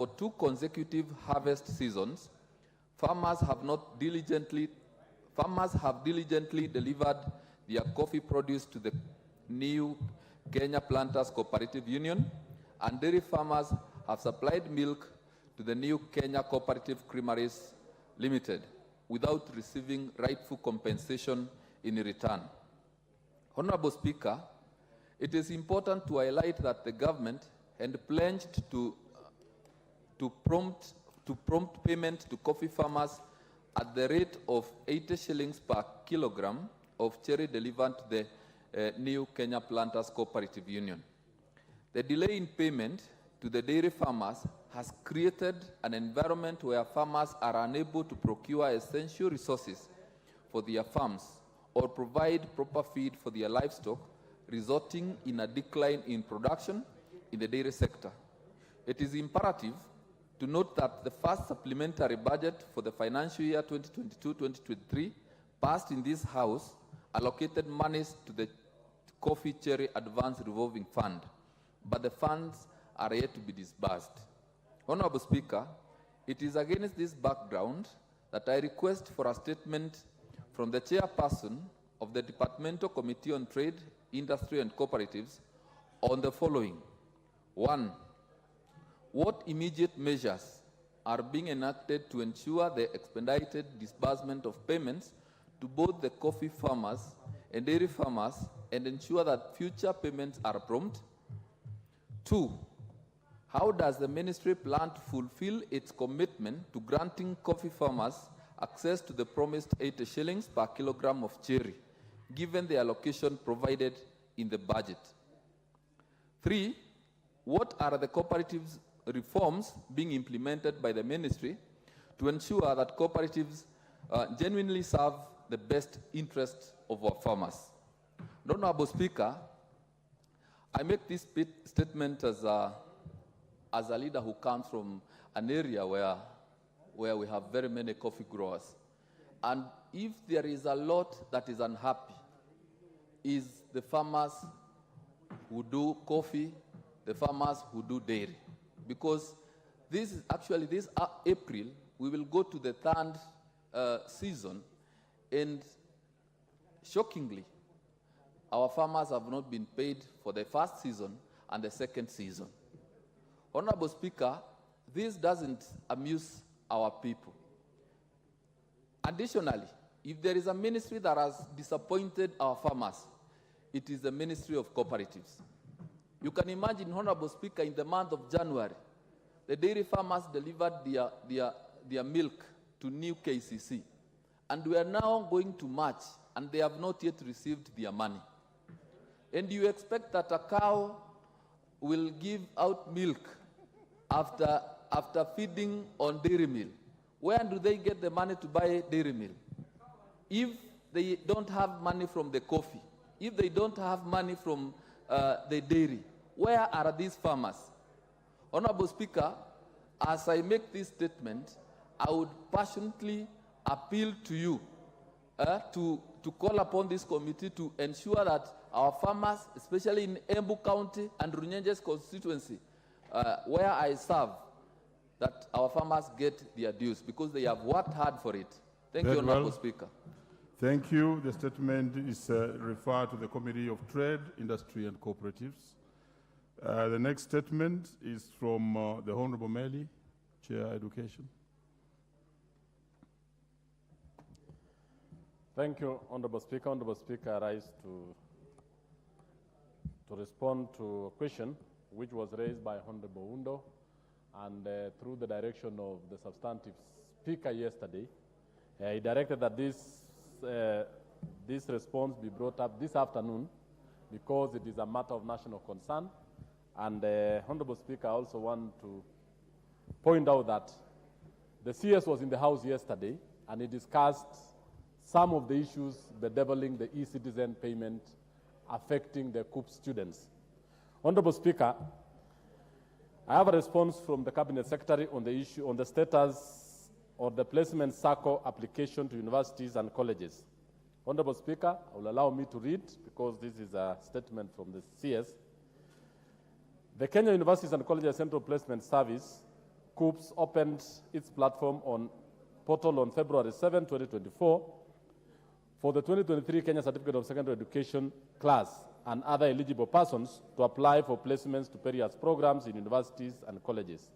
For 2 consecutive harvest seasons, farmers have diligently delivered their coffee produce to the new Kenya Planters Cooperative Union, and dairy farmers have supplied milk to the new Kenya Cooperative Creameries Limited without receiving rightful compensation in return. Honorable Speaker, it is important to highlight that the government had pledged to prompt payment to coffee farmers at the rate of 80 shillings per kilogram of cherry delivered to the new Kenya Planters Cooperative Union. The delay in payment to the dairy farmers has created an environment where farmers are unable to procure essential resources for their farms or provide proper feed for their livestock, resulting in a decline in production in the dairy sector. It is imperative to note that the first supplementary budget for the financial year 2022-2023 passed in this House allocated monies to the Coffee Cherry Advance Revolving Fund, but the funds are yet to be disbursed. Honorable Speaker, it is against this background that I request for a statement from the chairperson of the Departmental Committee on Trade, Industry and Cooperatives on the following. 1. What immediate measures are being enacted to ensure the expedited disbursement of payments to both the coffee farmers and dairy farmers and ensure that future payments are prompt? 2. How does the ministry plan to fulfill its commitment to granting coffee farmers access to the promised 80 shillings per kilogram of cherry, given the allocation provided in the budget? 3. What are the cooperatives reforms being implemented by the ministry to ensure that cooperatives genuinely serve the best interests of our farmers? Honorable Speaker, I make this statement as a leader who comes from an area where we have very many coffee growers. And if there is a lot that is unhappy, is the farmers who do coffee, the farmers who do dairy. Because this April, we will go to the 3rd season, and shockingly, our farmers have not been paid for the 1st season and the 2nd season. Honorable Speaker, this doesn't amuse our people. Additionally, if there is a ministry that has disappointed our farmers, it is the Ministry of Cooperatives. You can imagine, Honorable Speaker, in the month of January, the dairy farmers delivered their milk to new KCC. And we are now going to March, and they have not yet received their money. And you expect that a cow will give out milk after feeding on dairy meal. Where do they get the money to buy dairy meal? If they don't have money from the coffee, if they don't have money from the dairy, where are these farmers? Honorable Speaker, as I make this statement, I would passionately appeal to you to call upon this committee to ensure that our farmers, especially in Embu County and Runyenjes constituency, where I serve, that our farmers get their dues because they have worked hard for it. Thank you, Honorable Speaker. Thank you. The statement is referred to the Committee of Trade, Industry and Cooperatives. The next statement is from the Honorable Meli, Chair Education. Thank you, Honorable Speaker. Honorable Speaker, I rise to respond to a question which was raised by Honorable Undo, and through the direction of the substantive speaker yesterday, he directed that this response be brought up this afternoon because it is a matter of national concern. And Honorable Speaker, I also want to point out that the CS was in the House yesterday, and he discussed some of the issues bedeviling the e-citizen payment affecting the COOP students. Honorable Speaker, I have a response from the Cabinet Secretary on the issue, on the status of the placement circle application to universities and colleges. Honorable Speaker, I will allow me to read because this is a statement from the CS. The Kenya Universities and Colleges Central Placement Service KUPS opened its platform on portal on February 7, 2024 for the 2023 Kenya Certificate of Secondary Education class and other eligible persons to apply for placements to various programs in universities and colleges.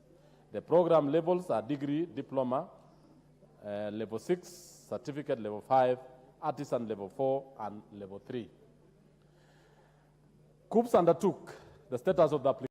The program levels are degree, diploma, level 6, certificate level 5, artisan level 4, and level 3. KUPS undertook the status of the application.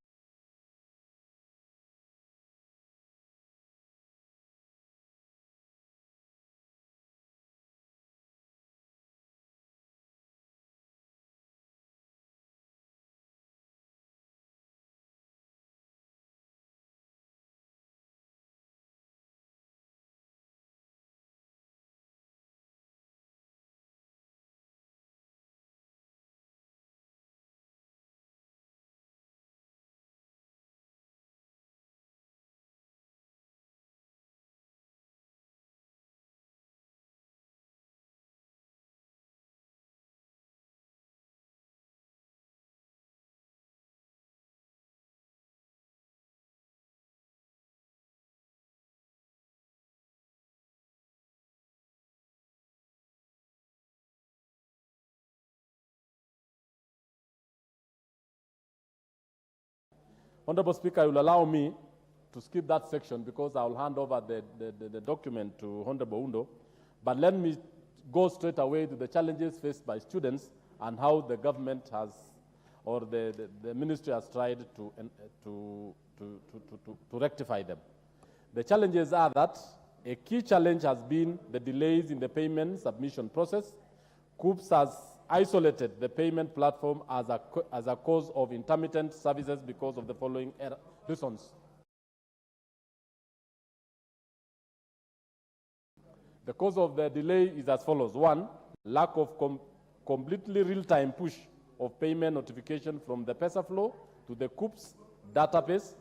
Honorable Speaker, you will allow me to skip that section because I will hand over the document to Honorable Undo. But let me go straight away to the challenges faced by students and how the government has, or the ministry has tried to rectify them. The challenges are that a key challenge has been the delays in the payment submission process. KUPS has isolated the payment platform as a cause of intermittent services because of the following reasons. The cause of the delay is as follows. 1, lack of completely real-time push of payment notification from the PESA flow to the KUPS database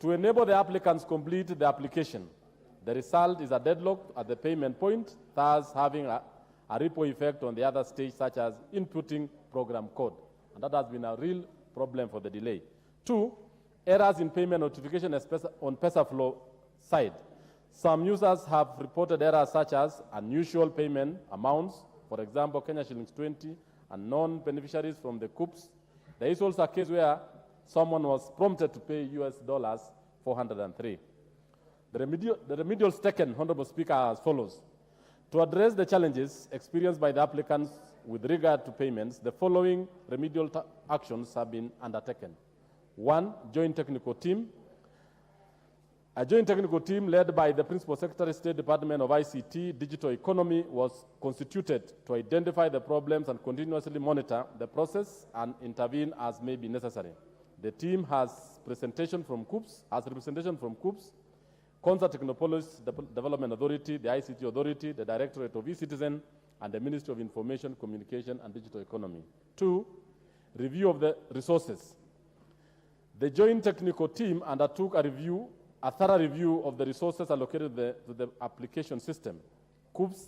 to enable the applicants complete the application. The result is a deadlock at the payment point, thus having a ripple effect on the other stage, such as inputting program code. And that has been a real problem for the delay. 2, errors in payment notification on PESA flow side. Some users have reported errors such as unusual payment amounts, for example, Kenya shillings 20, and non-beneficiaries from the KUPS. There is also a case where someone was prompted to pay US dollars 403. The remedials taken, Honorable Speaker, are as follows. To address the challenges experienced by the applicants with regard to payments, the following remedial actions have been undertaken. 1, joint technical team. A joint technical team led by the Principal Secretary, State Department of ICT, Digital Economy was constituted to identify the problems and continuously monitor the process and intervene as may be necessary. The team has representation from KUPS, Kwanza Technopolis Development Authority, the ICT Authority, the Directorate of eCitizen, and the Ministry of Information, Communication, and Digital Economy. 2, review of the resources. The joint technical team undertook a thorough review of the resources allocated to the application system. KUPS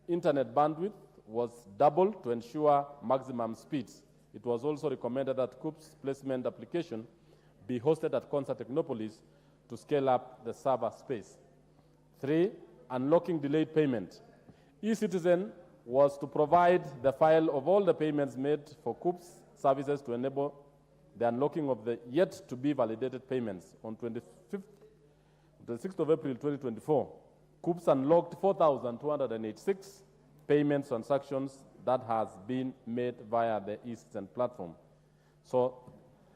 internet bandwidth was doubled to ensure maximum speeds. It was also recommended that KUPS placement application be hosted at Kwanza Technopolis to scale up the server space. 3, unlocking delayed payment. eCitizen was to provide the file of all the payments made for KUPS services to enable the unlocking of the yet-to-be validated payments. On the 6th of April 2024, KUPS unlocked 4,286 payment transactions that has been made via the eCitizen platform. So,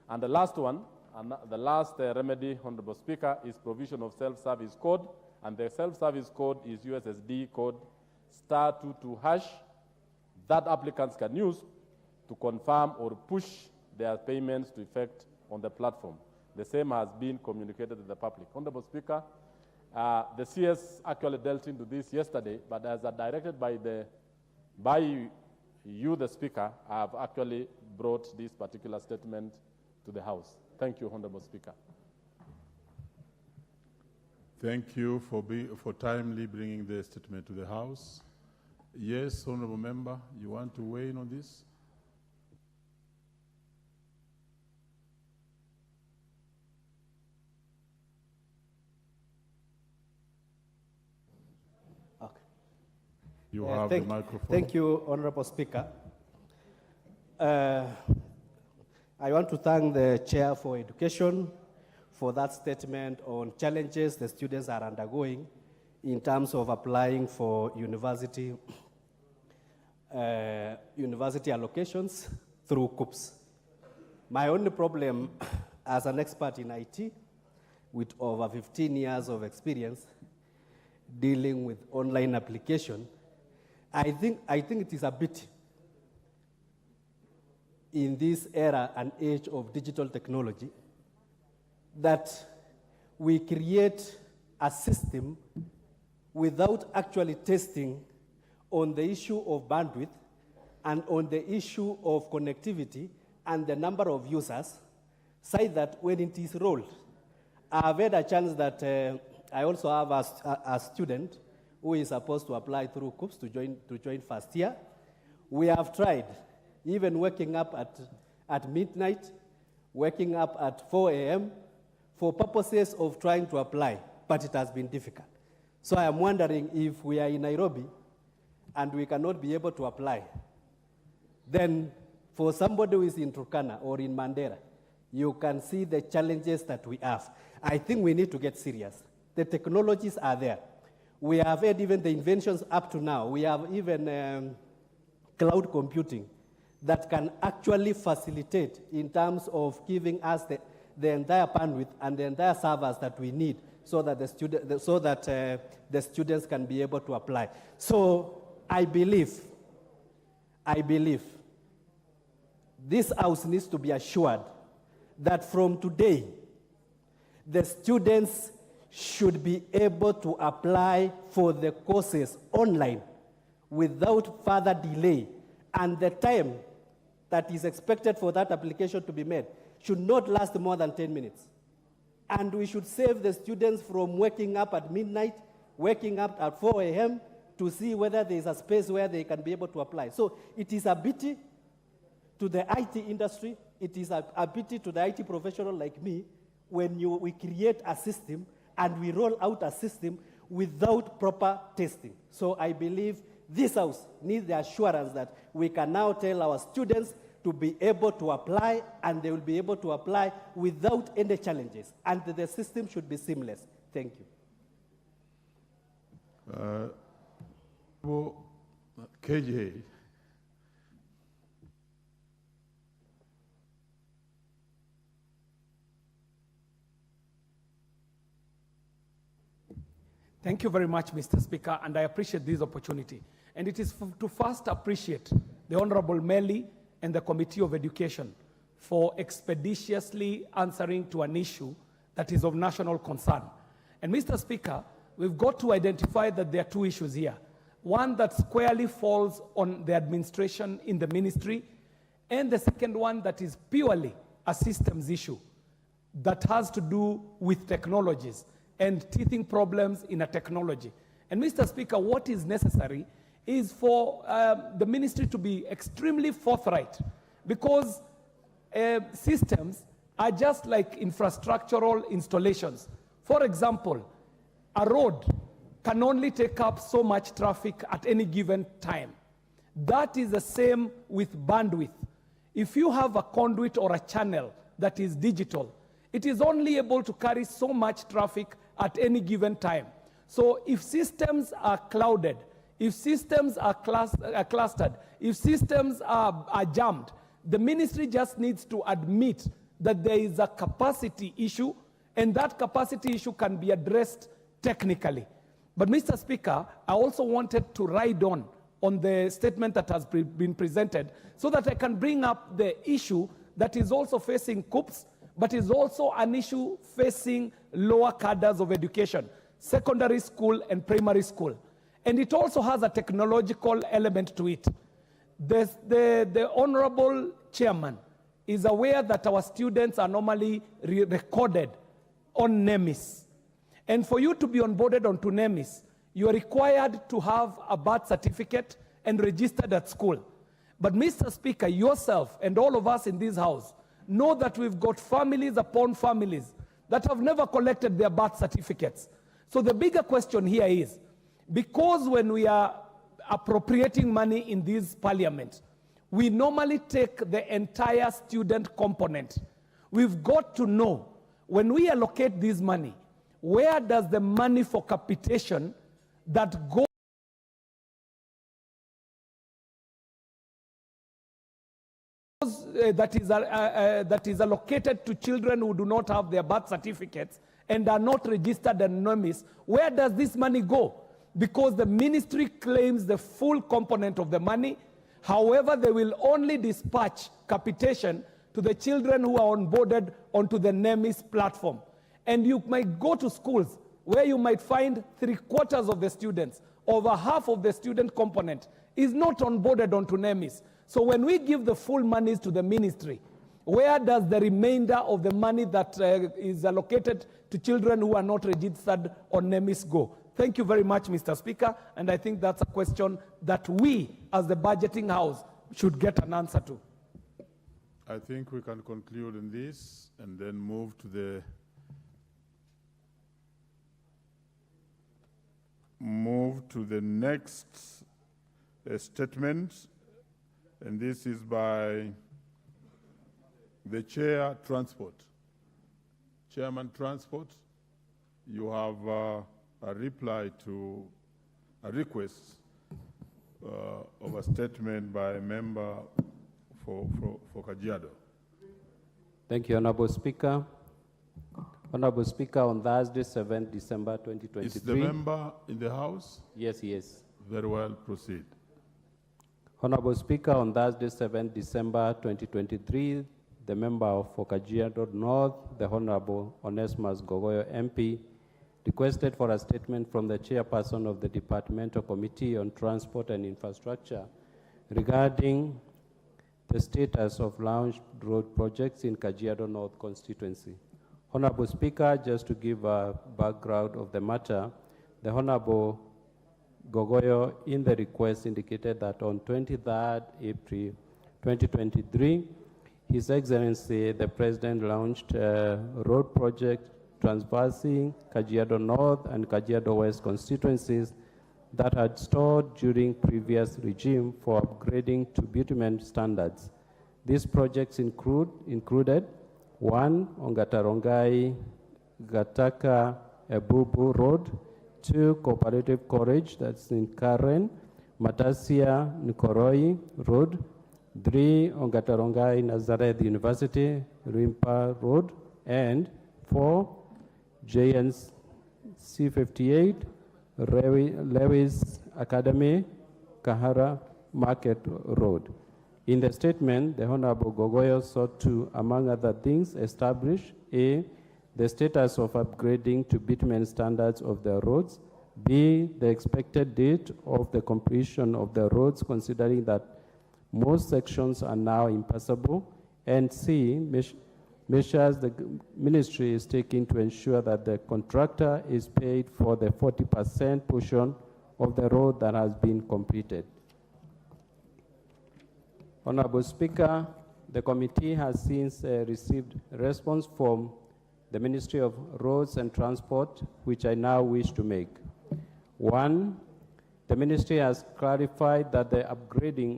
and the last one, and the last remedy, Honorable Speaker, is provision of self-service code, and the self-service code is USSD code *22# that applicants can use to confirm or push their payments to effect on the platform. The same has been communicated to the public. Honorable Speaker, the CS actually dealt into this yesterday, but as directed by you, the Speaker, I have actually brought this particular statement to the House. Thank you, Honorable Speaker. Thank you for timely bringing the statement to the House. Yes, Honorable Member, you want to weigh in on this? You have the microphone. Thank you, Honorable Speaker. I want to thank the Chair for Education for that statement on challenges the students are undergoing in terms of applying for university allocations through KUPS. My only problem as an expert in IT with over 15 years of experience dealing with online application, I think it is a bit in this era and age of digital technology that we create a system without actually testing on the issue of bandwidth and on the issue of connectivity and the number of users, say that when it is rolled. I've had a chance that I also have a student who is supposed to apply through KUPS to join first year. We have tried, even waking up at midnight, waking up at 4 a.m. for purposes of trying to apply, but it has been difficult. So I am wondering if we are in Nairobi and we cannot be able to apply, then for somebody who is in Turkana or in Mandera, you can see the challenges that we have. I think we need to get serious. The technologies are there. We have had even the inventions up to now. We have even cloud computing that can actually facilitate in terms of giving us the entire bandwidth and the entire servers that we need so that the students can be able to apply. So I believe this house needs to be assured that from today, the students should be able to apply for the courses online without further delay, and the time that is expected for that application to be made should not last more than 10 minutes. And we should save the students from waking up at midnight, waking up at 4 a.m. to see whether there is a space where they can be able to apply. So it is a pity to the IT industry, it is a pity to the IT professional like me when we create a system and we roll out a system without proper testing. So I believe this house needs the assurance that we can now tell our students to be able to apply, and they will be able to apply without any challenges. And the system should be seamless. Thank you. KJ. Thank you very much, Mr. Speaker, and I appreciate this opportunity. And it is to first appreciate the Honorable Meli and the Committee of Education for expeditiously answering to an issue that is of national concern. And Mr. Speaker, we've got to identify that there are two issues here. One that squarely falls on the administration in the ministry, and the second one that is purely a systems issue that has to do with technologies and teething problems in a technology. And Mr. Speaker, what is necessary is for the ministry to be extremely forthright, because systems are just like infrastructural installations. For example, a road can only take up so much traffic at any given time. That is the same with bandwidth. If you have a conduit or a channel that is digital, it is only able to carry so much traffic at any given time. So if systems are clouded, if systems are clustered, if systems are jammed, the ministry just needs to admit that there is a capacity issue, and that capacity issue can be addressed technically. But Mr. Speaker, I also wanted to ride on the statement that has been presented so that I can bring up the issue that is also facing KUPS, but is also an issue facing lower cadres of education, secondary school and primary school. And it also has a technological element to it. The Honorable Chairman is aware that our students are normally recorded on NEMIS. And for you to be onboarded onto NEMIS, you are required to have a birth certificate and registered at school. But Mr. Speaker, yourself and all of us in this house know that we've got families upon families that have never collected their birth certificates. So the bigger question here is, because when we are appropriating money in this parliament, we normally take the entire student component. We've got to know, when we allocate this money, where does the money for capitation that goes that is allocated to children who do not have their birth certificates and are not registered as NOMIS, where does this money go? Because the ministry claims the full component of the money. However, they will only dispatch capitation to the children who are onboarded onto the NEMIS platform. And you might go to schools where you might find 3/4 of the students, over half of the student component is not onboarded onto NEMIS. So when we give the full monies to the ministry, where does the remainder of the money that is allocated to children who are not registered on NEMIS go? Thank you very much, Mr. Speaker, and I think that's a question that we, as the budgeting house, should get an answer to. I think we can conclude in this and then move to the next statement, and this is by the Chair Transport. Chairman Transport, you have a reply to a request of a statement by a member for Kajiado. Thank you, Honorable Speaker. Honorable Speaker, on Thursday, 7th December 2023. Is the member in the House? Yes, yes. Very well, proceed. Honorable Speaker, on Thursday, 7th December 2023, the member for Kajiado North, the Honorable Onesmus Gogoyo MP, requested for a statement from the chairperson of the Departmental Committee on Transport and Infrastructure regarding the status of launched road projects in Kajiado North constituency. Honorable Speaker, just to give a background of the matter, the Honorable Gogoyo in the request indicated that on 23rd April 2023, His Excellency, the President, launched a road project traversing Kajiado North and Kajiado West constituencies that had stalled during previous regime for upgrading to bitumen standards. These projects included 1. Ongatarongai Gataka Ebubu Road, 2. Cooperative College, that's in Karen, Matasia Nikoroi Road, 3. Ongatarongai Nazareth University, Rimpa Road, and 4. JNC 58, Lewis Academy, Kahara Market Road. In the statement, the Honorable Gogoyo sought to, among other things, establish A, the status of upgrading to bitumen standards of the roads, B, the expected date of the completion of the roads, considering that most sections are now impassable, and C, measures the ministry is taking to ensure that the contractor is paid for the 40% portion of the road that has been completed. Honorable Speaker, the committee has since received a response from the Ministry of Roads and Transport, which I now wish to make. 1, the ministry has clarified that the upgrading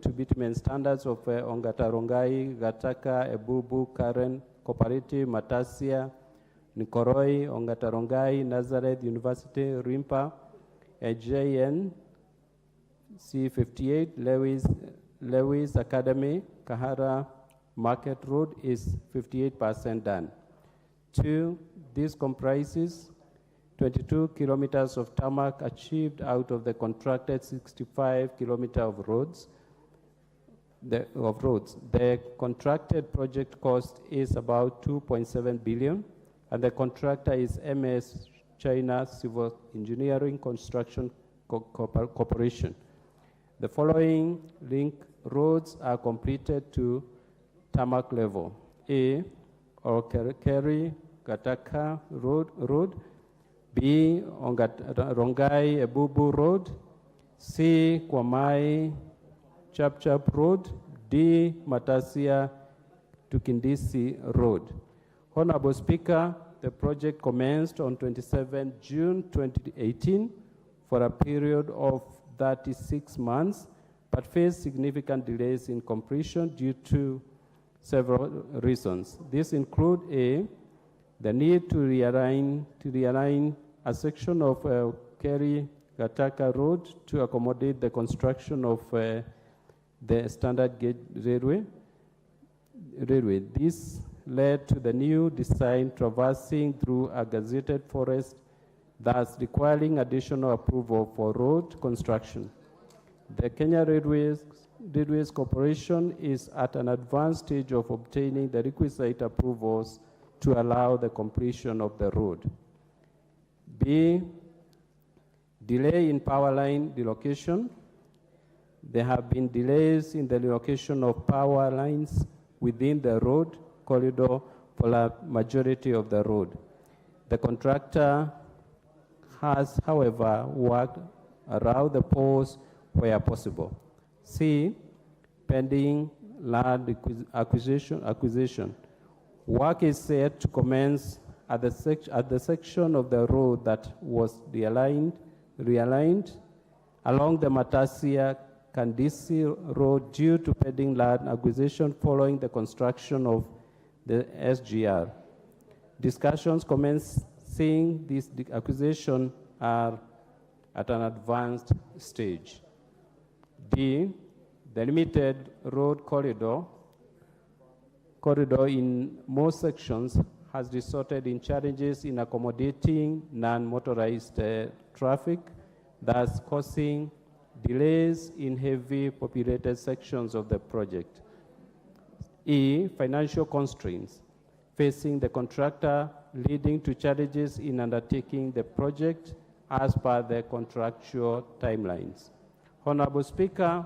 to bitumen standards of Ongatarongai, Gataka, Ebubu, Karen, Cooperative, Matasia, Nikoroi, Ongatarongai, Nazareth University, Rimpa, JN, C58, Lewis Academy, Kahara Market Road is 58% done. 2, this comprises 22 kilometers of tarmac achieved out of the contracted 65 kilometers of roads. The contracted project cost is about 2.7 billion, and the contractor is MS China Civil Engineering Construction Corporation. The following link roads are completed to tarmac level. A, Orkeri Gataka Road, B, Rongai Ebubu Road, C, Kwamai Chapchap Road, D, Matasia Tukindisi Road. Honorable Speaker, the project commenced on 27 June 2018 for a period of 36 months, but faced significant delays in completion due to several reasons. These include the need to realign a section of Kerry-Gataka Road to accommodate the construction of the standard gauge railway. This led to the new design traversing through a gazetted forest, thus requiring additional approval for road construction. The Kenya Railways Corporation is at an advanced stage of obtaining the requisite approvals to allow the completion of the road. B, delay in power line relocation. There have been delays in the relocation of power lines within the road corridor for a majority of the road. The contractor has, however, worked around the poles where possible. C, pending land acquisition. Work is set to commence at the section of the road that was realigned along the Matasia-Kandisi Road due to pending land acquisition following the construction of the SGR. Discussions commencing this acquisition are at an advanced stage. D, the limited road corridor in most sections has resulted in challenges in accommodating non-motorized traffic, thus causing delays in heavy populated sections of the project. E, financial constraints facing the contractor, leading to challenges in undertaking the project as per the contractual timelines. Honorable Speaker,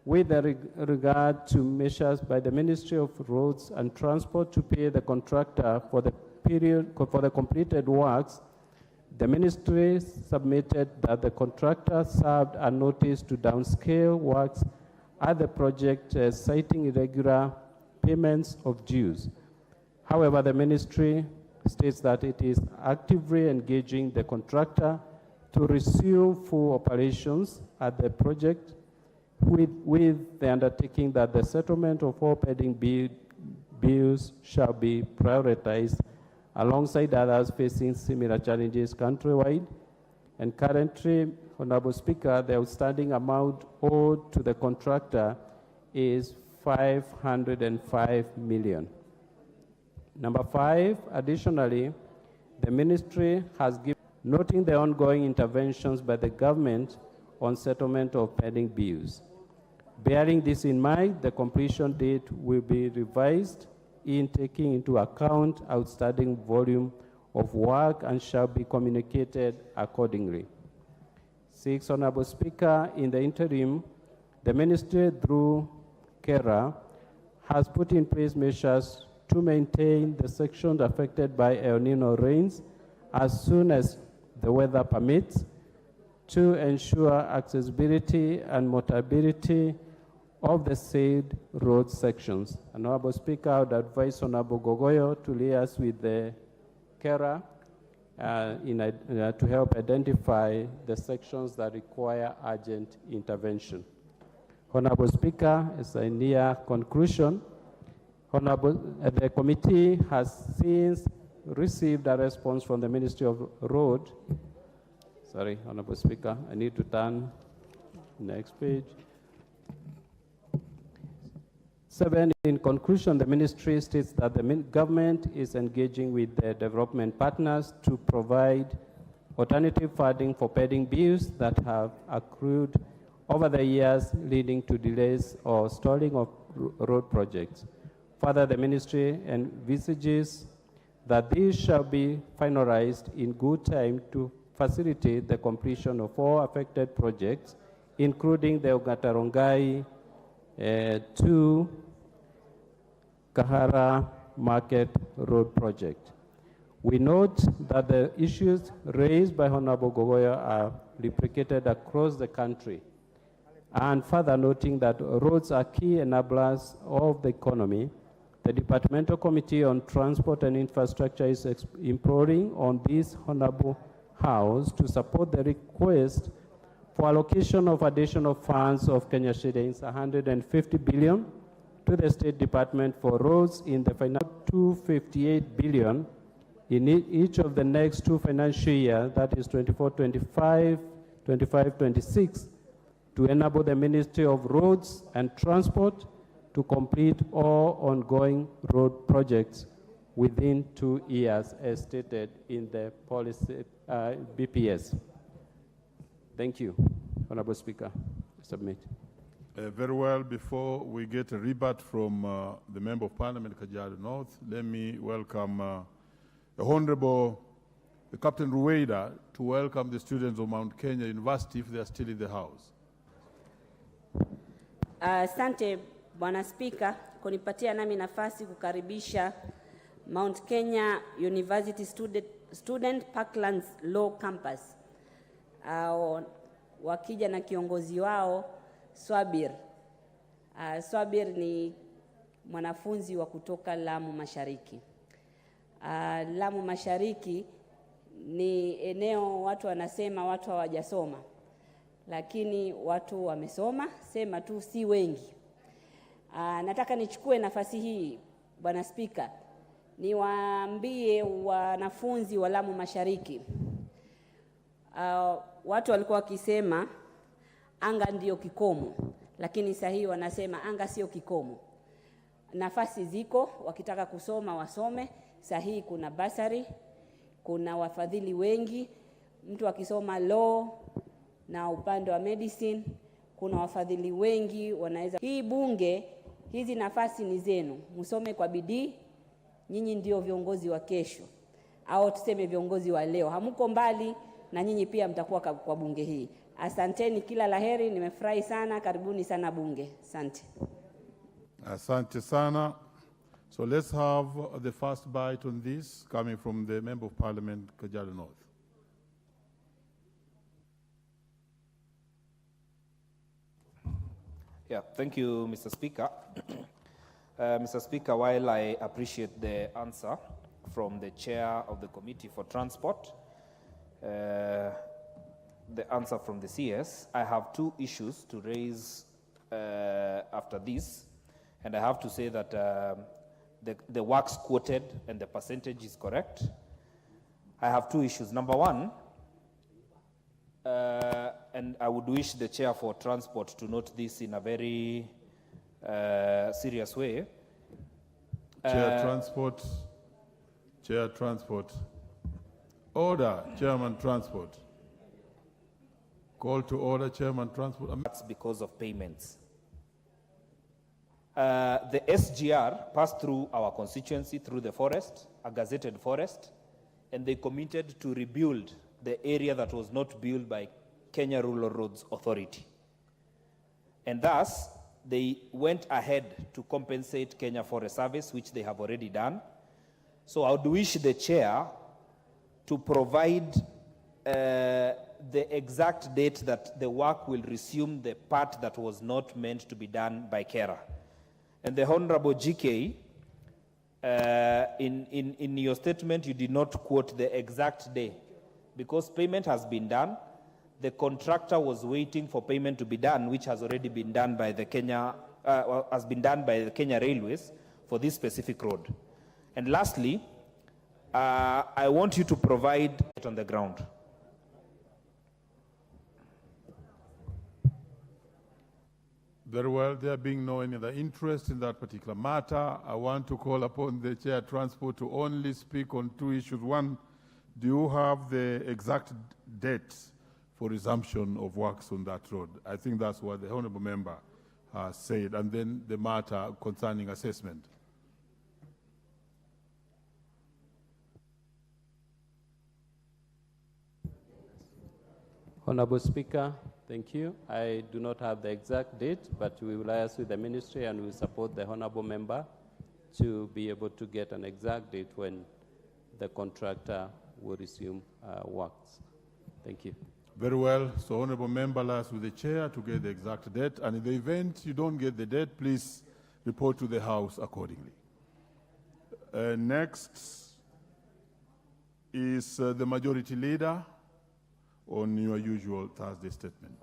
with regard to measures by the Ministry of Roads and Transport to pay the contractor for the completed works, the ministry submitted that the contractor served a notice to downscale works at the project, citing irregular payments of dues. However, the ministry states that it is actively engaging the contractor to resume full operations at the project with the undertaking that the settlement of all pending bills shall be prioritized alongside others facing similar challenges countrywide. And currently, Honorable Speaker, the outstanding amount owed to the contractor is 505 million. Number 5, additionally, the ministry has given, noting the ongoing interventions by the government on settlement of pending bills. Bearing this in mind, the completion date will be revised in taking into account outstanding volume of work and shall be communicated accordingly. 6, Honorable Speaker, in the interim, the ministry through KERA has put in place measures to maintain the sections affected by El Nino rains as soon as the weather permits, to ensure accessibility and mobility of the said road sections. Honorable Speaker, I would advise Honorable Gogoyo to liaise with the KERA to help identify the sections that require urgent intervention. Honorable Speaker, as I near conclusion, the committee has since received a response from the Ministry of Road. Sorry, Honorable Speaker, I need to turn next page. 7, in conclusion, the ministry states that the government is engaging with the development partners to provide alternative funding for pending bills that have accrued over the years, leading to delays or stalling of road projects. Further, the ministry envisages that these shall be finalized in good time to facilitate the completion of all affected projects, including the Ongatarongai to Kahara Market Road project. We note that the issues raised by Honorable Gogoyo are replicated across the country, and further noting that roads are key enablers of the economy, the Departmental Committee on Transport and Infrastructure is imploring on this Honorable House to support the request for allocation of additional funds of Kenya shillings 150 billion to the State Department for roads in the financial 258 billion in each of the next 2 financial years, that is 24-25, 25-26, to enable the Ministry of Roads and Transport to complete all ongoing road projects within 2 years, as stated in the policy BPS. Thank you, Honorable Speaker. Submit. Very well. Before we get a rebut from the Member of Parliament, Kajiado North, let me welcome the Honorable Captain Rueda to welcome the students of Mount Kenya University if they are still in the House. Asante Bwana Spika, kunipatia nami nafasi kukaribisha Mount Kenya University Student Parklands Law Campus. Wakija na kiongozi wao Swabir. Swabir ni mwanafunzi wa kutoka Lamu Mashariki. Lamu Mashariki ni eneo watu wanasema watu hawajasoma, lakini watu wamesoma, sema tu si wengi. Nataka nichukue nafasi hii Bwana Spika, niwaambie wanafunzi wa Lamu Mashariki. Watu walikuwa wakisema anga ndio kikomo, lakini sahihi wanasema anga sio kikomo. Nafasi ziko, wakitaka kusoma wasome. Sahihi kuna basari, kuna wafadhili wengi. Mtu akisoma law na upande wa medicine, kuna wafadhili wengi wanaweza. Hii bunge, hizi nafasi ni zenu. Musome kwa bidii, nyinyi ndio viongozi wa kesho. Au tuseme viongozi wa leo. Hamuko mbali na nyinyi pia mtakuwa kwa bunge hii. Asanteni, kila laheri, nimefurahi sana, karibuni sana bunge. Asante. Asante sana. So let's have the first bite on this coming from the Member of Parliament, Kajiado North. Yeah, thank you, Mr. Speaker. Mr. Speaker, while I appreciate the answer from the Chair of the Committee for Transport, the answer from the CS, I have 2 issues to raise after this, and I have to say that the works quoted and the percentage is correct. I have 2 issues. Number 1, and I would wish the Chair for Transport to note this in a very serious way. Chair Transport. Order, Chairman Transport. Call to order, Chairman Transport. That's because of payments. The SGR passed through our constituency, through the forest, a gazetted forest, and they committed to rebuild the area that was not built by Kenya Rural Roads Authority. And thus, they went ahead to compensate Kenya Forest Service, which they have already done. So I would wish the Chair to provide the exact date that the work will resume the part that was not meant to be done by Kera. And the Honorable GK, in your statement, you did not quote the exact day, because payment has been done. The contractor was waiting for payment to be done, which has already been done by the Kenya Railways for this specific road. And lastly, I want you to provide it on the ground. Very well. There being no any other interest in that particular matter, I want to call upon the Chair Transport to only speak on 2 issues. One, do you have the exact date for resumption of works on that road? I think that's what the Honourable Member said. And then the matter concerning assessment. Honorable Speaker, thank you. I do not have the exact date, but we will liaise with the ministry and we will support the Honorable Member to be able to get an exact date when the contractor will resume works. Thank you. Very well. So Honourable Member liaise with the Chair to get the exact date. And in the event you don't get the date, please report to the House accordingly. Next is the Majority Leader on your usual Thursday statement.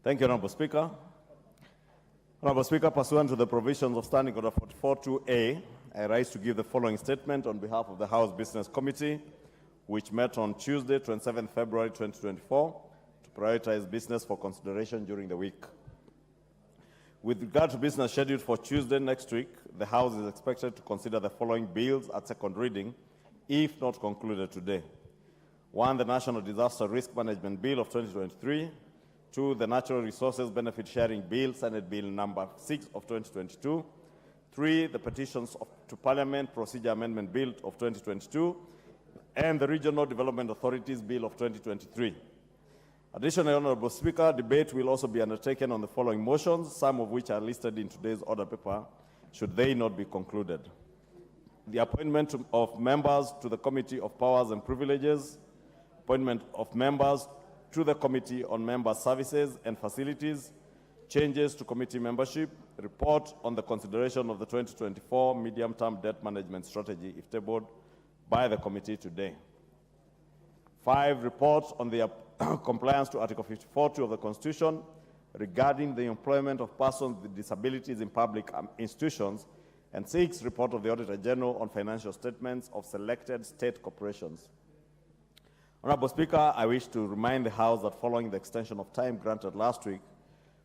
Thank you, Honorable Speaker. Honorable Speaker, pursuant to the provisions of Standing Order 44.2a, I rise to give the following statement on behalf of the House Business Committee, which met on Tuesday, 27 February 2024, to prioritize business for consideration during the week. With regard to business scheduled for Tuesday next week, the House is expected to consider the following bills at second reading, if not concluded today. 1, the National Disaster Risk Management Bill of 2023. 2, the Natural Resources Benefit Sharing Bill, Senate Bill number 6 of 2022. 3, the Petitions to Parliament Procedure Amendment Bill of 2022, and the Regional Development Authorities Bill of 2023. Additionally, Honorable Speaker, debate will also be undertaken on the following motions, some of which are listed in today's order paper, should they not be concluded. The appointment of members to the Committee of Powers and Privileges, appointment of members to the Committee on Member Services and Facilities, changes to committee membership, report on the consideration of the 2024 medium-term debt management strategy, if tabled by the committee today. 5, report on the compliance to Article 54.2 of the Constitution regarding the employment of persons with disabilities in public institutions. And 6, report of the Auditor General on financial statements of selected state corporations. Honorable Speaker, I wish to remind the House that following the extension of time granted last week,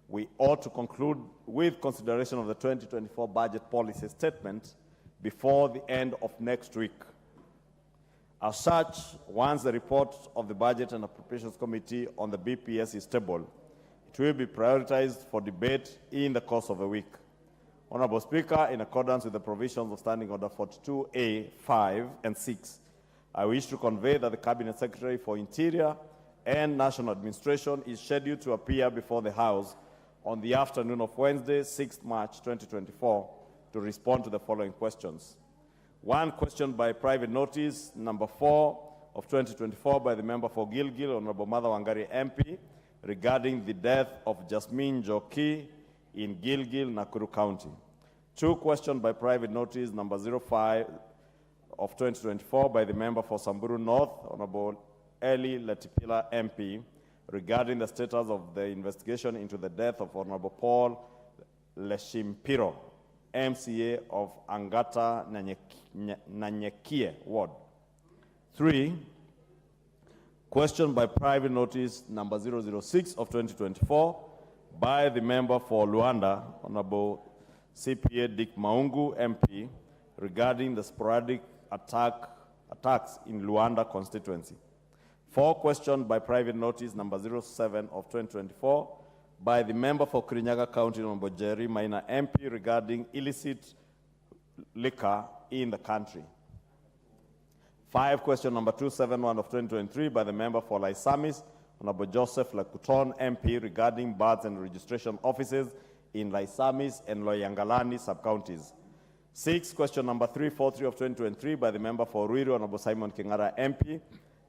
we ought to conclude with consideration of the 2024 budget policy statement before the end of next week. As such, once the report of the Budget and Appropriations Committee on the BPS is tabled, it will be prioritized for debate in the course of a week. Honorable Speaker, in accordance with the provisions of Standing Order 42A, 5, and 6, I wish to convey that the Cabinet Secretary for Interior and National Administration is scheduled to appear before the House on the afternoon of Wednesday, 6th March 2024, to respond to the following questions. 1 question by private notice, number 4 of 2024, by the member for Gilgil, Honorable Mother Wangari MP, regarding the death of Jasmine Njoki in Gilgil, Nakuru County. 2 question by private notice, number 05 of 2024, by the member for Samburu North, Honorable Eli Letipila MP, regarding the status of the investigation into the death of Honorable Paul Leshimpiro, MCA of Angata Nanyekie Ward. 3, question by private notice number 006 of 2024, by the member for Luanda, Honorable CPA Dick Maungu MP, regarding the sporadic attacks in Luanda constituency. 4, question by private notice number 07 of 2024, by the member for Kirinyaga County, Honorable Jerry Maina MP, regarding illicit liquor in the country. 5, question number 271 of 2023, by the member for Laisamis, Honorable Joseph Lekuton MP, regarding births and registration offices in Laisamis and Loyangalani sub-counties. 6, question number 343 of 2023, by the member for Ruiru, Honorable Simon Kingara MP,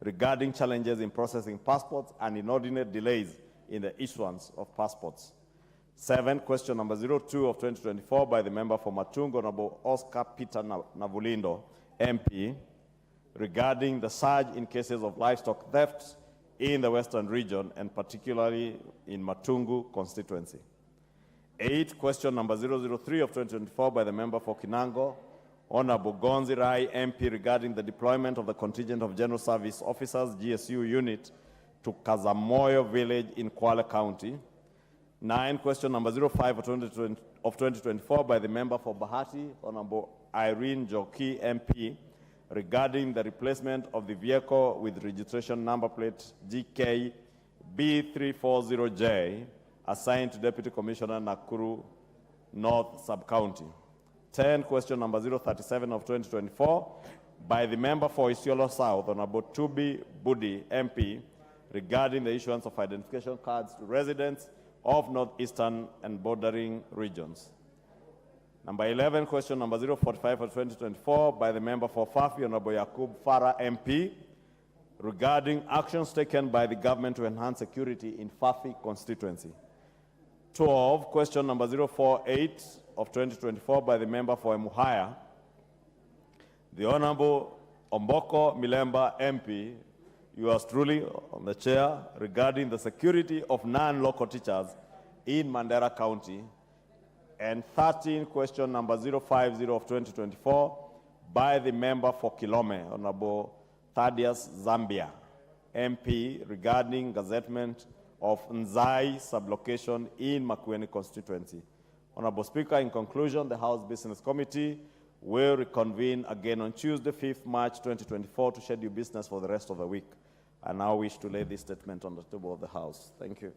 regarding challenges in processing passports and inordinate delays in the issuance of passports. 7, question number 02 of 2024, by the member for Matungo, Honorable Oscar Peter Navulindo MP, regarding the surge in cases of livestock theft in the Western region, and particularly in Matungu constituency. 8, question number 003 of 2024, by the member for Kinango, Honorable Gonzi Rai MP, regarding the deployment of the contingent of General Service Officers, GSU unit, to Kazamoyo village in Kwale County. 9, question number 05 of 2024, by the member for Bahati, Honorable Irene Joki MP, regarding the replacement of the vehicle with registration number plate GK B340J, assigned to Deputy Commissioner Nakuru North Sub-County. 10, question number 037 of 2024, by the member for Isiolo South, Honorable Tubi Budi MP, regarding the issuance of identification cards to residents of northeastern and bordering regions. Number 11, question number 045 of 2024, by the member for Fafi, Honorable Yakub Farah MP, regarding actions taken by the government to enhance security in Fafi constituency. 12, question number 048 of 2024, by the member for Emuhaya, The Honorable Omboko Milemba MP, yours truly on the chair, regarding the security of non-local teachers in Mandera County, and 13, question number 050 of 2024, by the member for Kilome, Honorable Thaddeus Zambia, MP, regarding gazettement of Nzai sublocation in Makwiny constituency. Honorable Speaker, in conclusion, the House Business Committee will reconvene again on Tuesday, 5th March 2024 to schedule business for the rest of the week. I now wish to lay this statement on the table of the House. Thank you.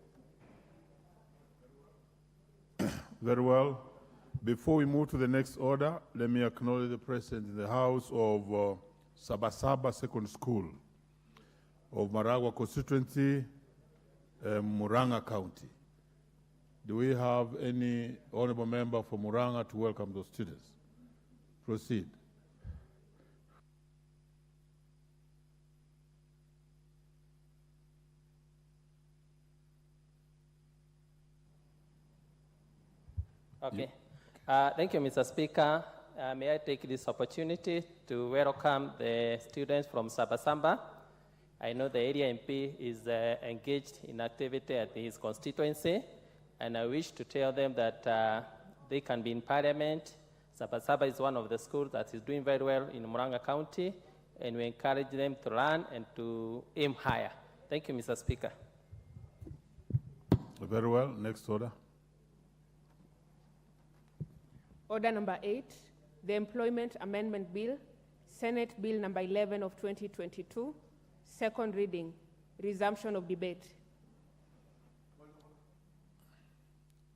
Very well. Before we move to the next order, let me acknowledge the presence in the House of Sabasaba Secondary School of Maragua constituency, Muranga County. Do we have any honorable member from Muranga to welcome those students? Proceed. Okay. Thank you, Mr. Speaker. May I take this opportunity to welcome the students from Sabasamba. I know the area MP is engaged in activity at his constituency, and I wish to tell them that they can be in Parliament. Sabasaba is one of the schools that is doing very well in Muranga County, and we encourage them to learn and to aim higher. Thank you, Mr. Speaker. Very well. Next order. Order number 8, the Employment Amendment Bill, Senate Bill number 11 of 2022, second reading, resumption of debate.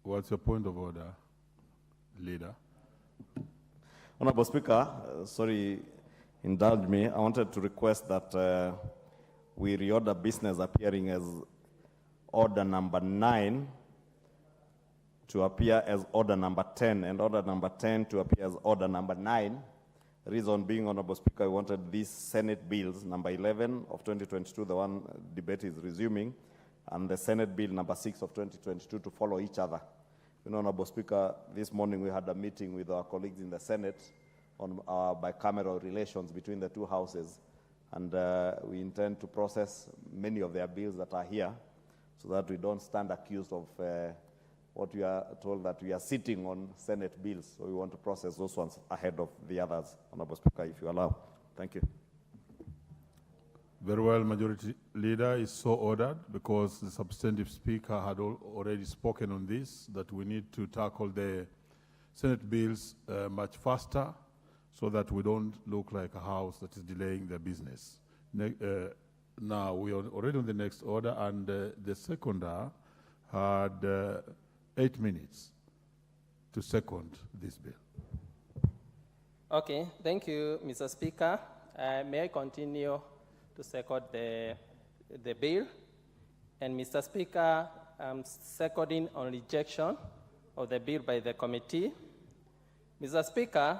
What's your point of order, Leader? Honorable Speaker, sorry, indulge me. I wanted to request that we reorder business appearing as order number 9 to appear as order number 10, and order number 10 to appear as order number 9. Reason being, Honorable Speaker, I wanted these Senate bills, number 11 of 2022, the one debate is resuming, and the Senate bill number 6 of 2022 to follow each other. You know, Honorable Speaker, this morning we had a meeting with our colleagues in the Senate on bicameral relations between the two houses, and we intend to process many of their bills that are here so that we don't stand accused of what we are told that we are sitting on Senate bills. So we want to process those ones ahead of the others, Honorable Speaker, if you allow. Thank you. Very well, Majority Leader is so ordered because the substantive Speaker had already spoken on this, that we need to tackle the Senate bills much faster so that we don't look like a house that is delaying their business. Now, we are already on the next order, and the seconder had 8 minutes to second this bill. Okay, thank you, Mr. Speaker. May I continue to second the bill? And Mr. Speaker, I'm seconding on rejection of the bill by the committee. Mr. Speaker,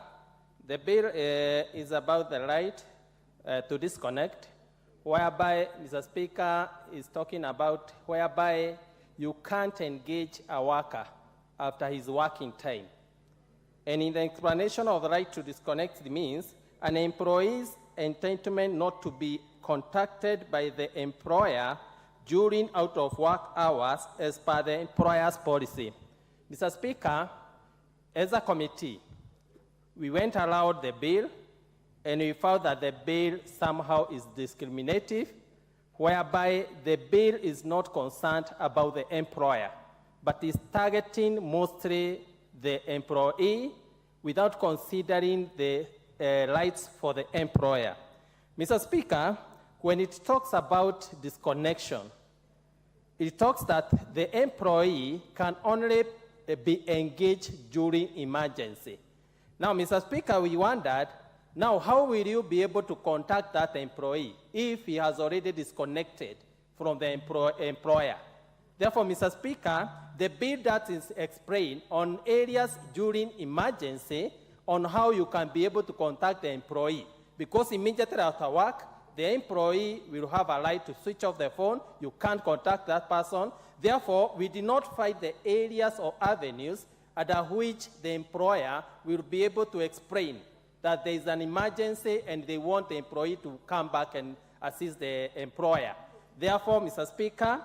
the bill is about the right to disconnect, whereby Mr. Speaker is talking about whereby you can't engage a worker after his working time. And in the explanation of the right to disconnect means an employee's entitlement not to be contacted by the employer during out of work hours as per the employer's policy. Mr. Speaker, as a committee, we went aloud the bill, and we found that the bill somehow is discriminative, whereby the bill is not concerned about the employer, but is targeting mostly the employee without considering the rights for the employer. Mr. Speaker, when it talks about disconnection, it talks that the employee can only be engaged during emergency. Now, Mr. Speaker, we wondered, now how will you be able to contact that employee if he has already disconnected from the employer? Therefore, Mr. Speaker, the bill that is explained on areas during emergency on how you can be able to contact the employee, because immediately after work, the employee will have a right to switch off the phone. You can't contact that person. Therefore, we did not find the areas or avenues under which the employer will be able to explain that there is an emergency and they want the employee to come back and assist the employer. Therefore, Mr. Speaker,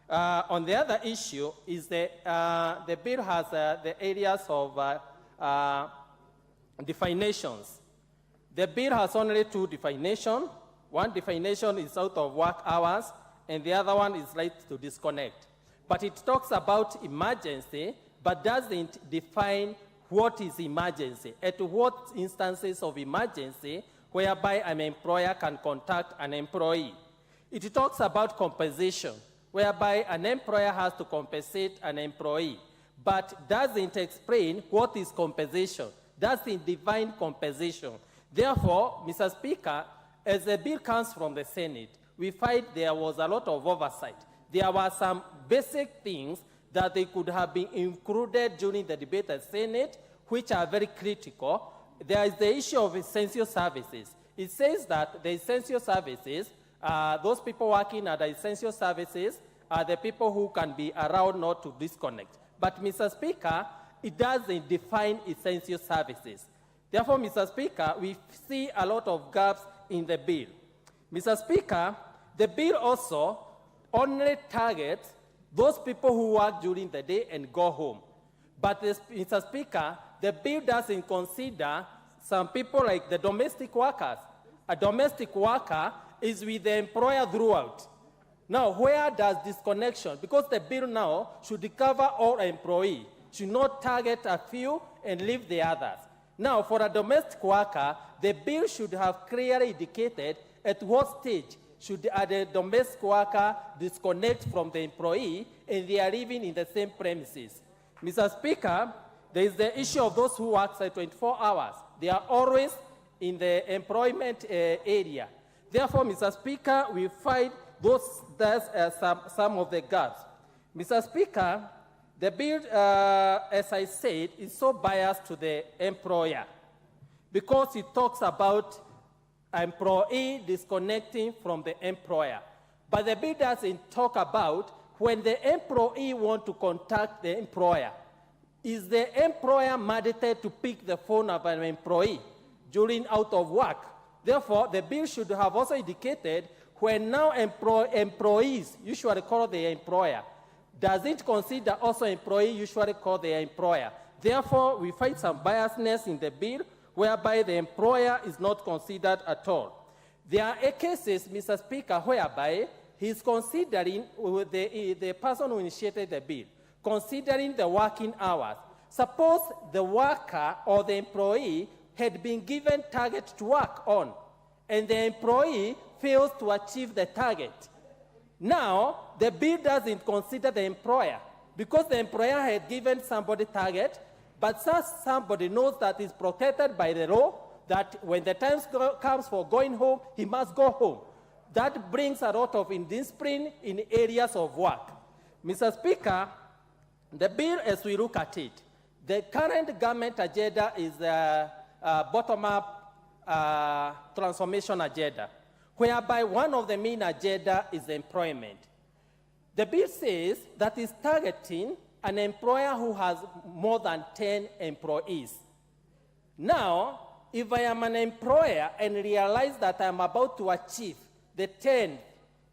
on the other issue is the bill has the areas of definitions. The bill has only two definitions. One definition is out of work hours, and the other one is right to disconnect. But it talks about emergency, but doesn't define what is emergency, at what instances of emergency whereby an employer can contact an employee. It talks about compensation, whereby an employer has to compensate an employee, but doesn't explain what is compensation, doesn't define compensation. Therefore, Mr. Speaker, as the bill comes from the Senate, we find there was a lot of oversight. There were some basic things that they could have been included during the debate at Senate, which are very critical. There is the issue of essential services. It says that the essential services, those people working at the essential services are the people who can be around not to disconnect. But, Mr. Speaker, it doesn't define essential services. Therefore, Mr. Speaker, we see a lot of gaps in the bill. Mr. Speaker, the bill also only targets those people who work during the day and go home. But, Mr. Speaker, the bill doesn't consider some people like the domestic workers. A domestic worker is with the employer throughout. Now, where does this connection? Because the bill now should cover all employees, should not target a few and leave the others. Now, for a domestic worker, the bill should have clearly indicated at what stage should the domestic worker disconnect from the employee and they are living in the same premises. Mr. Speaker, there is the issue of those who work 24 hours. They are always in the employment area. Therefore, Mr. Speaker, we find some of the gaps. Mr. Speaker, the bill, as I said, is so biased to the employer because it talks about employee disconnecting from the employer. But the bill doesn't talk about when the employee wants to contact the employer. Is the employer mandated to pick the phone of an employee during out of work? Therefore, the bill should have also indicated when now employees usually call the employer. Does it consider also employee usually call the employer? Therefore, we find some biasness in the bill whereby the employer is not considered at all. There are cases, Mr. Speaker, whereby he's considering the person who initiated the bill, considering the working hours. Suppose the worker or the employee had been given target to work on, and the employee fails to achieve the target. Now, the bill doesn't consider the employer, because the employer had given somebody target, but such somebody knows that is protected by the law, that when the time comes for going home, he must go home. That brings a lot of indiscipline in areas of work. Mr. Speaker, the bill, as we look at it, the current government agenda is a bottom-up transformation agenda, whereby one of the main agenda is employment. The bill says that it's targeting an employer who has more than 10 employees. Now, if I am an employer and realize that I'm about to achieve the 10th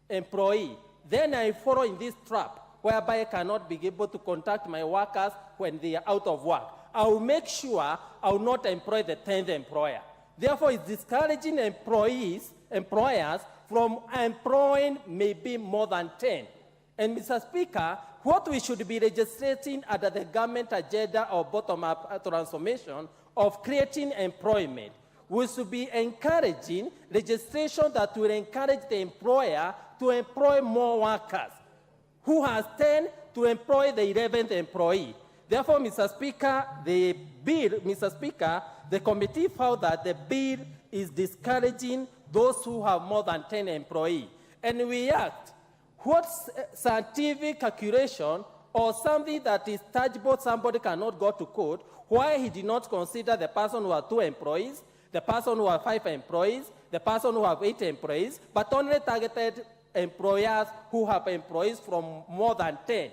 employee, then I follow in this trap, whereby I cannot be able to contact my workers when they are out of work. I will make sure I will not employ the 10th employer. Therefore, it's discouraging employers from employing maybe more than 10. And Mr. Speaker, what we should be legislating under the government agenda of bottom-up transformation of creating employment, we should be encouraging legislation that will encourage the employer to employ more workers, who has 10 to employ the 11th employee. Therefore, Mr. Speaker, the committee found that the bill is discouraging those who have more than 10 employees. And we asked, what scientific calculation or something that is tangible, somebody cannot go to court, why he did not consider the person who has 2 employees, the person who has 5 employees, the person who has 8 employees, but only targeted employers who have employees from more than 10.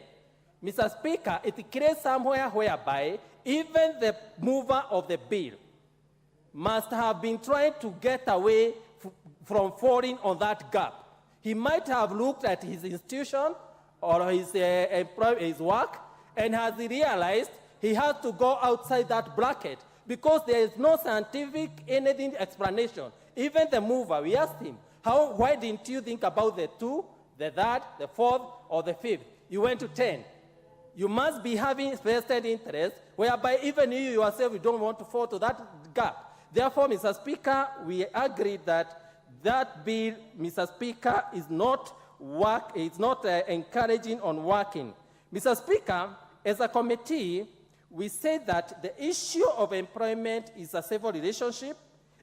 Mr. Speaker, it creates somewhere whereby even the mover of the bill must have been trying to get away from falling on that gap. He might have looked at his institution or his work and has realized he has to go outside that bracket because there is no scientific anything explanation. Even the mover, we asked him, why didn't you think about the 2, the 3rd, the 4th, or the 5th? You went to 10. You must be having vested interest, whereby even you yourself, you don't want to fall to that gap. Therefore, Mr. Speaker, we agree that that bill, Mr. Speaker, is not encouraging on working. Mr. Speaker, as a committee, we say that the issue of employment is a civil relationship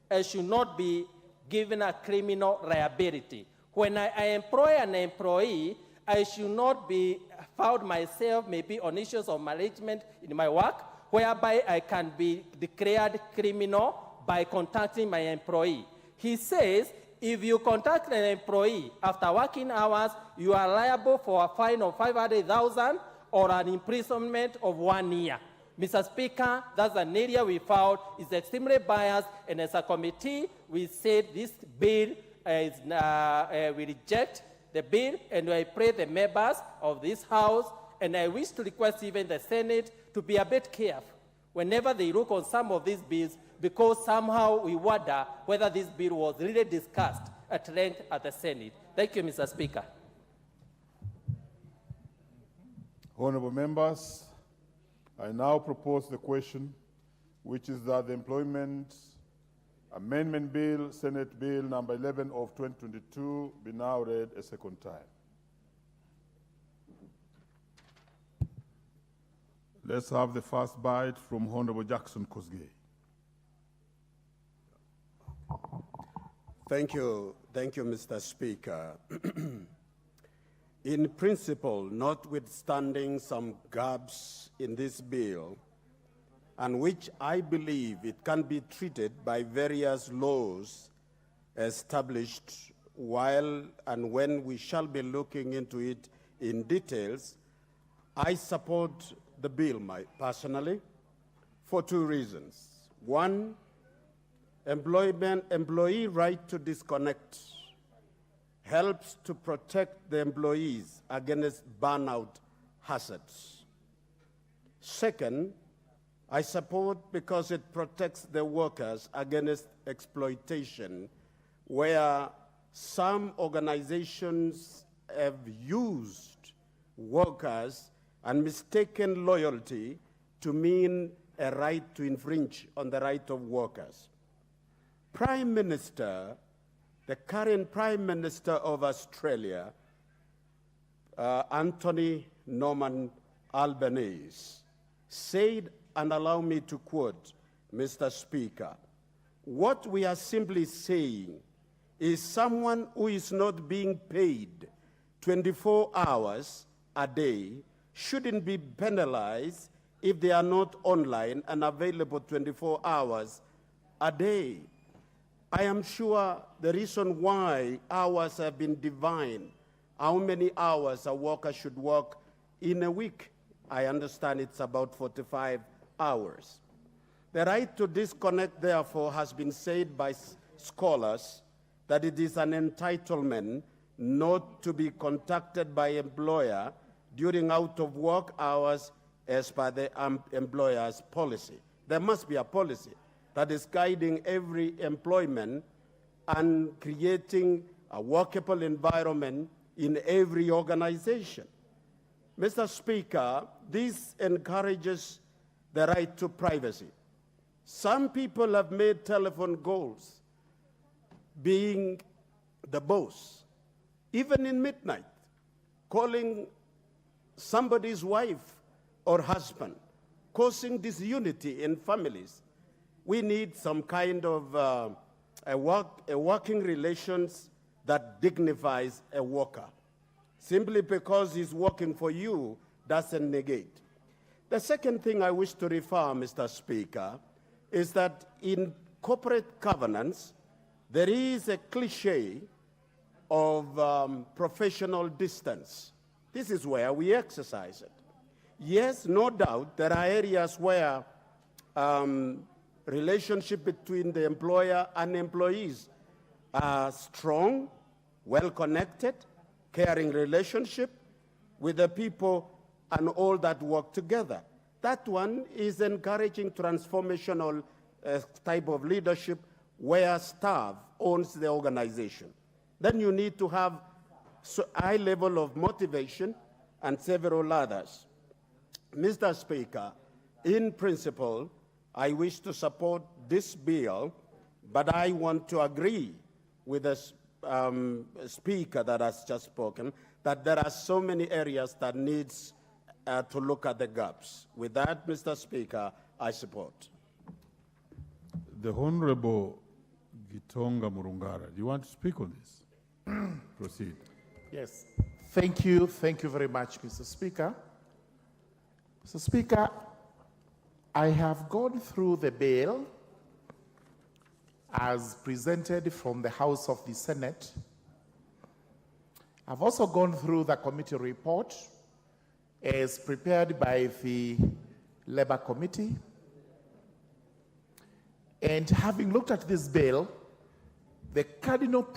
and should not be given a criminal liability. When I employ an employee, I should not be found myself maybe on issues of management in my work, whereby I can be declared criminal by contacting my employee. He says, if you contact an employee after working hours, you are liable for a fine of 500,000 or an imprisonment of 1 year. Mr. Speaker, that's an area we found is extremely biased, and as a committee, we said this bill we reject the bill, and I pray the members of this House, and I wish to request even the Senate to be a bit careful whenever they look on some of these bills, because somehow we wonder whether this bill was really discussed at length at the Senate. Thank you, Mr. Speaker. Honorable members, I now propose the question, which is that the Employment Amendment Bill, Senate Bill number 11 of 2022, be now read a second time. Let's have the first bite from Honorable Jackson Kosgei. Thank you, Mr. Speaker. In principle, notwithstanding some gaps in this bill, and which I believe it can be treated by various laws established while and when we shall be looking into it in details, I support the bill personally for 2 reasons. One, employee right to disconnect helps to protect the employees against burnout hazards. Second, I support because it protects the workers against exploitation, where some organizations have used workers and mistaken loyalty to mean a right to infringe on the right of workers. Prime Minister, the current Prime Minister of Australia, Anthony Norman Albanese, said, and allow me to quote, Mr. Speaker, what we are simply saying is someone who is not being paid 24 hours a day shouldn't be penalized if they are not online and available 24 hours a day. I am sure the reason why hours have been defined, how many hours a worker should work in a week, I understand it's about 45 hours. The right to disconnect, therefore, has been said by scholars that it is an entitlement not to be contacted by employer during out-of-work hours as per the employer's policy. There must be a policy that is guiding every employment and creating a workable environment in every organization. Mr. Speaker, this encourages the right to privacy. Some people have made telephone calls being the boss, even in midnight, calling somebody's wife or husband, causing disunity in families. We need some kind of a working relations that dignifies a worker. Simply because he's working for you doesn't negate. The second thing I wish to refer, Mr. Speaker, is that in corporate governance, there is a cliche of professional distance. This is where we exercise it. Yes, no doubt, there are areas where relationship between the employer and employees are strong, well-connected, caring relationship with the people and all that work together. That one is encouraging transformational type of leadership where staff owns the organization. Then you need to have a high level of motivation and several others. Mr. Speaker, in principle, I wish to support this bill, but I want to agree with the speaker that has just spoken that there are so many areas that needs to look at the gaps. With that, Mr. Speaker, I support. The Honorable Gitonga Murungara, do you want to speak on this? Proceed. Yes. Thank you very much, Mr. Speaker. Mr. Speaker, I have gone through the bill as presented from the House of the Senate. I've also gone through the committee report as prepared by the Labour Committee. And having looked at this bill, the cardinal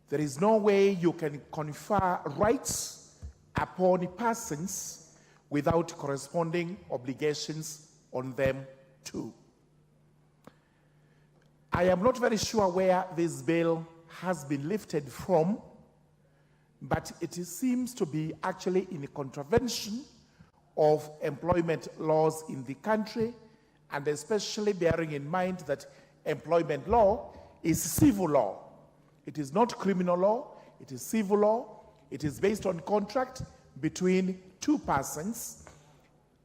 there is no way you can confer rights upon persons without corresponding obligations on them too. I am not very sure where this bill has been lifted from, but it seems to be actually in contravention of employment laws in the country, and especially bearing in mind that employment law is civil law. It is not criminal law, it is civil law. It is based on contract between two persons,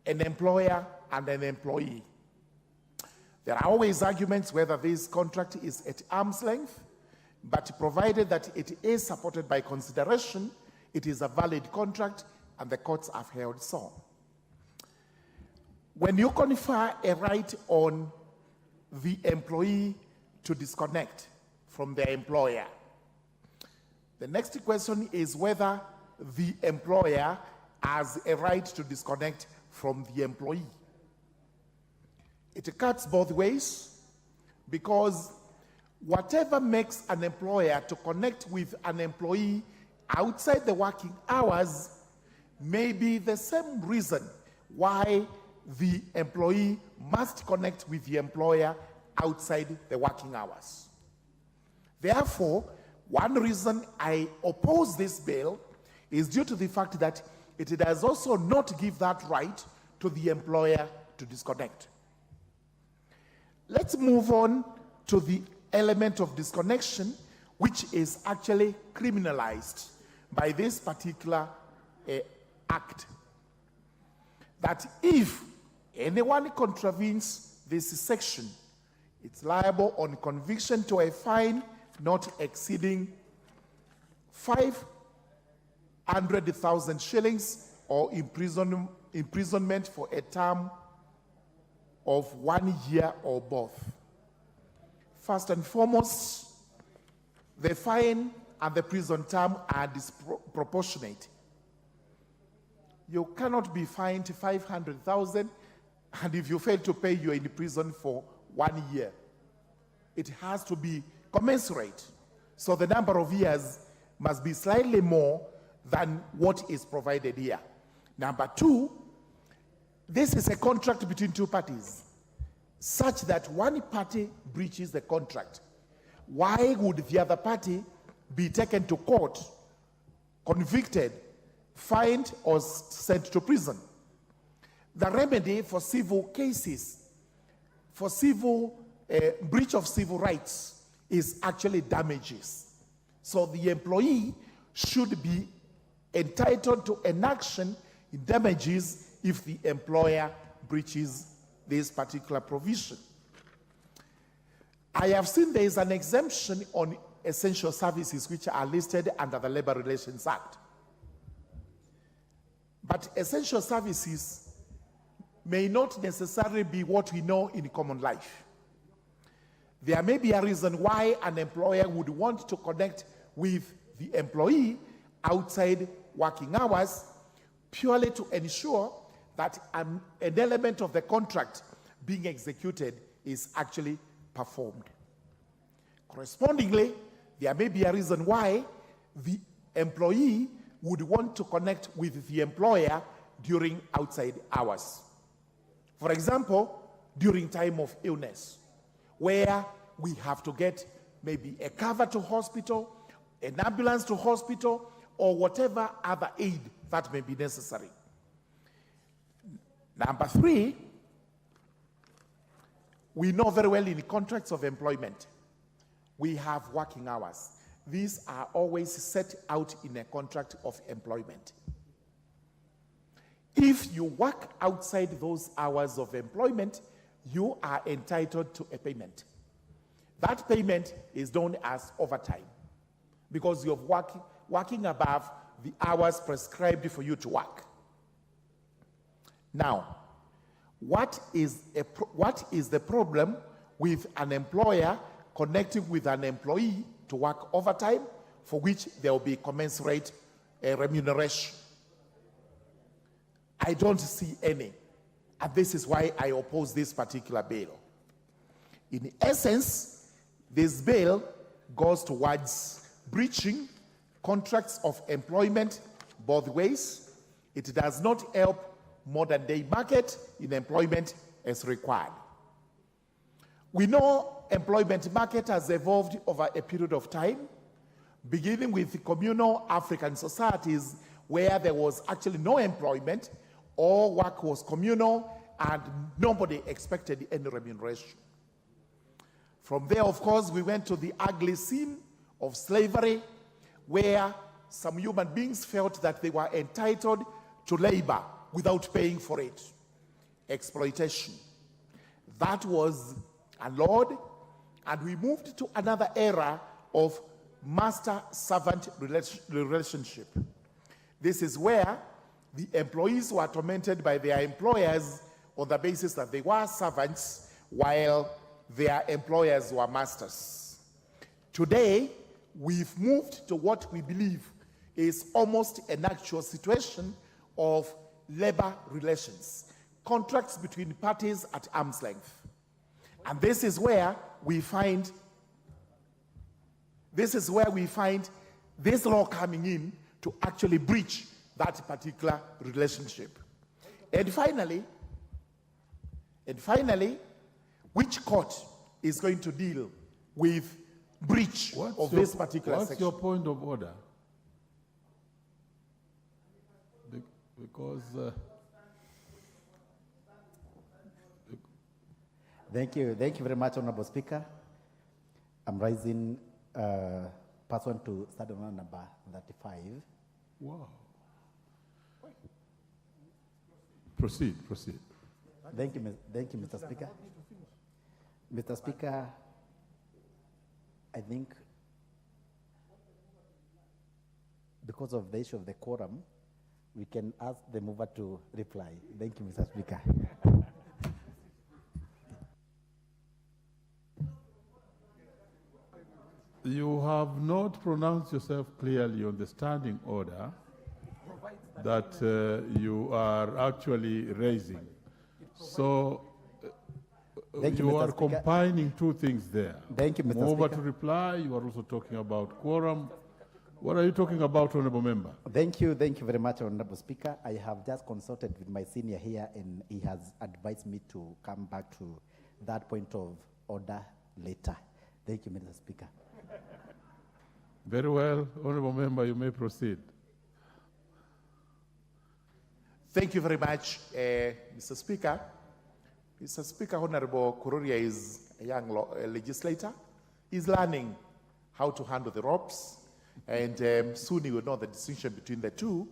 an employer and an employee. There are always arguments whether this contract is at arm's length, but provided that it is supported by consideration, it is a valid contract, and the courts have held so. When you confer a right on the employee to disconnect from their employer, the next question is whether the employer has a right to disconnect from the employee. It cuts both ways, because whatever makes an employer to connect with an employee outside the working hours may be the same reason why the employee must connect with the employer outside the working hours. Therefore, one reason I oppose this bill is due to the fact that it does also not give that right to the employer to disconnect. Let's move on to the element of disconnection, which is actually criminalized by this particular act. That if anyone contravenes this section, it's liable on conviction to a fine not exceeding 500,000 shillings or imprisonment for a term of 1 year or both. First and foremost, the fine and the prison term are disproportionate. You cannot be fined 500,000, and if you fail to pay, you're in prison for 1 year. It has to be commensurate. So the number of years must be slightly more than what is provided here. Number two, this is a contract between two parties, such that one party breaches the contract. Why would the other party be taken to court, convicted, fined, or sent to prison? The remedy for civil cases, for civil breach of civil rights, is actually damages. So the employee should be entitled to an action in damages if the employer breaches this particular provision. I have seen there is an exemption on essential services which are listed under the Labor Relations Act. But essential services may not necessarily be what we know in common life. There may be a reason why an employer would want to connect with the employee outside working hours purely to ensure that an element of the contract being executed is actually performed. Correspondingly, there may be a reason why the employee would want to connect with the employer during outside hours. For example, during time of illness, where we have to get maybe a cover to hospital, an ambulance to hospital, or whatever other aid that may be necessary. Number 3, we know very well in contracts of employment, we have working hours. These are always set out in a contract of employment. If you work outside those hours of employment, you are entitled to a payment. That payment is known as overtime because you're working above the hours prescribed for you to work. Now, what is the problem with an employer connecting with an employee to work overtime for which there will be commensurate remuneration? I don't see any, and this is why I oppose this particular bill. In essence, this bill goes towards breaching contracts of employment both ways. It does not help modern day market in employment as required. We know employment market has evolved over a period of time, beginning with communal African societies where there was actually no employment, all work was communal, and nobody expected any remuneration. From there, of course, we went to the ugly scene of slavery, where some human beings felt that they were entitled to labor without paying for it. Exploitation. That was allowed, and we moved to another era of master-servant relationship. This is where the employees were tormented by their employers on the basis that they were servants while their employers were masters. Today, we've moved to what we believe is almost an actual situation of labor relations, contracts between parties at arm's length. And this is where we find this law coming in to actually breach that particular relationship. And finally, which court is going to deal with breach of this particular section? What's your point of order? Because Thank you very much, Honorable Speaker. I'm raising person to study on number 35. Wow. Proceed. Thank you, Mr. Speaker. Mr. Speaker, I think because of the issue of the quorum, we can ask the mover to reply. Thank you, Mr. Speaker. You have not pronounced yourself clearly on the standing order that you are actually raising. So you are combining two things there. Thank you, Mr. Mover Speaker. to reply, you are also talking about quorum. What are you talking about, Honorable Member? Thank you very much, Honorable Speaker. I have just consulted with my senior here, and he has advised me to come back to that point of order later. Thank you, Mr. Speaker. Very well, Honorable Member, you may proceed. Thank you very much, Mr. Speaker. Mr. Speaker, Honorable Kururia is a young legislator. He's learning how to handle the ropes, and soon he will know the distinction between the two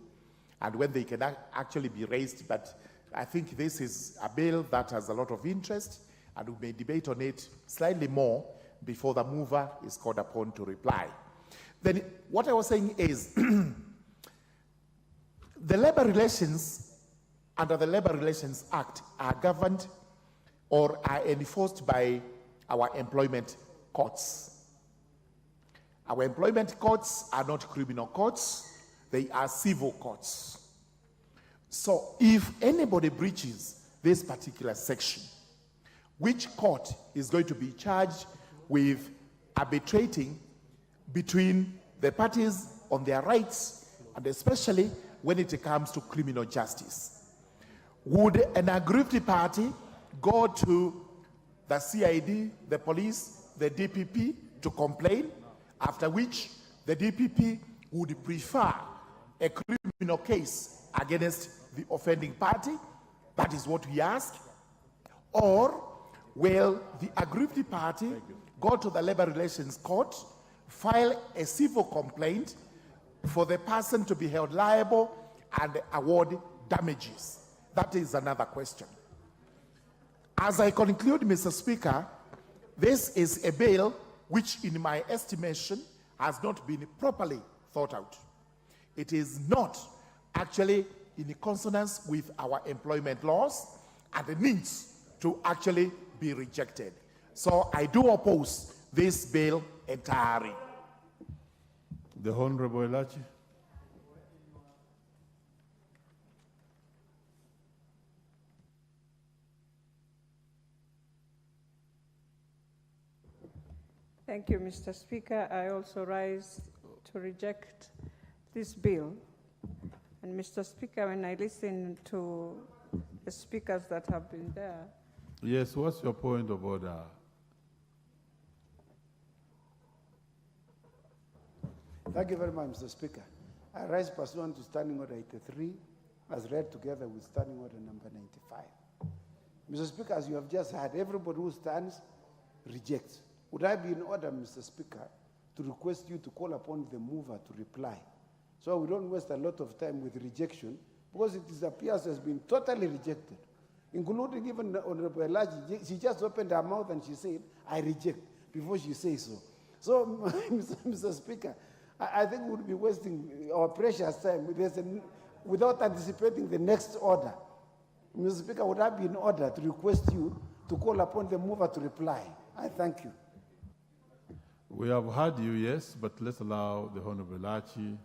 and when they can actually be raised. But I think this is a bill that has a lot of interest, and we may debate on it slightly more before the mover is called upon to reply. Then what I was saying is the labor relations under the Labor Relations Act are governed or are enforced by our employment courts. Our employment courts are not criminal courts. they are civil courts. So if anybody breaches this particular section, which court is going to be charged with arbitrating between the parties on their rights, and especially when it comes to criminal justice? Would an aggrieved party go to the CID, the police, the DPP to complain, after which the DPP would prefer a criminal case against the offending party? That is what we ask. Or will the aggrieved party go to the Labor Relations Court, file a civil complaint for the person to be held liable and award damages? That is another question. As I conclude, Mr. Speaker, this is a bill which, in my estimation, has not been properly thought out. It is not actually in consonance with our employment laws, and it needs to actually be rejected. So I do oppose this bill entirely. The Honorable Elachi. Thank you, Mr. Speaker. I also rise to reject this bill. And Mr. Speaker, when I listen to the speakers that have been there. Yes, what's your point of order? Thank you very much, Mr. Speaker. I rise pursuant to Standing Order 83, as read together with Standing Order number 95. Mr. Speaker, as you have just heard, everybody who stands rejects. Would I be in order, Mr. Speaker, to request you to call upon the mover to reply, so we don't waste a lot of time with rejection, because it appears has been totally rejected, including even Honorable Elachi. She just opened her mouth and she said, I reject, before she says so. So, Mr. Speaker, I think we would be wasting our precious time without anticipating the next order. Mr. Speaker, would I be in order to request you to call upon the mover to reply? I thank you. We have heard you, yes, but let's allow the Honorable Elachi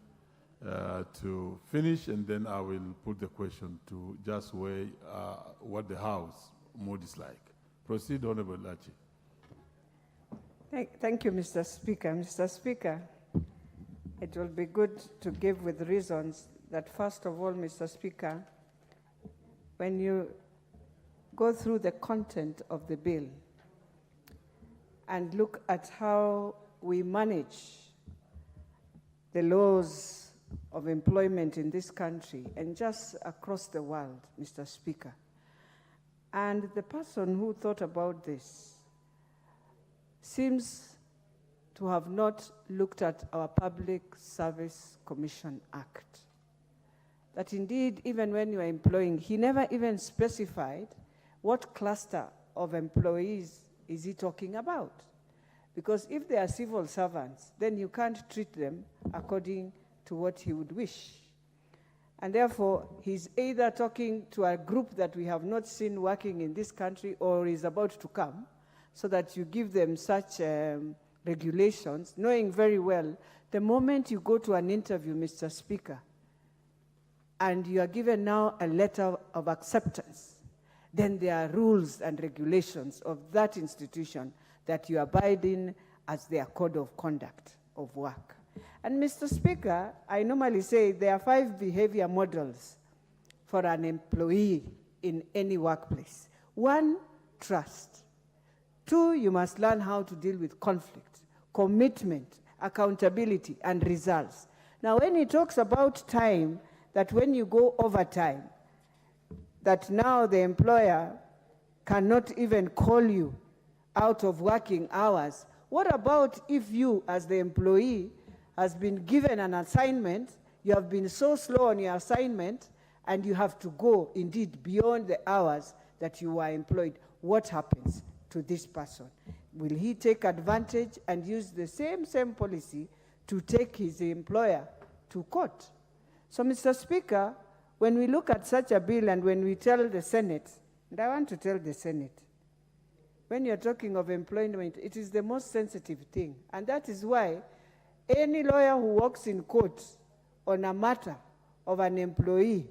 to finish, and then I will put the question to just weigh what the House mood is like. Proceed, Honorable Elachi. Thank you, Mr. Speaker. Mr. Speaker, it will be good to give with reasons that, first of all, Mr. Speaker, when you go through the content of the bill and look at how we manage the laws of employment in this country and just across the world, Mr. Speaker, and the person who thought about this seems to have not looked at our Public Service Commission Act. That indeed, even when you are employing, he never even specified what cluster of employees is he talking about. Because if they are civil servants, then you can't treat them according to what he would wish. And therefore, he's either talking to a group that we have not seen working in this country or is about to come, so that you give them such regulations, knowing very well, the moment you go to an interview, Mr. Speaker, and you are given now a letter of acceptance, then there are rules and regulations of that institution that you abide in as their code of conduct of work. And Mr. Speaker, I normally say there are 5 behavior models for an employee in any workplace. 1, trust. 2, you must learn how to deal with conflict, commitment, accountability, and results. Now, when he talks about time, that when you go overtime, that now the employer cannot even call you out of working hours. What about if you, as the employee, has been given an assignment, you have been so slow on your assignment, and you have to go, indeed, beyond the hours that you were employed? What happens to this person? Will he take advantage and use the same policy to take his employer to court? So, Mr. Speaker, when we look at such a bill and when we tell the Senate, and I want to tell the Senate, when you're talking of employment, it is the most sensitive thing. And that is why any lawyer who works in court on a matter of an employee,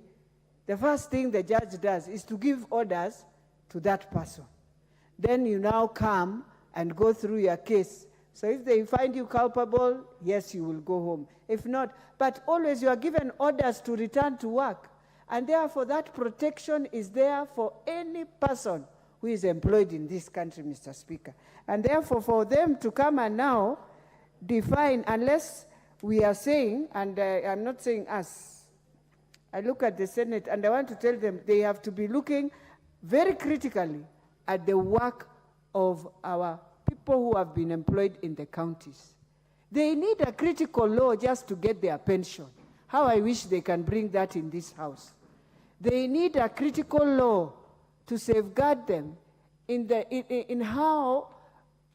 the first thing the judge does is to give orders to that person. Then you now come and go through your case. So if they find you culpable, yes, you will go home. If not, but always you are given orders to return to work. And therefore that protection is there for any person who is employed in this country, Mr. Speaker. And therefore for them to come and now define, unless we are saying, and I'm not saying us, I look at the Senate and I want to tell them they have to be looking very critically at the work of our people who have been employed in the counties. They need a critical law just to get their pension. How I wish they can bring that in this house. They need a critical law to safeguard them in how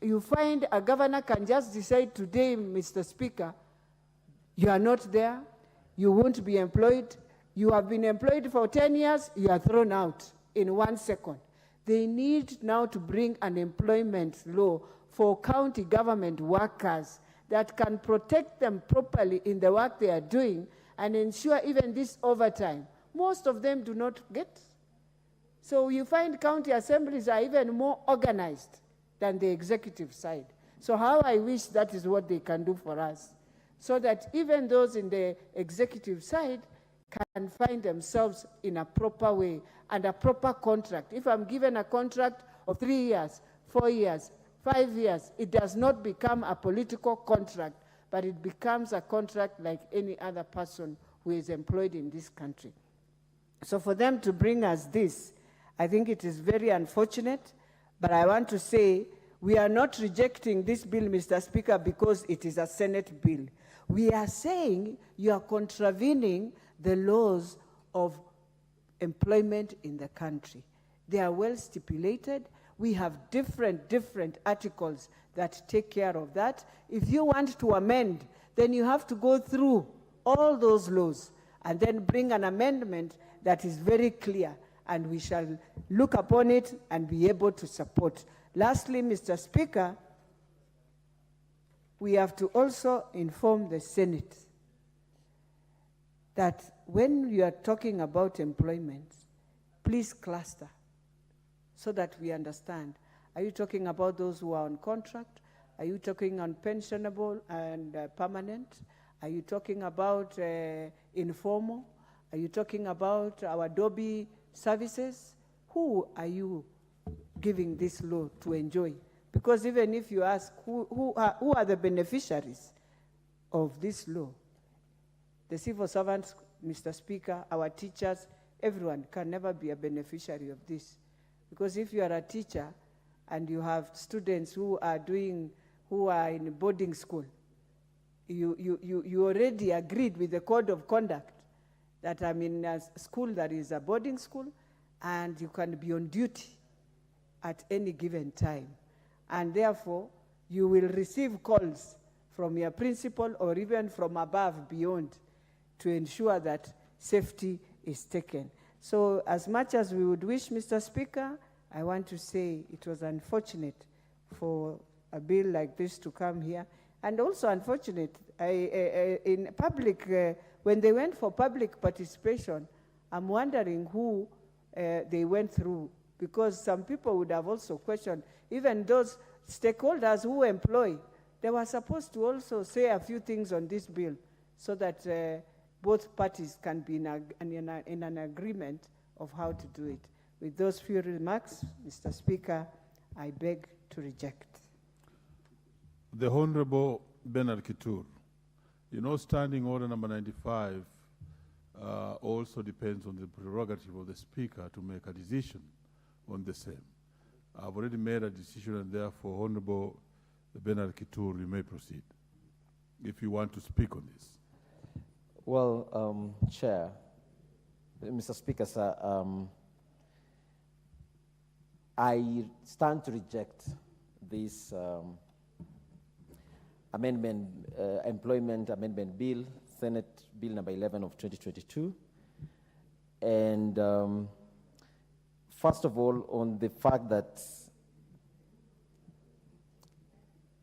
you find a governor can just decide today, Mr. Speaker, you are not there, you won't be employed, you have been employed for 10 years, you are thrown out in 1 second. They need now to bring an employment law for county government workers that can protect them properly in the work they are doing and ensure even this overtime. Most of them do not get. So you find county assemblies are even more organized than the executive side. So how I wish that is what they can do for us, so that even those in the executive side can find themselves in a proper way and a proper contract. If I'm given a contract of 3 years, 4 years, 5 years, it does not become a political contract, but it becomes a contract like any other person who is employed in this country. So for them to bring us this, I think it is very unfortunate, but I want to say we are not rejecting this bill, Mr. Speaker, because it is a Senate bill. We are saying you are contravening the laws of employment in the country. They are well stipulated. We have different articles that take care of that. If you want to amend, then you have to go through all those laws and then bring an amendment that is very clear, and we shall look upon it and be able to support. Lastly, Mr. Speaker, we have to also inform the Senate that when you are talking about employment, please cluster so that we understand. Are you talking about those who are on contract? Are you talking on pensionable and permanent? Are you talking about informal? Are you talking about our Adobe services? Who are you giving this law to enjoy? Because even if you ask who are the beneficiaries of this law, the civil servants, Mr. Speaker, our teachers, everyone can never be a beneficiary of this. Because if you are a teacher and you have students who are in boarding school, you already agreed with the code of conduct that I'm in a school that is a boarding school, and you can be on duty at any given time. And therefore, you will receive calls from your principal or even from above beyond to ensure that safety is taken. So as much as we would wish, Mr. Speaker, I want to say it was unfortunate for a bill like this to come here, and also unfortunate in public, when they went for public participation, I'm wondering who they went through, because some people would have also questioned, even those stakeholders who employ, they were supposed to also say a few things on this bill so that both parties can be in an agreement of how to do it. With those few remarks, Mr. Speaker, I beg to reject. The Honorable Bernard Kitur. You know, Standing Order number 95 also depends on the prerogative of the Speaker to make a decision on the same. I've already made a decision, and therefore, Honorable Bernard Kitur, you may proceed, if you want to speak on this. Well, Chair, Mr. Speaker, sir, I stand to reject this employment amendment bill, Senate Bill number 11 of 2022. And first of all, on the fact that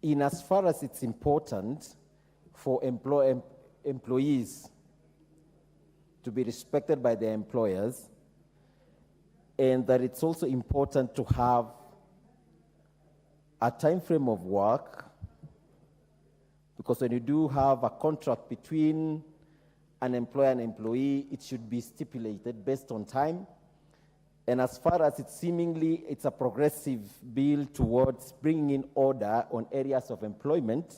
in as far as it's important for employees to be respected by their employers, and that it's also important to have a time frame of work, because when you do have a contract between an employer and employee, it should be stipulated based on time. And as far as it's a progressive bill towards bringing in order on areas of employment,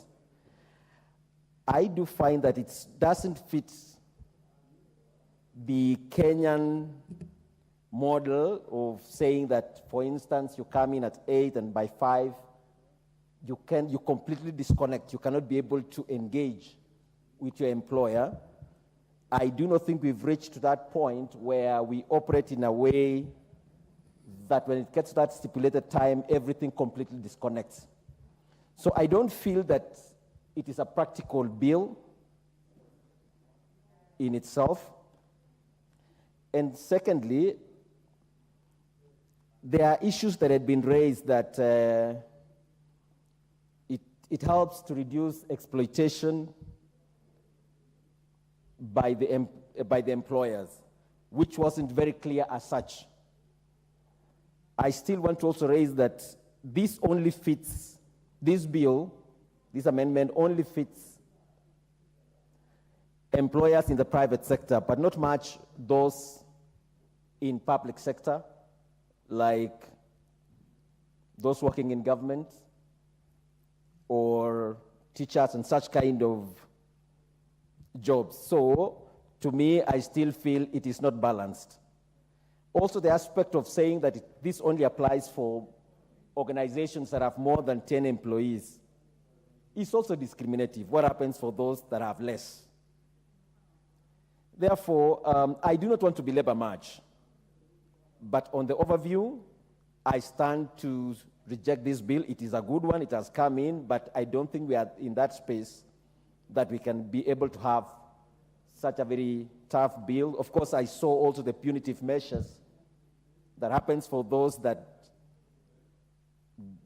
I do find that it doesn't fit the Kenyan model of saying that, for instance, you come in at 8 and by 5, you completely disconnect. You cannot be able to engage with your employer. I do not think we've reached to that point where we operate in a way that when it gets to that stipulated time, everything completely disconnects. So I don't feel that it is a practical bill in itself. And secondly, there are issues that had been raised that it helps to reduce exploitation by the employers, which wasn't very clear as such. I still want to also raise that this amendment only fits employers in the private sector, but not much those in public sector, like those working in government or teachers and such kind of jobs. So, to me, I still feel it is not balanced. Also, the aspect of saying that this only applies for organizations that have more than 10 employees is also discriminative. What happens for those that have less? Therefore, I do not want to belabor much, but on the overview, I stand to reject this bill. It is a good one, it has come in, but I don't think we are in that space that we can be able to have such a very tough bill. Of course, I saw also the punitive measures that happens for those that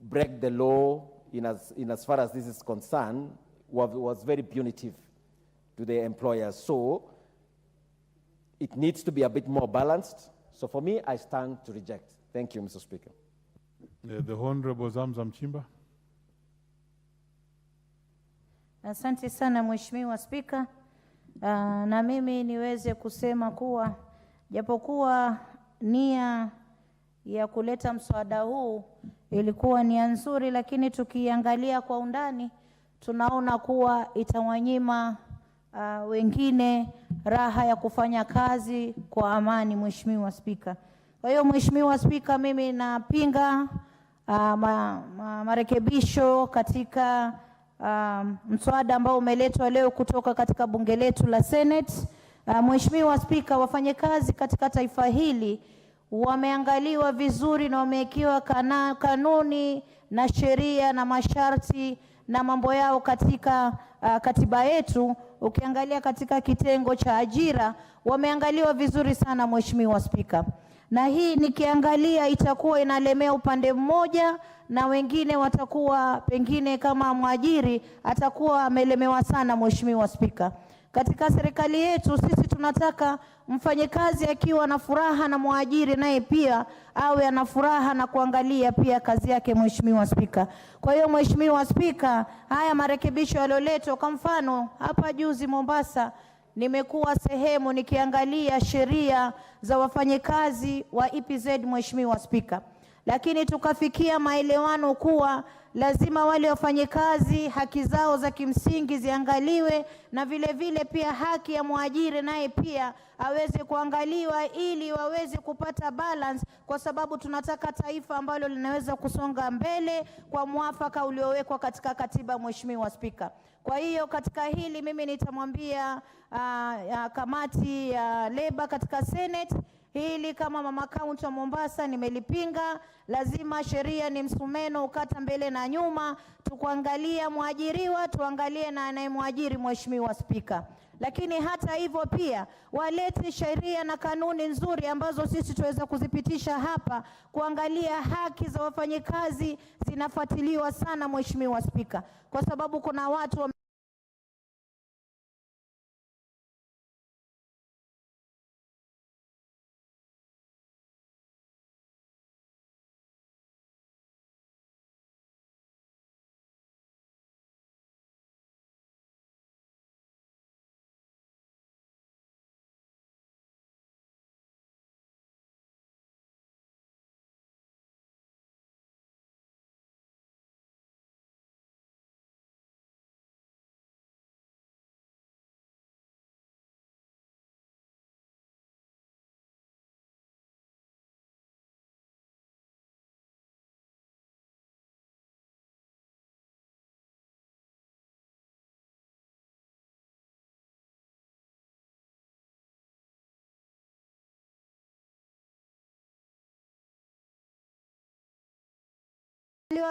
break the law in as far as this is concerned was very punitive to the employers. So it needs to be a bit more balanced. So for me, I stand to reject. Thank you, Mr. Speaker. The Honorable Zamzam Chimba. Asante sana Mheshimiwa Spika. Na mimi niweze kusema kuwa japokuwa nia ya kuleta mswada huu ilikuwa nia nzuri, lakini tukiangalia kwa undani tunaona kuwa itawanyima wengine raha ya kufanya kazi kwa amani, Mheshimiwa Spika. Kwa hiyo Mheshimiwa Spika, mimi napinga marekebisho katika mswada ambao umeletwa leo kutoka katika bunge letu la Senate. Mheshimiwa Spika, wafanyakazi katika taifa hili wameangaliwa vizuri na wamewekewa kanuni na sheria na masharti na mambo yao katika katiba yetu. Ukiangalia katika kitengo cha ajira wameangaliwa vizuri sana, Mheshimiwa Spika. Na hii nikiangalia itakuwa inalemea upande mmoja na wengine watakuwa pengine kama mwajiri atakuwa amelemewa sana, Mheshimiwa Spika. Katika serikali yetu sisi tunataka mfanyakazi akiwa na furaha na mwajiri naye pia awe ana furaha na kuangalia pia kazi yake, Mheshimiwa Spika. Kwa hiyo Mheshimiwa Spika, haya marekebisho yalioletwa, kwa mfano hapa juzi Mombasa nimekuwa sehemu nikiangalia sheria za wafanyakazi wa EPZ, Mheshimiwa Spika. Lakini tukafikia maelewano kuwa lazima wale wafanyakazi haki zao za kimsingi ziangaliwe, na vile vile pia haki ya mwajiri naye pia aweze kuangaliwa ili waweze kupata balance, kwa sababu tunataka taifa ambalo linaweza kusonga mbele kwa mwafaka uliowekwa katika katiba, Mheshimiwa Spika. Kwa hiyo katika hili mimi nitamwambia kamati ya Leba katika Senate, hili kama mama kaunti wa Mombasa nimelipinga. Lazima sheria ni msumeno ukata mbele na nyuma, tukuangalia mwajiriwa, tuangalie na anayemwajiri, Mheshimiwa Spika. Lakini hata hivyo pia walete sheria na kanuni nzuri ambazo sisi tuweza kuzipitisha hapa, kuangalia haki za wafanyakazi zinafuatiliwa sana, Mheshimiwa Spika, kwa sababu kuna watu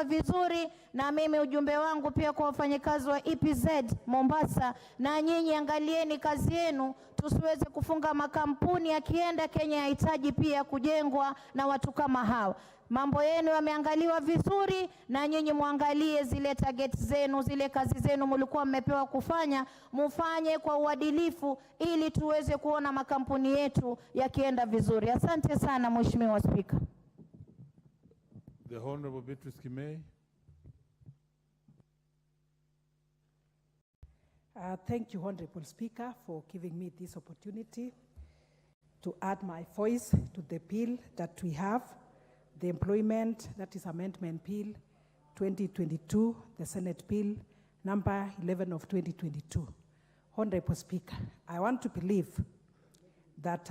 wameangaliwa vizuri, na mimi ujumbe wangu pia kwa wafanyakazi wa EPZ Mombasa, na nyinyi angalieni kazi yenu, tusiweze kufunga makampuni yakienda Kenya yahitaji pia kujengwa na watu kama hawa. Mambo yenu yameangaliwa vizuri, na nyinyi muangalie zile target zenu, zile kazi zenu mlikuwa mmepewa kufanya, mufanye kwa uadilifu ili tuweze kuona makampuni yetu yakienda vizuri. Asante sana Mheshimiwa Spika. The Honorable Beatrice Kimei. Thank you, Honorable Speaker, for giving me this opportunity to add my voice to the bill that we have, the Employment, that is Amendment Bill 2022, the Senate Bill number 11 of 2022. Honorable Speaker, I want to believe that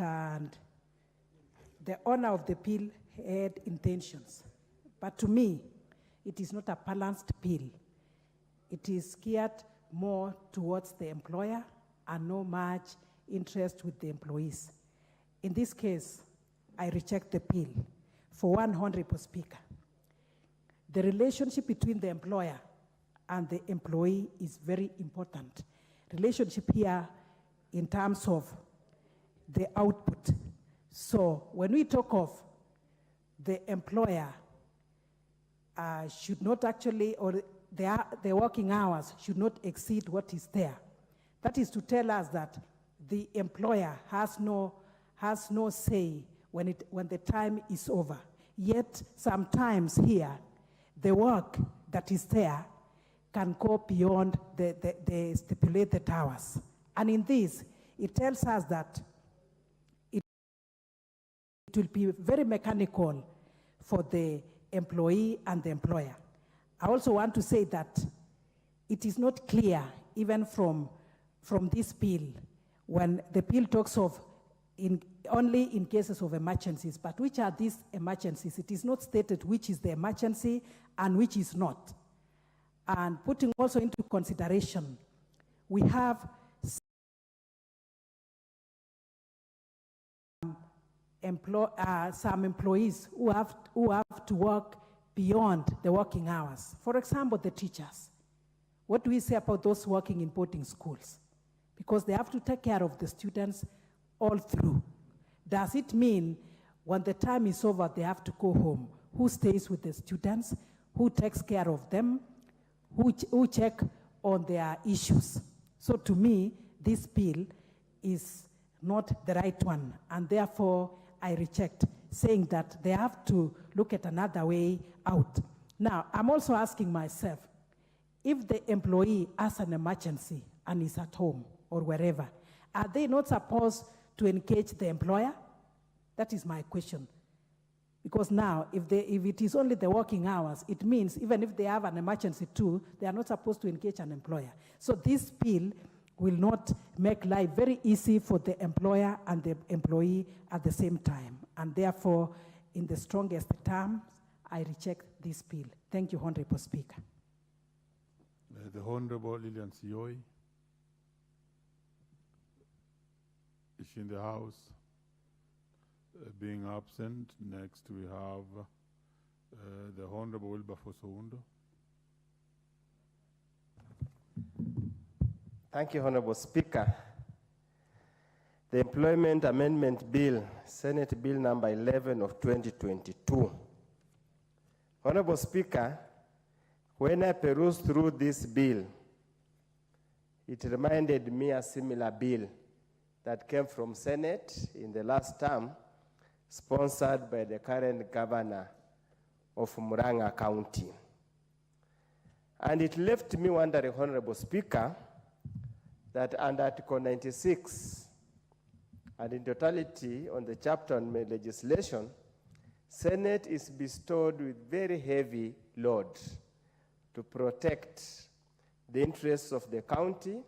the owner of the bill had intentions, but to me, it is not a balanced bill. It is geared more towards the employer and no much interest with the employees. In this case, I reject the bill for one, Honorable Speaker. The relationship between the employer and the employee is very important. Relationship here in terms of the output. So when we talk of the employer should not actually, or the working hours should not exceed what is there. That is to tell us that the employer has no say when the time is over. Yet sometimes here, the work that is there can go beyond the stipulated hours. And in this, it tells us that it will be very mechanical for the employee and the employer. I also want to say that it is not clear, even from this bill, when the bill talks of only in cases of emergencies, but which are these emergencies? It is not stated which is the emergency and which is not. And putting also into consideration, we have some employees who have to work beyond the working hours. For example, the teachers. What do we say about those working in boarding schools? Because they have to take care of the students all through. Does it mean when the time is over, they have to go home? Who stays with the students? Who takes care of them? Who check on their issues? So to me, this bill is not the right one, and therefore I reject, saying that they have to look at another way out. Now, I'm also asking myself, if the employee has an emergency and is at home or wherever, are they not supposed to engage the employer? That is my question. Because now, if it is only the working hours, it means even if they have an emergency too, they are not supposed to engage an employer. So this bill will not make life very easy for the employer and the employee at the same time. And therefore, in the strongest terms, I reject this bill. Thank you, Honorable Speaker. The Honorable Lilian Sioi. Is she in the House? Being absent, next we have the Honorable Wilberforce Oundo. Thank you, Honorable Speaker. The Employment Amendment Bill, Senate Bill number 11 of 2022. Honorable Speaker, when I perused through this bill, it reminded me a similar bill that came from Senate in the last term, sponsored by the current governor of Murang'a County. And it left me wondering, Honorable Speaker, that under Article 96, and in totality on the chapter on legislation, Senate is bestowed with very heavy load to protect the interests of the county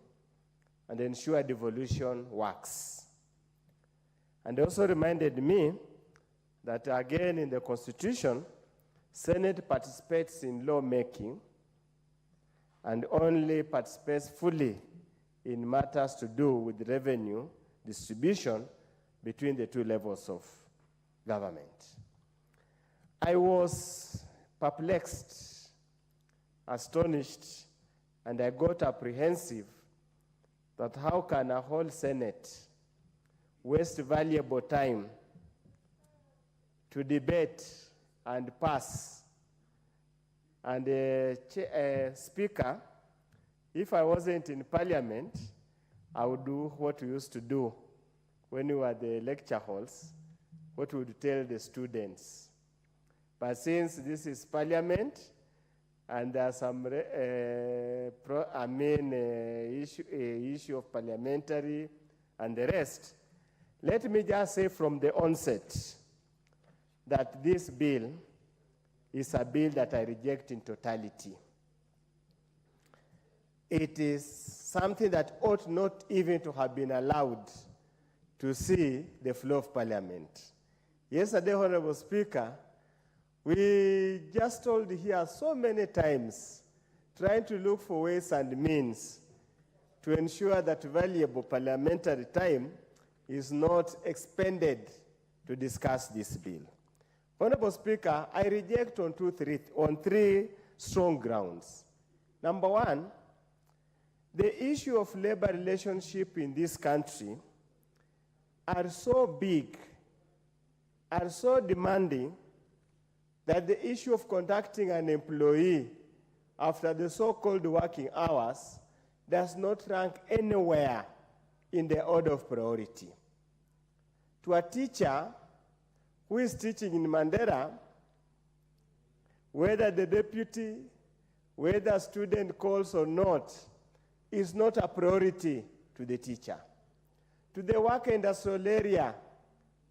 and ensure devolution works. And also reminded me that again in the Constitution, Senate participates in lawmaking and only participates fully in matters to do with revenue distribution between the two levels of government. I was perplexed astonished and I got apprehensive that how can a whole Senate waste valuable time to debate and pass. And Speaker, if I wasn't in Parliament, I would do what we used to do when we were at the lecture halls, what we would tell the students. But since this is Parliament, and there's some issue of parliamentary and the rest, let me just say from the onset that this bill is a bill that I reject in totality. It is something that ought not even to have been allowed to see the floor of Parliament. Yesterday, Honorable Speaker, we just told here so many times, trying to look for ways and means to ensure that valuable parliamentary time is not expended to discuss this bill. Honorable Speaker, I reject on three strong grounds. Number one, the issue of labor relationship in this country are so big, are so demanding, that the issue of contacting an employee after the so-called working hours does not rank anywhere in the order of priority. To a teacher who is teaching in Mandera, whether the deputy, whether a student calls or not, is not a priority to the teacher. To the worker industrial area,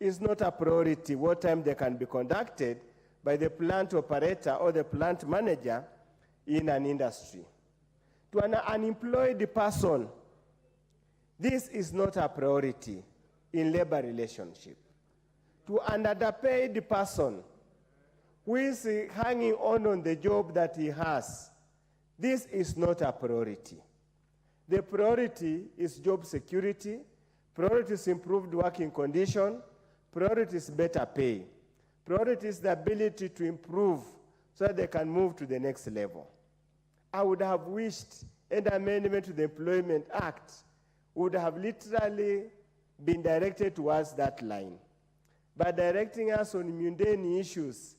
is not a priority what time they can be conducted by the plant operator or the plant manager in an industry. To an unemployed person, this is not a priority in labor relationship. To an underpaid person who is hanging on the job that he has, this is not a priority. The priority is job security, priority is improved working condition, priority is better pay. Priority is the ability to improve so that they can move to the next level. I would have wished an amendment to the Employment Act would have literally been directed towards that line. By directing us on mundane issues,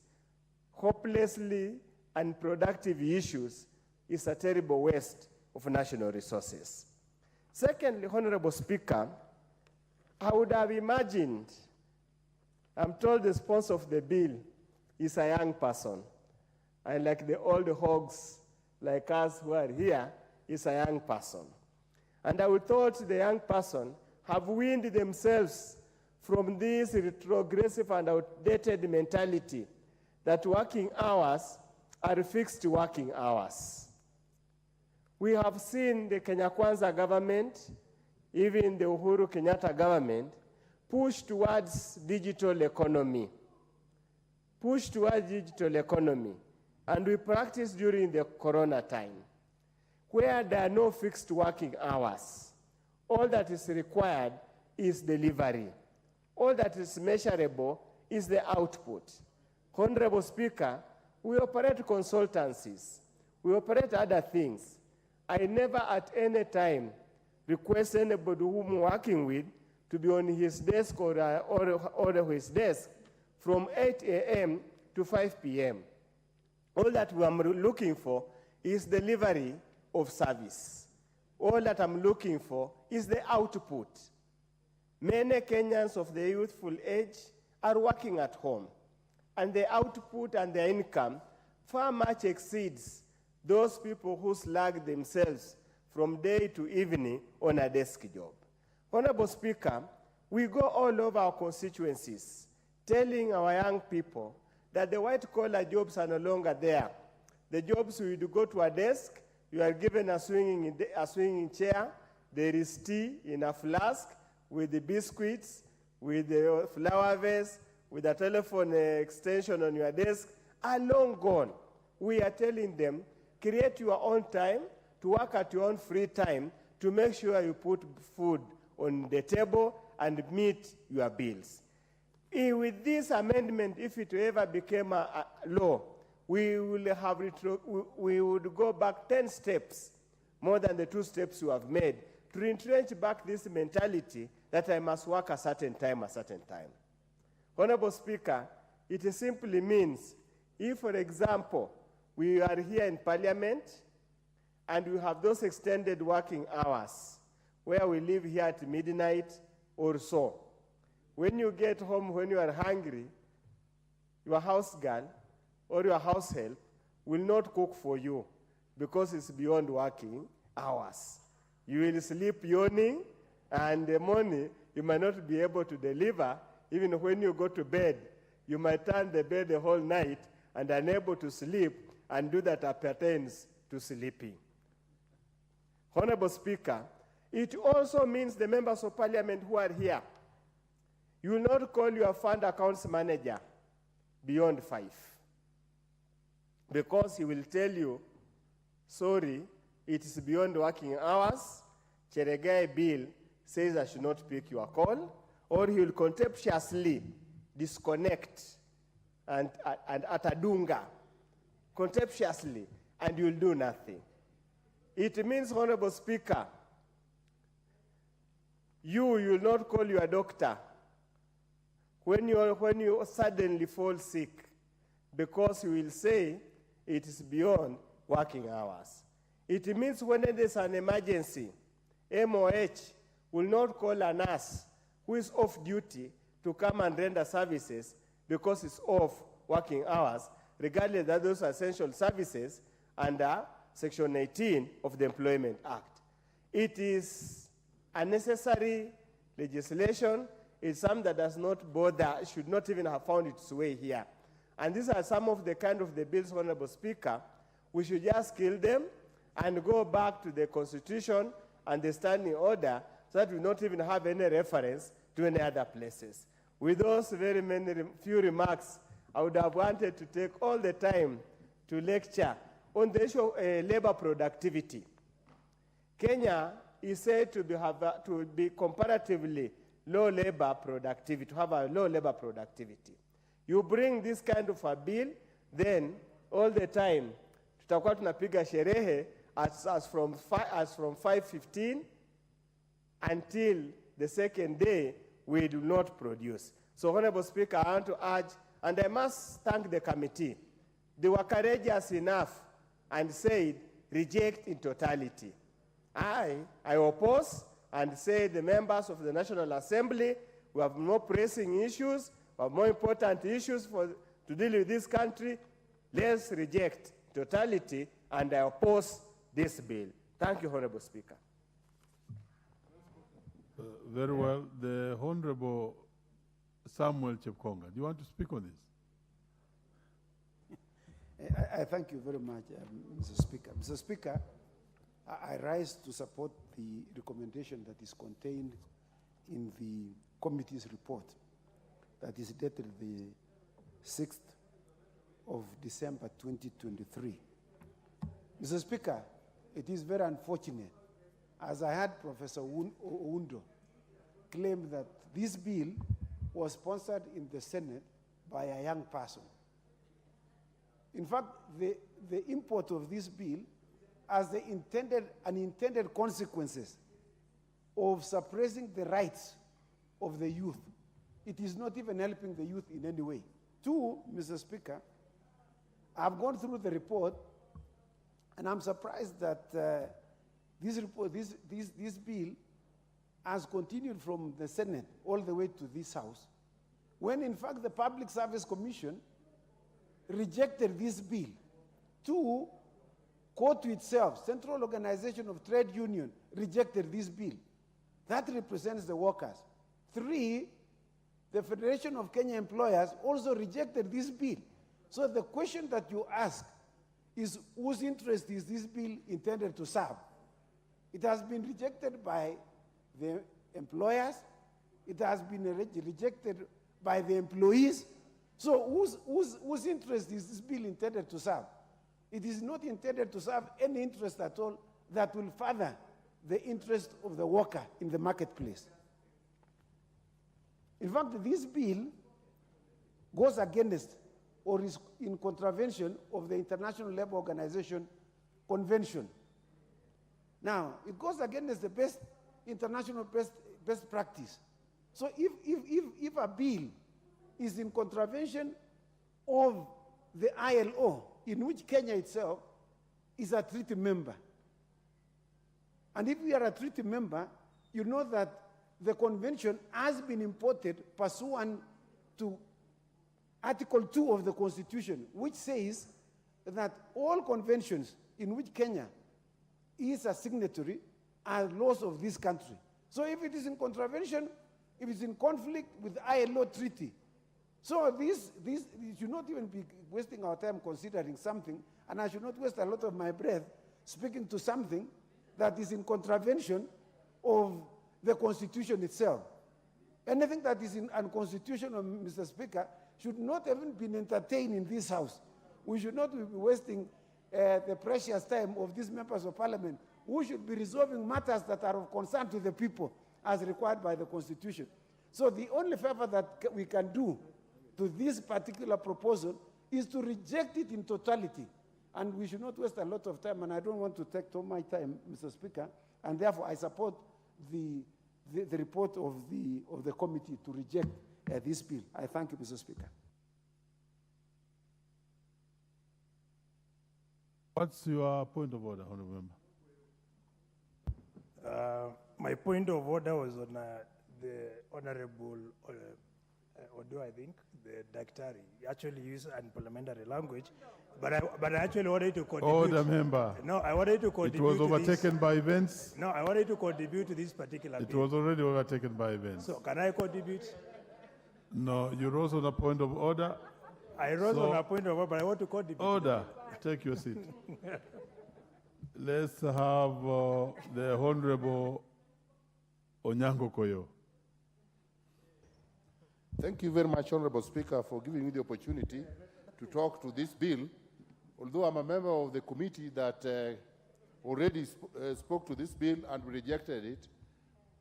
hopelessly unproductive issues, is a terrible waste of national resources. Secondly, Honorable Speaker, I would have imagined, I'm told the sponsor of the bill is a young person, and like the old hogs like us who are here, is a young person. And I would thought the young person have weaned themselves from this retrogressive and outdated mentality that working hours are fixed working hours. We have seen the Kwanza government, even the Uhuru Kenyatta government, push towards digital economy. And we practiced during the corona time, where there are no fixed working hours. All that is required is delivery. All that is measurable is the output. Honorable Speaker, we operate consultancies. We operate other things. I never at any time request anybody whom I'm working with to be on his desk or his desk from 8 a.m. to 5 p.m. All that I'm looking for is delivery of service. All that I'm looking for is the output. Many Kenyans of the youthful age are working at home, and the output and the income far much exceeds those people who slug themselves from day to evening on a desk job. Honorable Speaker, we go all over our constituencies telling our young people that the white-collar jobs are no longer there. The jobs we do go to a desk, you are given a swinging chair, there is tea in a flask with the biscuits, with the flower vase, with a telephone extension on your desk, are long gone. We are telling them, create your own time, to work at your own free time, to make sure you put food on the table and meet your bills. With this amendment, if it ever became a law, we would go back 10 steps more than the 2 steps you have made to entrench back this mentality that I must work a certain time. Honorable Speaker, it simply means if, for example, we are here in Parliament and we have those extended working hours where we live here at midnight or so. When you get home, when you are hungry, your house girl or your house help will not cook for you because it's beyond working hours. You will sleep yawning, and the morning you might not be able to deliver. Even when you go to bed, you might turn the bed the whole night and unable to sleep and do that pertains to sleeping. Honorable Speaker, it also means the members of Parliament who are here, you will not call your fund accounts manager beyond 5, because he will tell you, sorry, it is beyond working hours. Cheregai bill says I should not pick your call, or he will contemptuously disconnect and atadunga, contemptuously, and you will do nothing. It means, Honorable Speaker, you will not call your doctor when you suddenly fall sick, because he will say it is beyond working hours. It means when there is an emergency, MOH will not call a nurse who is off duty to come and render services because it's off working hours, regardless that those are essential services under Section 18 of the Employment Act. It is a necessary legislation. It's something that does not bother, should not even have found its way here. And these are some of the kind of the bills, Honorable Speaker. We should just kill them and go back to the Constitution and the standing order so that we not even have any reference to any other places. With those very few remarks, I would have wanted to take all the time to lecture on the issue of labor productivity. Kenya is said to be comparatively low labor productivity, to have a low labor productivity. You bring this kind of a bill, then all the time, tutakuwa tunapiga sherehe as from 5:15 until the second day, we do not produce. So, Honorable Speaker, I want to urge, and I must thank the committee. They were courageous enough and said, reject in totality. I oppose and say the members of the National Assembly, we have more pressing issues, we have more important issues to deal with this country. Let's reject totality, and I oppose this bill. Thank you, Honorable Speaker. Very well. The Honorable Samuel Chepkonga, do you want to speak on this? I thank you very much, Mr. Speaker. Mr. Speaker, I rise to support the recommendation that is contained in the committee's report that is dated the 6th of December 2023. Mr. Speaker, it is very unfortunate, as I had Professor Oundo claim that this bill was sponsored in the Senate by a young person. In fact, the import of this bill as the unintended consequences of suppressing the rights of the youth. It is not even helping the youth in any way. Two, Mr. Speaker, I've gone through the report, and I'm surprised that this bill has continued from the Senate all the way to this House, when in fact the Public Service Commission rejected this bill. Two, COTU itself, Central Organization of Trade Union, rejected this bill. That represents the workers. Three, the Federation of Kenya Employers also rejected this bill. So the question that you ask is, whose interest is this bill intended to serve? It has been rejected by the employers. It has been rejected by the employees. So whose interest is this bill intended to serve? It is not intended to serve any interest at all that will further the interest of the worker in the marketplace. In fact, this bill goes against or is in contravention of the International Labour Organization Convention. Now, it goes against the international best practice. So if a bill is in contravention of the ILO, in which Kenya itself is a treaty member, and if we are a treaty member, you know that the convention has been imported pursuant to Article 2 of the Constitution, which says that all conventions in which Kenya is a signatory are laws of this country. So if it is in contravention, if it's in conflict with the ILO treaty, so this should not even be wasting our time considering something, and I should not waste a lot of my breath speaking to something that is in contravention of the Constitution itself. Anything that is unconstitutional, Mr. Speaker, should not even be entertained in this House. We should not be wasting the precious time of these members of Parliament who should be resolving matters that are of concern to the people as required by the Constitution. So the only favor that we can do to this particular proposal is to reject it in totality. And we should not waste a lot of time, and I don't want to take too much time, Mr. Speaker, and therefore I support the report of the committee to reject this bill. I thank you, Mr. Speaker. What's your point of order, Honourable Member? My point of order was on the Honourable Odo, I think, the Daktari. He actually used unparliamentary language, but I actually wanted to contribute. Order, Member. No, I wanted to contribute. It was overtaken by events. No, I wanted to contribute to this particular It bill. was already overtaken by events. So can I contribute? No, you rose on a point of order. I rose on a point of order, but I want to contribute. Order. Take your seat. Let's have the Honorable Onyango Koyo. Thank you very much, Honorable Speaker, for giving me the opportunity to talk to this bill. Although I'm a member of the committee that already spoke to this bill and rejected it,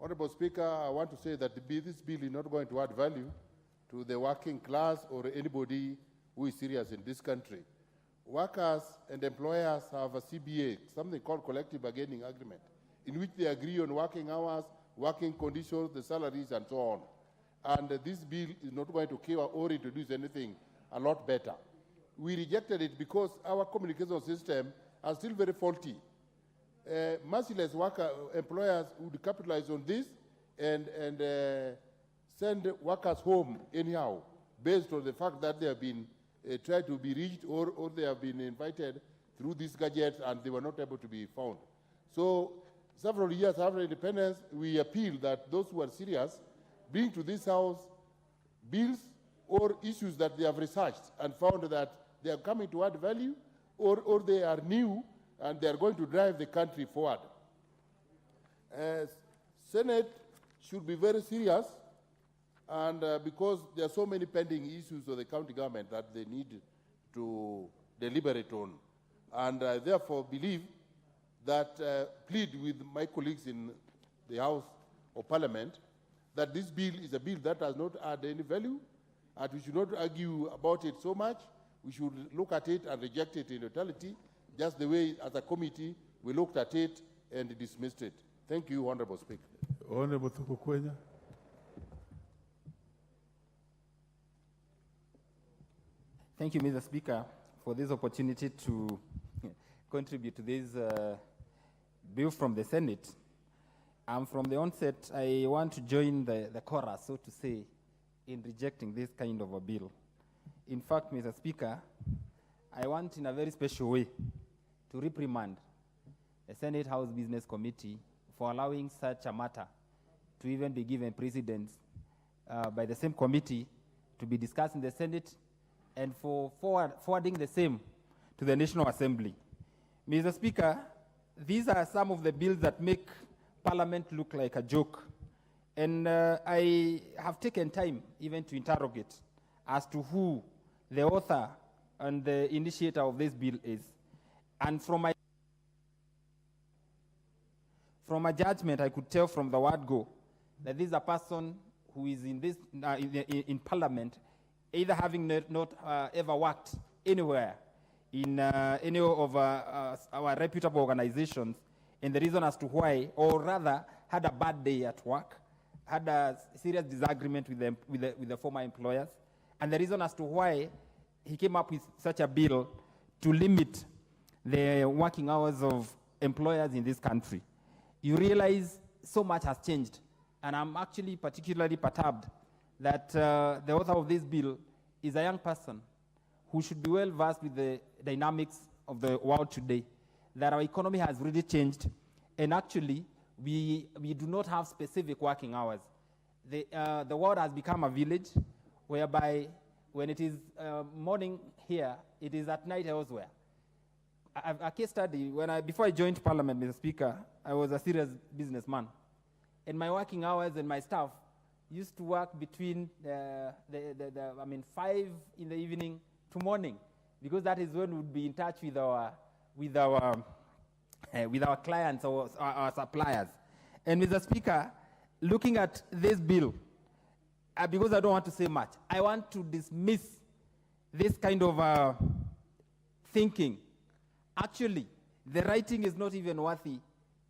Honorable Speaker, I want to say that this bill is not going to add value to the working class or anybody who is serious in this country. Workers and employers have a CBA, something called collective bargaining agreement, in which they agree on working hours, working conditions, the salaries, and so on. And this bill is not going to cure or introduce anything a lot better. We rejected it because our communication system are still very faulty. Merciless employers would capitalize on this and send workers home anyhow, based on the fact that they have been tried to be reached or they have been invited through these gadgets and they were not able to be found. So several years after independence, we appeal that those who are serious bring to this House bills or issues that they have researched and found that they are coming to add value or they are new and they are going to drive the country forward. Senate should be very serious, and because there are so many pending issues of the county government that they need to deliberate on. And I therefore believe that, plead with my colleagues in the House of Parliament, that this bill is a bill that does not add any value, and we should not argue about it so much. We should look at it and reject it in totality, just the way as a committee we looked at it and dismissed it. Thank you, Honorable Speaker. Honorable Thukukwenya. Thank you, Mr. Speaker, for this opportunity to contribute to this bill from the Senate. From the onset, I want to join the chorus, so to say, in rejecting this kind of a bill. In fact, Mr. Speaker, I want in a very special way to reprimand the Senate House Business Committee for allowing such a matter to even be given precedence by the same committee to be discussed in the Senate and for forwarding the same to the National Assembly. Mr. Speaker, these are some of the bills that make Parliament look like a joke. And I have taken time even to interrogate as to who the author and the initiator of this bill is. And from a judgment, I could tell from the word go that this is a person who is in Parliament either having not ever worked anywhere in any of our reputable organizations, and the reason as to why, or rather had a bad day at work, had a serious disagreement with the former employers, and the reason as to why he came up with such a bill to limit the working hours of employers in this country. You realize so much has changed, and I'm actually particularly perturbed that the author of this bill is a young person who should be well versed with the dynamics of the world today, that our economy has really changed, and actually we do not have specific working hours. The world has become a village whereby when it is morning here, it is at night elsewhere. A case study, before I joined Parliament, Mr. Speaker, I was a serious businessman. And my working hours and my staff used to work between 5 in the evening to morning, because that is when we would be in touch with our clients or our suppliers. And Mr. Speaker, looking at this bill, because I don't want to say much, I want to dismiss this kind of thinking. Actually, the writing is not even worthy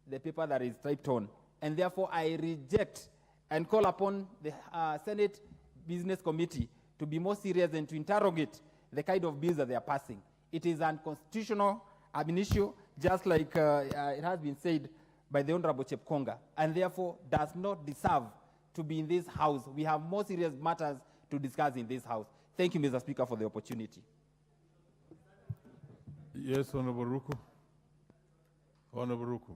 the paper that is typed on, and therefore I reject and call upon the Senate Business Committee to be more serious and to interrogate the kind of bills that they are passing. It is unconstitutional ab initio, just like it has been said by the Honorable Chepkonga, and therefore does not deserve to be in this House. We have more serious matters to discuss in this House. Thank you, Mr. Speaker, for the opportunity. Yes, Honorable Ruku. Honorable Ruku.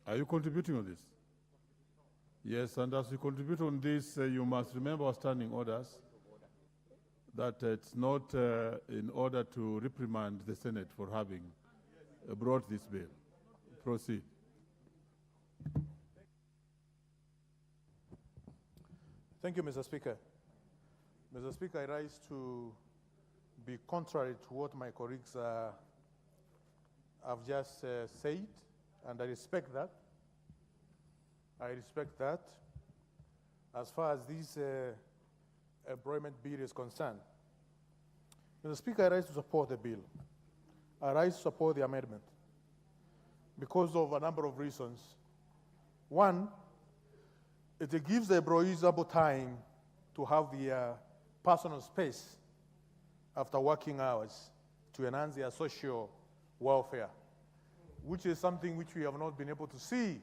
Are you contributing on this? Yes, and as you contribute on this, you must remember our standing orders, that it's not in order to reprimand the Senate for having brought this bill. Proceed. Thank you, Mr. Speaker. Mr. Speaker, I rise to be contrary to what my colleagues have just said, and I respect that. I respect that. As far as this employment bill is concerned, Mr. Speaker, I rise to support the bill. I rise to support the amendment because of a number of reasons. One, it gives the employees ample time to have the personal space after working hours to enhance their social welfare, which is something which we have not been able to see.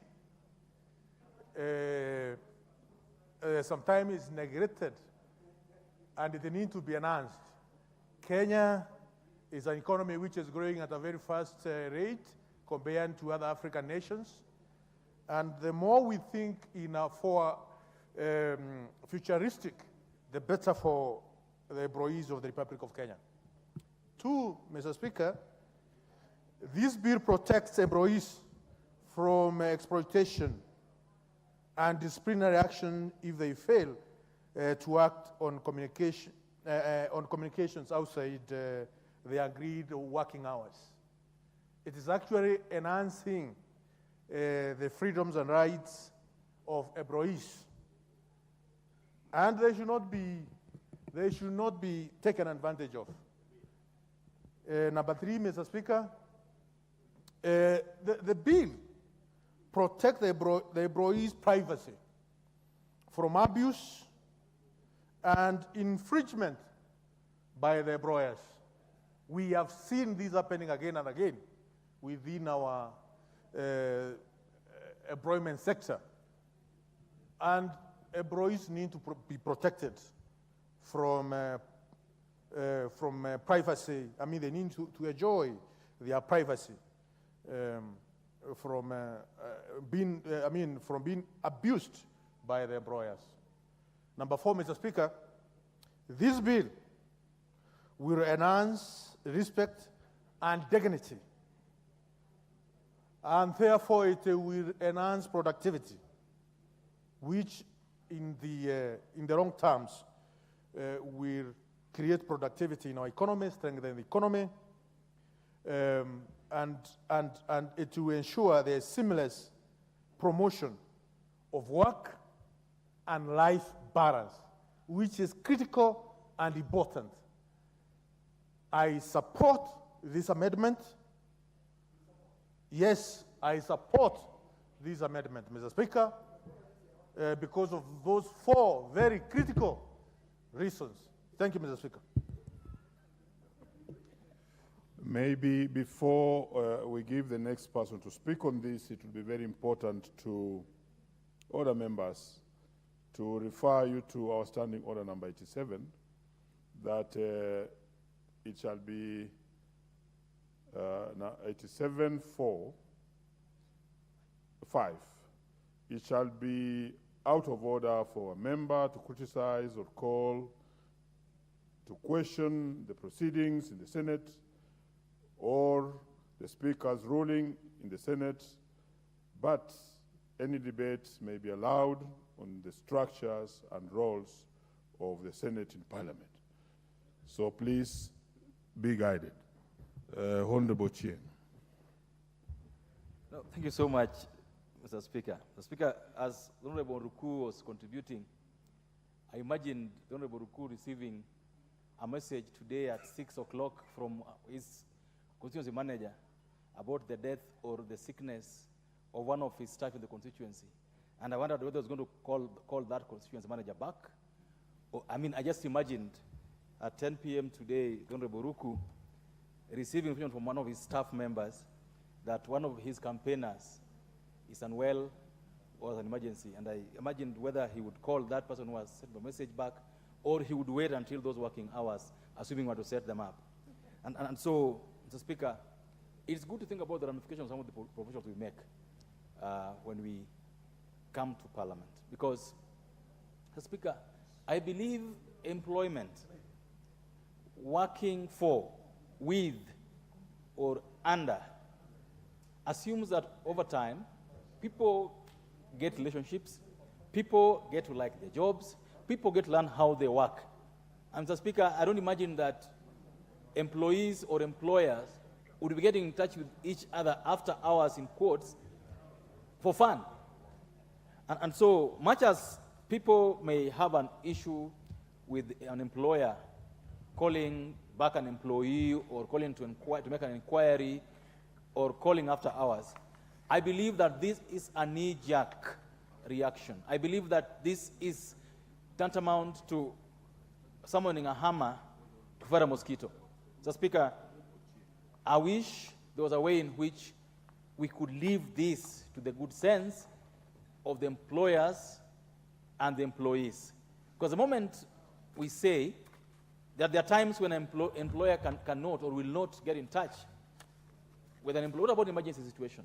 Sometimes it's neglected, and it needs to be enhanced. Kenya is an economy which is growing at a very fast rate compared to other African nations. And the more we think for futuristic, the better for the employees of the Republic of Kenya. Two, Mr. Speaker, this bill protects employees from exploitation and disciplinary action if they fail to act on communications outside the agreed working hours. It is actually enhancing the freedoms and rights of employees, and they should not be taken advantage of. Number three, Mr. Speaker, the bill protects the employees' privacy from abuse and infringement by the employers. We have seen this happening again and again within our employment sector. And employees need to be protected from privacy. I mean, they need to enjoy their privacy from being abused by the employers. Number four, Mr. Speaker, this bill will enhance respect and dignity, and therefore it will enhance productivity, which in the long terms will create productivity in our economy, strengthen the economy, and it will ensure the seamless promotion of work and life balance, which is critical and important. I support this amendment. Yes, I support this amendment, Mr. Speaker, because of those 4 very critical reasons. Thank you, Mr. Speaker. Maybe before we give the next person to speak on this, it will be very important to order members to refer you to our standing order number 87, that it shall be 87.4.5. It shall be out of order for a member to criticize or call, to question the proceedings in the Senate or the Speaker's ruling in the Senate, but any debate may be allowed on the structures and roles of the Senate in Parliament. So please be guided. Honorable Chair. No, thank you so much, Mr. Speaker. Mr. Speaker, as Honorable Ruku was contributing, I imagined Honorable Ruku receiving a message today at 6 o'clock from his constituency manager about the death or the sickness of one of his staff in the constituency. And I wondered whether he was going to call that constituency manager back. Or, I mean, I just imagined at 10 p.m. today, Honorable Ruku receiving information from one of his staff members that one of his campaigners is unwell or has an emergency. And I imagined whether he would call that person who has sent the message back, or he would wait until those working hours, assuming we were to set them up. And so, Mr. Speaker, it's good to think about the ramifications of some of the provisions we make when we come to Parliament. Because, Mr. Speaker, I believe employment, working for, with, or under, assumes that over time, people get relationships, people get to like their jobs, people get to learn how they work. And Mr. Speaker, I don't imagine that employees or employers would be getting in touch with each other after hours, in quotes, for fun. And so much as people may have an issue with an employer calling back an employee or calling to make an inquiry or calling after hours, I believe that this is a knee-jerk reaction. I believe that this is tantamount to summoning a hammer to fight a mosquito. So, Speaker, I wish there was a way in which we could leave this to the good sense of the employers and the employees. Because the moment we say that there are times when an employer cannot or will not get in touch with an employer, what about emergency situation?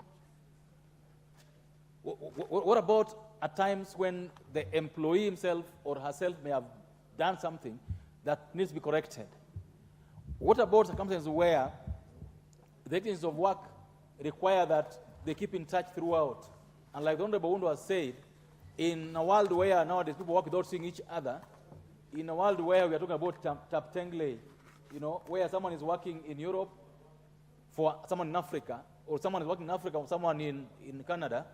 What about at times when the employee himself or herself may have done something that needs to be corrected? What about circumstances where the activities of work require that they keep in touch throughout? And like the Honorable Wundo has said, in a world where nowadays people work without seeing each other, in a world where we are talking about taptengle, where someone is working in Europe for someone in Africa, or someone is working in Africa for someone in Canada,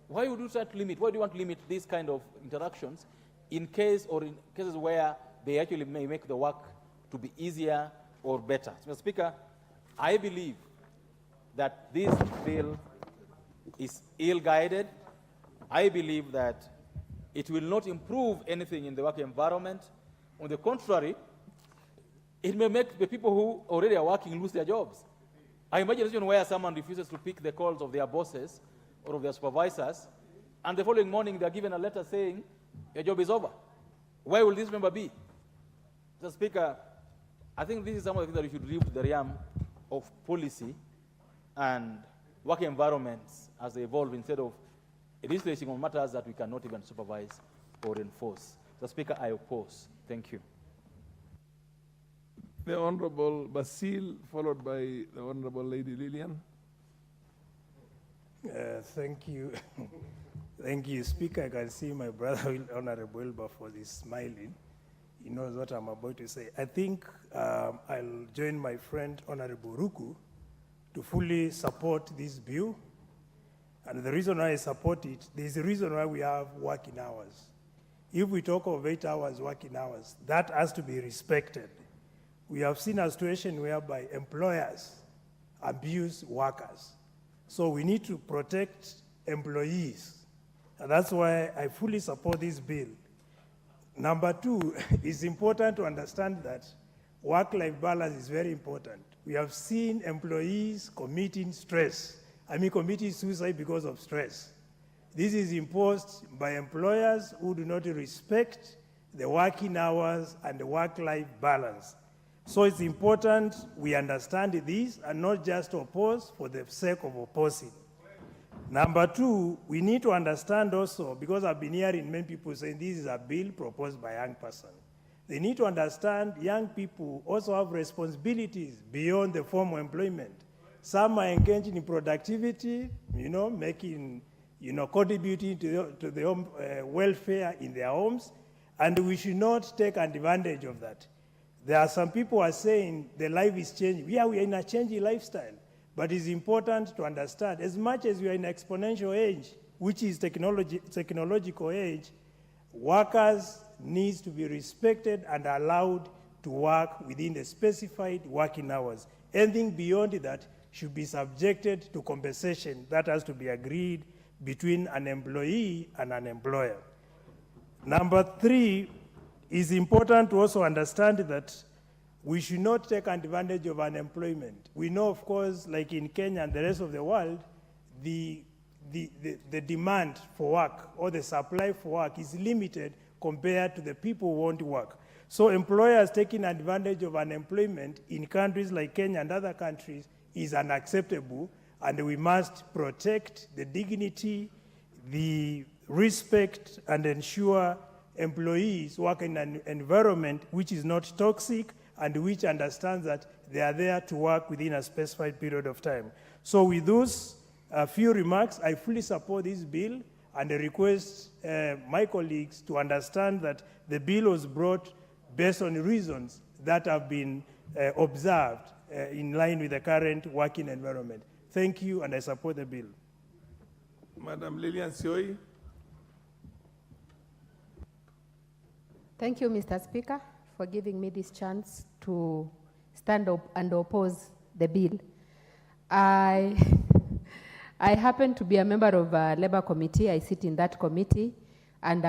why would you try to limit? Why do you want to limit these kind of interactions in cases where they actually may make the work to be easier or better? So, Mr. Speaker, I believe that this bill is ill-guided. I believe that it will not improve anything in the work environment. On the contrary, it may make the people who already are working lose their jobs. I imagine a situation where someone refuses to pick the calls of their bosses or of their supervisors, and the following morning they're given a letter saying, your job is over. Where will this member be? Mr. Speaker, I think this is some of the things that we should leave to the realm of policy and work environments as they evolve, instead of legislating on matters that we cannot even supervise or enforce. Mr. Speaker, I oppose. Thank you. The Honorable Basil, followed by the Honorable Lady Lillian. Thank you. Thank you, Speaker. I can see my brother, Honorable Wilberforce, is smiling. He knows what I'm about to say. I think I'll join my friend, Honorable Ruku, to fully support this bill. And the reason why I support it, there's a reason why we have working hours. if we talk of 8 hours working hours, that has to be respected. We have seen a situation whereby employers abuse workers. So we need to protect employees. And that's why I fully support this bill. Number two, it's important to understand that work-life balance is very important. We have seen employees committing suicide because of stress. This is imposed by employers who do not respect the working hours and the work-life balance. So it's important we understand this and not just oppose for the sake of opposing. Number two, we need to understand also, because I've been hearing many people saying this is a bill proposed by a young person. They need to understand young people also have responsibilities beyond the formal employment. Some are engaged in productivity, making, contributing to the home welfare in their homes, and we should not take advantage of that. There are some people who are saying the life is changing. Yeah, we are in a changing lifestyle, but it's important to understand, as much as we are in exponential age, which is technological age, workers needs to be respected and allowed to work within the specified working hours. Anything beyond that should be subjected to compensation that has to be agreed between an employee and an employer. Number three, it's important to also understand that we should not take advantage of unemployment. We know, of course, like in Kenya and the rest of the world, the demand for work or the supply for work is limited compared to the people who want to work. So employers taking advantage of unemployment in countries like Kenya and other countries is unacceptable, and we must protect the dignity, the respect, and ensure employees work in an environment which is not toxic and which understands that they are there to work within a specified period of time. So with those few remarks, I fully support this bill and I request my colleagues to understand that the bill was brought based on reasons that have been observed in line with the current working environment. Thank you, and I support the bill. Madam Lilian Sioi. Thank you, Mr. Speaker, for giving me this chance to stand up and oppose the bill. I happen to be a member of a Labour Committee. I sit in that committee. And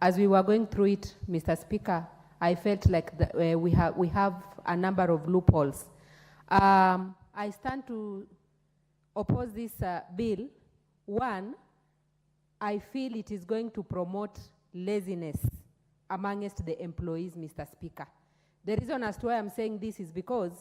as we were going through it, Mr. Speaker, I felt like we have a number of loopholes. I stand to oppose this bill. One, I feel it is going to promote laziness amongst the employees, Mr. Speaker. The reason as to why I'm saying this is because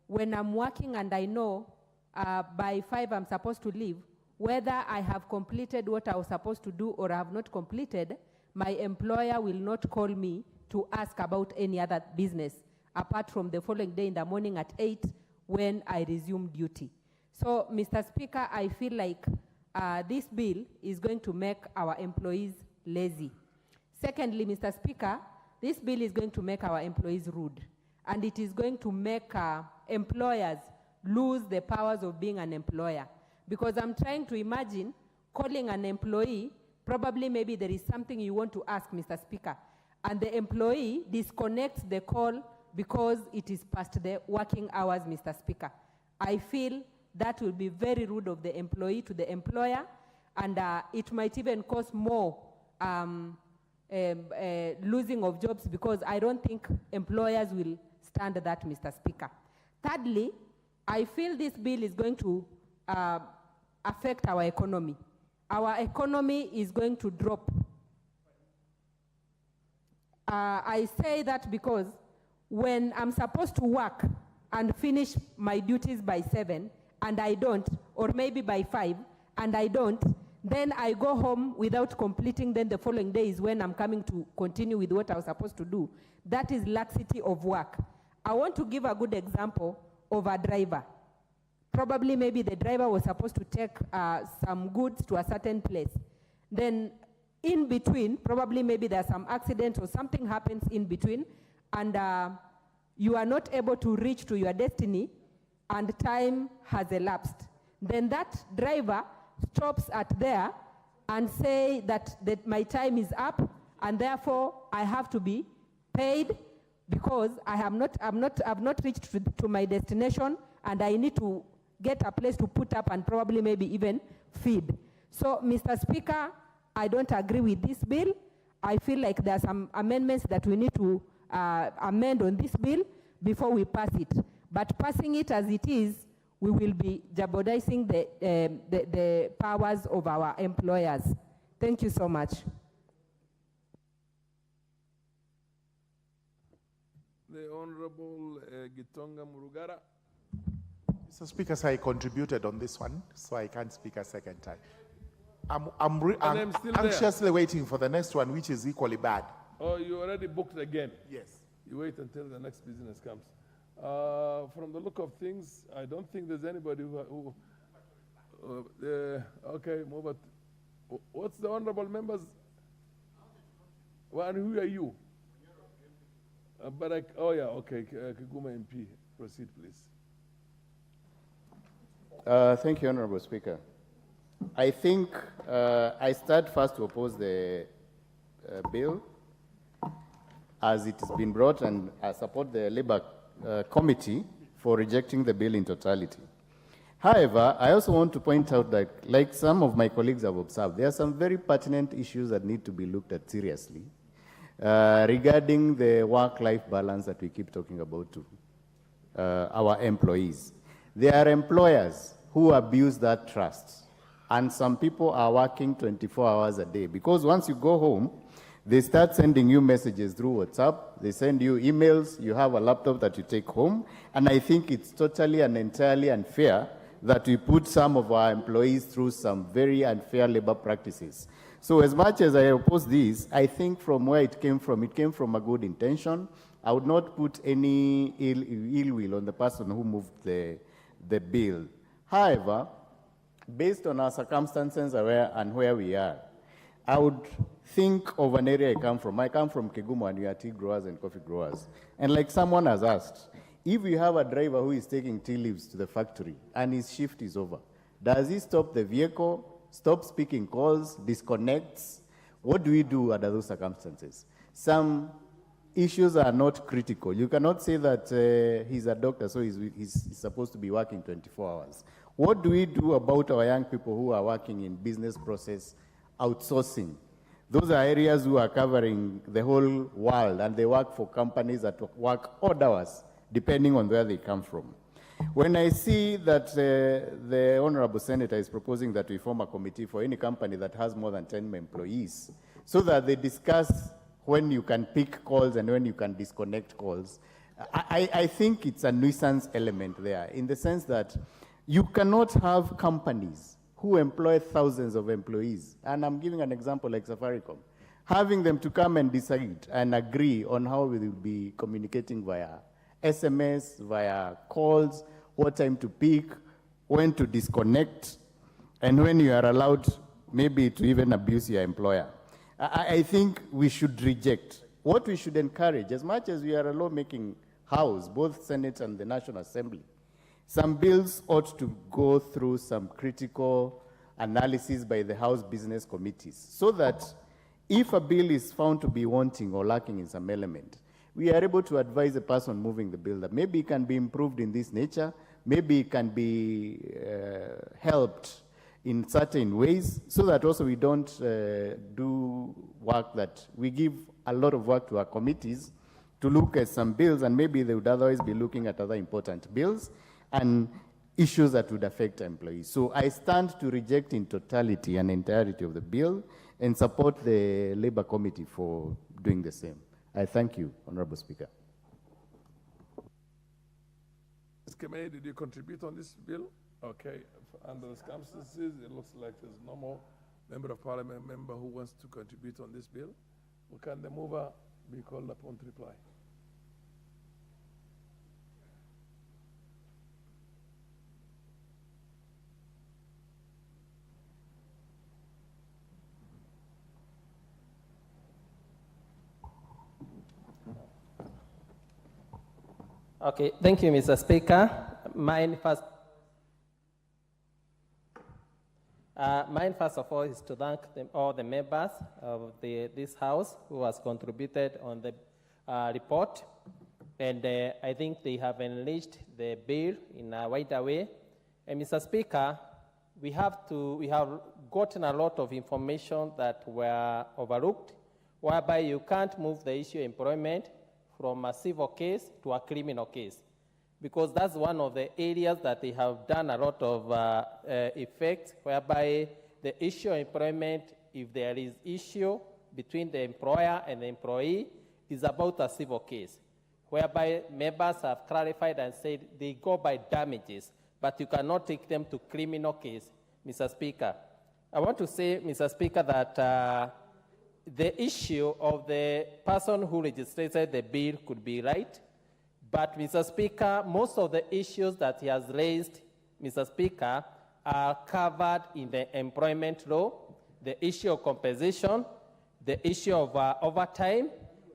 when I'm working and I know by 5 I'm supposed to leave, whether I have completed what I was supposed to do or I have not completed, my employer will not call me to ask about any other business, apart from the following day in the morning at 8 when I resume duty. So, Mr. Speaker, I feel like this bill is going to make our employees lazy. Secondly, Mr. Speaker, this bill is going to make our employees rude, and it is going to make employers lose the powers of being an employer. Because I'm trying to imagine calling an employee, probably maybe there is something you want to ask, Mr. Speaker, and the employee disconnects the call because it is past the working hours, Mr. Speaker. I feel that will be very rude of the employee to the employer, and it might even cause more losing of jobs, because I don't think employers will stand that, Mr. Speaker. Thirdly, I feel this bill is going to affect our economy. Our economy is going to drop. I say that because when I'm supposed to work and finish my duties by 7 and I don't, or maybe by 5 and I don't, then I go home without completing, then the following day is when I'm coming to continue with what I was supposed to do. That is laxity of work. I want to give a good example of a driver. Probably maybe the driver was supposed to take some goods to a certain place. Then in between, probably maybe there's some accident or something happens in between, and you are not able to reach to your destiny, and time has elapsed. Then that driver stops at there and say that my time is up and therefore I have to be paid because I've not reached to my destination, and I need to get a place to put up and probably maybe even feed. So, Mr. Speaker, I don't agree with this bill. I feel like there are some amendments that we need to amend on this bill before we pass it. But passing it as it is, we will be jeopardizing the powers of our employers. Thank you so much. The Honorable Gitonga Murugara. Mr. Speaker, I contributed on this one, so I can't speak a second time. I'm still anxiously waiting for the next one, which is equally bad. Oh, you already booked again? Yes. You wait until the next business comes. From the look of things, I don't think there's anybody who okay, move it. What's the honorable members? Well, and who are you? Oh yeah, okay, Kiguma MP. Proceed, please. Thank you, Honorable Speaker. I think I start first to oppose the bill as it has been brought, and I support the Labour Committee for rejecting the bill in totality. However, I also want to point out that, like some of my colleagues have observed, there are some very pertinent issues that need to be looked at seriously regarding the work-life balance that we keep talking about to our employees. There are employers who abuse that trust, and some people are working 24 hours a day, because once you go home, they start sending you messages through WhatsApp, they send you emails, you have a laptop that you take home, and I think it's totally and entirely unfair that we put some of our employees through some very unfair labor practices. So as much as I oppose this, I think from where it came from a good intention. I would not put any ill will on the person who moved the bill. However, based on our circumstances and where we are, I would think of an area I come from. I come from Kigumo, and we are tea growers and coffee growers. And like someone has asked, if you have a driver who is taking tea leaves to the factory and his shift is over, does he stop the vehicle, stop speaking calls, disconnects? What do we do under those circumstances? Some issues are not critical. You cannot say that he's a doctor, so he's supposed to be working 24 hours. What do we do about our young people who are working in business process outsourcing? Those are areas who are covering the whole world, and they work for companies that work odd hours, depending on where they come from. When I see that the Honorable Senator is proposing that we form a committee for any company that has more than 10 employees, so that they discuss when you can pick calls and when you can disconnect calls, I think it's a nuisance element there, in the sense that you cannot have companies who employ thousands of employees, and I'm giving an example like Safaricom, having them to come and decide and agree on how we will be communicating via SMS, via calls, what time to pick, when to disconnect, and when you are allowed maybe to even abuse your employer. I think we should reject. What we should encourage, as much as we are a lawmaking house, both Senate and the National Assembly, some bills ought to go through some critical analysis by the House business committees, so that if a bill is found to be wanting or lacking in some element, we are able to advise the person moving the bill that maybe it can be improved in this nature, maybe it can be helped in certain ways, so that also we don't do work that we give a lot of work to our committees to look at some bills, and maybe they would otherwise be looking at other important bills and issues that would affect employees. So I stand to reject in totality and entirety of the bill and support the Labour Committee for doing the same. I thank you, Honorable Speaker. Ms. Kemei, did you contribute on this bill? Okay. Under the circumstances, it looks like there's no more member of parliament member who wants to contribute on this bill. Well, can the mover be called upon to reply? Okay, thank you, Mr. Speaker. Mine, first of all, is to thank all the members of this House who has contributed on the report. And I think they have enriched the bill in a wider way. And Mr. Speaker, we have gotten a lot of information that were overlooked, whereby you can't move the issue of employment from a civil case to a criminal case, because that's one of the areas that they have done a lot of effects, whereby the issue of employment, if there is issue between the employer and the employee, is about a civil case, whereby members have clarified and said they go by damages, but you cannot take them to criminal case, Mr. Speaker. I want to say, Mr. Speaker, that the issue of the person who registered the bill could be right, but, Mr. Speaker, most of the issues that he has raised, Mr. Speaker, are covered in the employment law, the issue of compensation, the issue of overtime,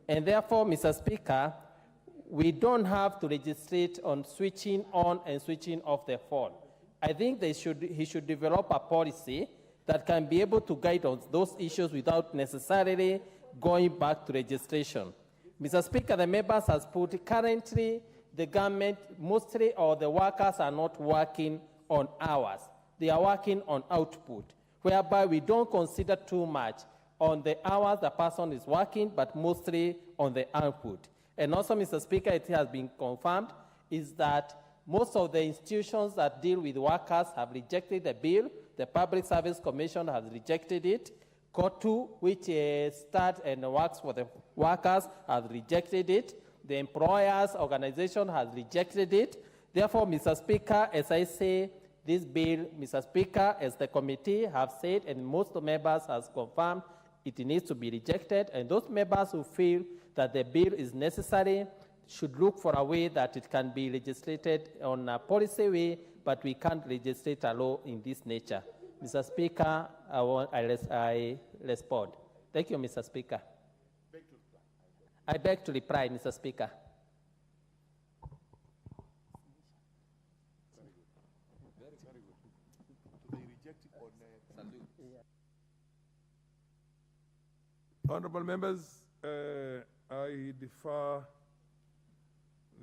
and therefore, Mr. Speaker, we don't have to legislate on switching on and switching off the phone. I think he should develop a policy that can be able to guide on those issues without necessarily going back to registration. Mr. Speaker, the members has put currently the government, mostly all the workers are not working on hours. They are working on output, whereby we don't consider too much on the hours the person is working, but mostly on the output. And also, Mr. Speaker, it has been confirmed is that most of the institutions that deal with workers have rejected the bill. The Public Service Commission has rejected it. COTU, which starts and works for the workers, has rejected it. The employers' organization has rejected it. Therefore, Mr. Speaker, as I say, this bill, Mr. Speaker, as the committee have said, and most of the members has confirmed, it needs to be rejected. And those members who feel that the bill is necessary should look for a way that it can be legislated on a policy way, but we can't legislate a law in this nature. Mr. Speaker, I respond. Thank you, Mr. Speaker. I beg to reply, Mr. Speaker. Honorable members, I defer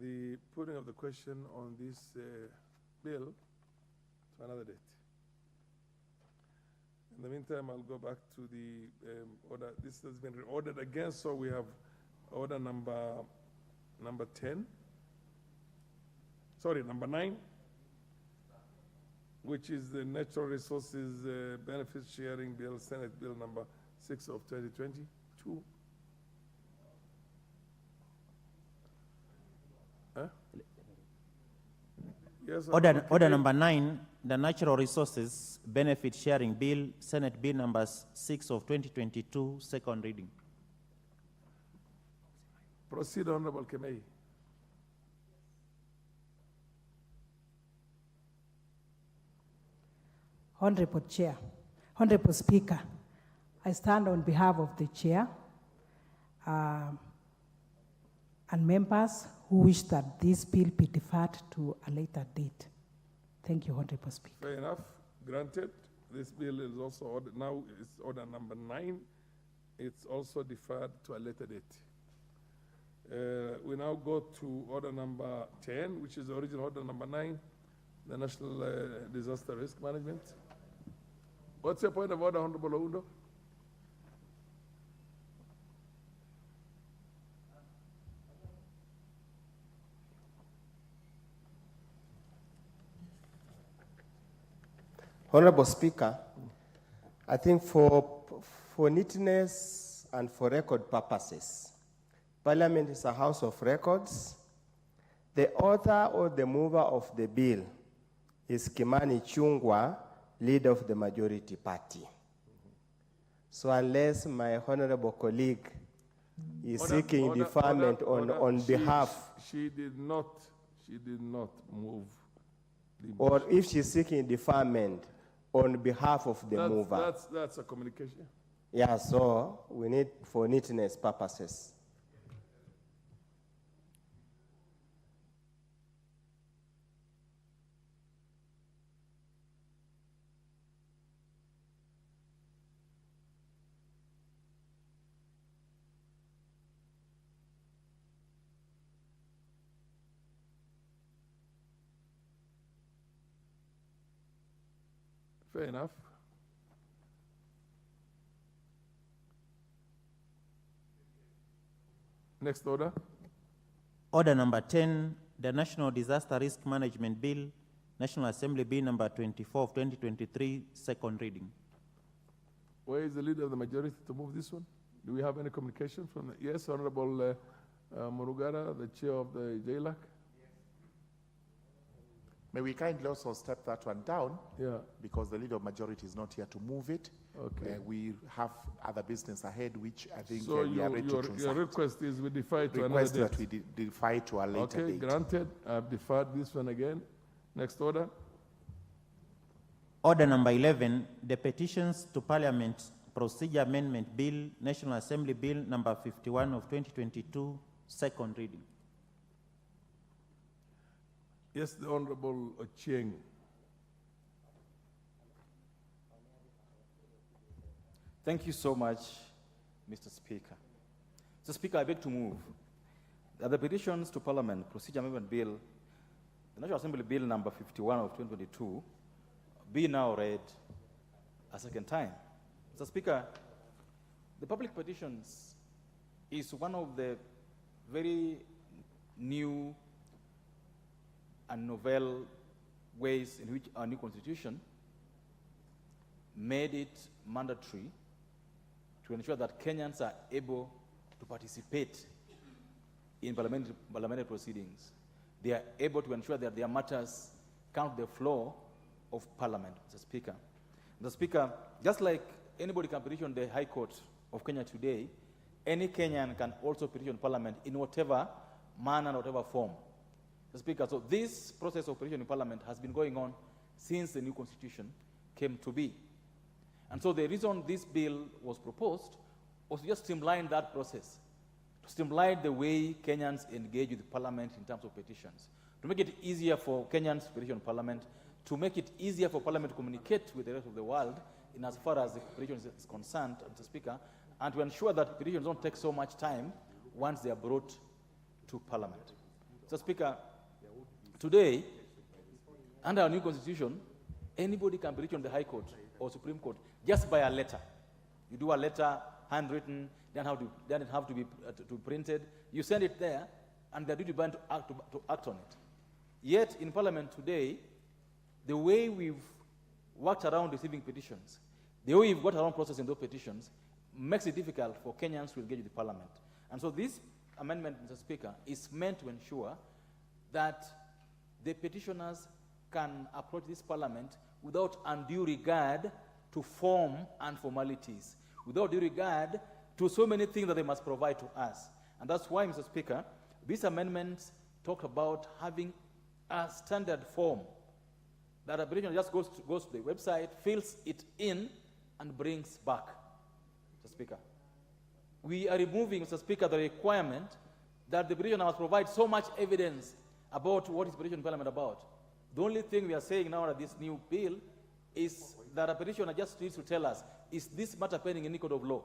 the putting of the question on this bill to another date. In the meantime, I'll go back to the order. This has been reordered again, so we have order number 10. Sorry, number 9, which is the Natural Resources Benefit Sharing Bill, Senate Bill number 6 of 2022. Huh? Yes, order number 9, the Natural Resources Benefit Sharing Bill, Senate Bill number 6 of 2022, second reading. Proceed, Honorable Kemei. Honorable Chair, Honorable Speaker, I stand on behalf of the Chair and members who wish that this bill be deferred to a later date. Thank you, Honorable Speaker. Fair enough, granted. This bill is also ordered, now it's order number 9. It's also deferred to a later date. We now go to order number 10, which is the original order number 9, the National Disaster Risk Management. What's your point of order, Honorable Oundo? Honorable Speaker, I think for neatness and for record purposes, Parliament is a house of records. The author or the mover of the bill is Kimani Chungwa, leader of the majority party. So unless my honorable colleague is seeking deferment on behalf, she did not move the motion. or if she's seeking deferment on behalf of the mover. That's a communication. Yeah, so we need for neatness purposes. Fair enough. Next order. Order number 10, the National Disaster Risk Management Bill, National Assembly Bill number 24 of 2023, second reading. Where is the leader of the majority to move this one? Do we have any communication from the, yes, Honorable Murugara, the chair of the JLAC? May we kindly also step that one down? Yeah. Because the leader of majority is not here to move it. Okay. We have other business ahead, which I think So we are ready to transact. your request is we defer to Request another that date. we defer to a later Okay, date. granted. I've deferred this one again. Next order. Order number 11, the Petitions to Parliament Procedure Amendment Bill, National Assembly Bill number 51 of 2022, second reading. Yes, the Honorable Ochieng. Thank you so much, Mr. Speaker. Mr. Speaker, I beg to move that the Petitions to Parliament Procedure Amendment Bill, the National Assembly Bill number 51 of 2022, be now read a second time. Mr. Speaker, the public petitions is one of the very new and novel ways in which our new constitution made it mandatory to ensure that Kenyans are able to participate in parliamentary proceedings. They are able to ensure that their matters count the floor of Parliament, Mr. Speaker. Mr. Speaker, just like anybody can petition the High Court of Kenya today, any Kenyan can also petition Parliament in whatever manner, whatever form. Mr. Speaker, so this process of petition in Parliament has been going on since the new constitution came to be. And so the reason this bill was proposed was to just streamline that process, to streamline the way Kenyans engage with Parliament in terms of petitions, to make it easier for Kenyans to petition Parliament, to make it easier for Parliament to communicate with the rest of the world in as far as the petition is concerned, Mr. Speaker, and to ensure that petitions don't take so much time once they are brought to Parliament. Mr. Speaker, today, under our new constitution, anybody can petition the High Court or Supreme Court just by a letter. You do a letter, handwritten, then it have to be printed. You send it there, and they're duty bound to act on it. Yet, in Parliament today, the way we've worked around receiving petitions, the way we've got around processing those petitions, makes it difficult for Kenyans to engage with the Parliament. And so this amendment, Mr. Speaker, is meant to ensure that the petitioners can approach this Parliament without undue regard to form and formalities, without due regard to so many things that they must provide to us. And that's why, Mr. Speaker, these amendments talk about having a standard form that a petitioner just goes to the website, fills it in, and brings back. Mr. Speaker, we are removing, Mr. Speaker, the requirement that the petitioner must provide so much evidence about what is petition in Parliament about. The only thing we are saying now that this new bill is that a petitioner just needs to tell us, is this matter pending in any court of law?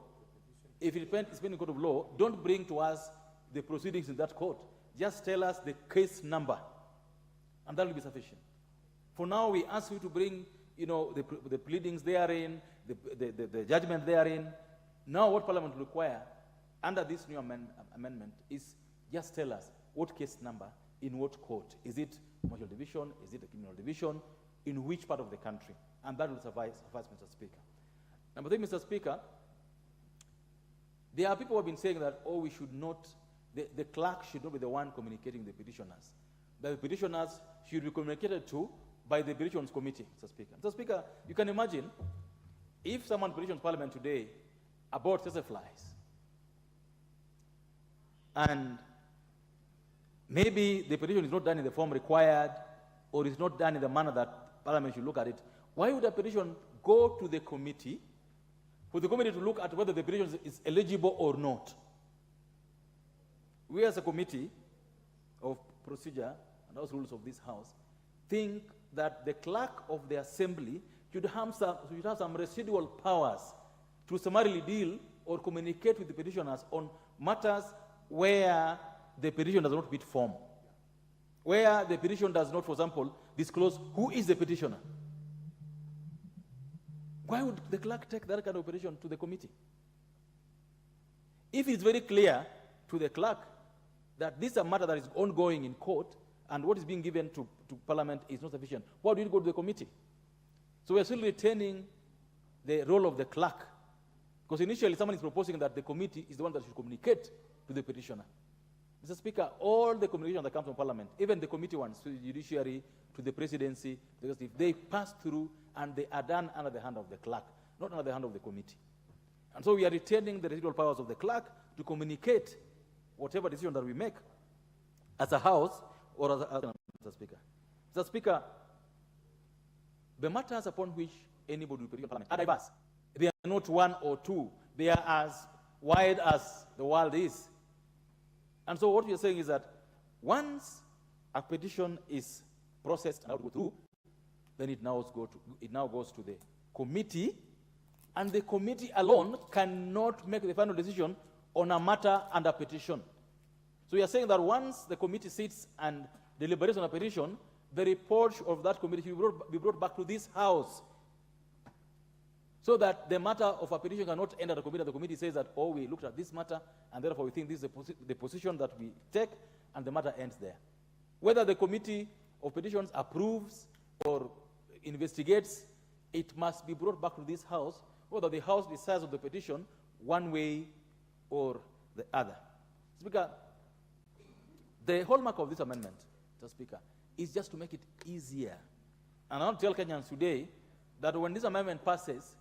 If it is pending in court of law, don't bring to us the proceedings in that court. Just tell us the case number, and that will be sufficient. For now, we ask you to bring, the pleadings therein, the judgment therein. Now, what Parliament will require under this new amendment is just tell us what case number, in what court. Is it commercial division? Is it a criminal division? In which part of the country? And that will suffice, Mr. Speaker. Number three, Mr. Speaker, there are people who have been saying that, we should not, the clerk should not be the one communicating the petitioners. That the petitioners should be communicated to by the petitions committee, Mr. Speaker. Mr. Speaker, you can imagine if someone petitions Parliament today about flies, and maybe the petition is not done in the form required, or is not done in the manner that Parliament should look at it, why would a petition go to the committee for the committee to look at whether the petition is eligible or not? We as a committee of procedure and those rules of this House think that the clerk of the assembly should have some residual powers to summarily deal or communicate with the petitioners on matters where the petition does not meet form, where the petition does not, for example, disclose who is the petitioner. Why would the clerk take that kind of petition to the committee? If it's very clear to the clerk that this is a matter that is ongoing in court and what is being given to Parliament is not sufficient, why do you go to the committee? So we are still retaining the role of the clerk, because initially someone is proposing that the committee is the one that should communicate to the petitioner. Mr. Speaker, all the communication that comes from Parliament, even the committee ones, to the judiciary, to the presidency, because if they pass through and they are done under the hand of the clerk, not under the hand of the committee. And so we are retaining the residual powers of the clerk to communicate whatever decision that we make as a house or as Mr. Speaker. Mr. Speaker, the matters upon which anybody will petition Parliament are diverse. They are not one or two. They are as wide as the world is. And so what we are saying is that once a petition is processed and go through, then it now goes to the committee, and the committee alone cannot make the final decision on a matter under petition. So we are saying that once the committee sits and deliberates on a petition, the report of that committee will be brought back to this house, so that the matter of a petition cannot end at the committee. The committee says that, oh, we looked at this matter, and therefore we think this is the position that we take, and the matter ends there. Whether the committee of petitions approves or investigates, it must be brought back to this house, whether the house decides on the petition one way or the other. Speaker, the hallmark of this amendment, Mr. Speaker, is just to make it easier. And I want to tell Kenyans today that when this amendment passes,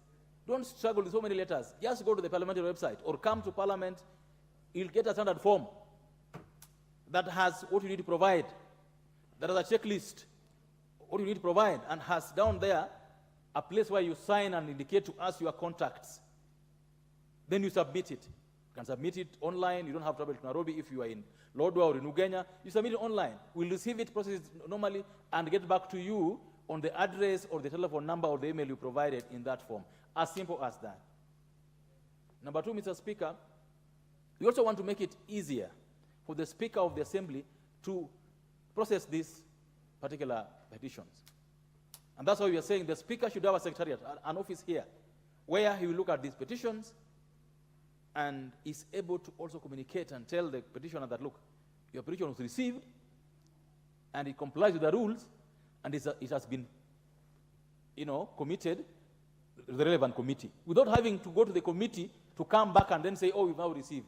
don't struggle with so many letters. Just go to the parliamentary website or come to Parliament. You'll get a standard form that has what you need to provide, that has a checklist, what you need to provide, and has down there a place where you sign and indicate to us your contacts. Then you submit it. You can submit it online. You don't have to travel to Nairobi if you are in Lodwar or in Ugenya. You submit it online. We'll receive it, process it normally, and get back to you on the address or the telephone number or the email you provided in that form. As simple as that. Number two, Mr. Speaker, we also want to make it easier for the Speaker of the Assembly to process these particular petitions. And that's why we are saying the Speaker should have a secretariat, an office here, where he will look at these petitions and is able to also communicate and tell the petitioner that, look, your petition was received and it complies with the rules and it has been, committed to the relevant committee, without having to go to the committee to come back and then say, oh, we've now received.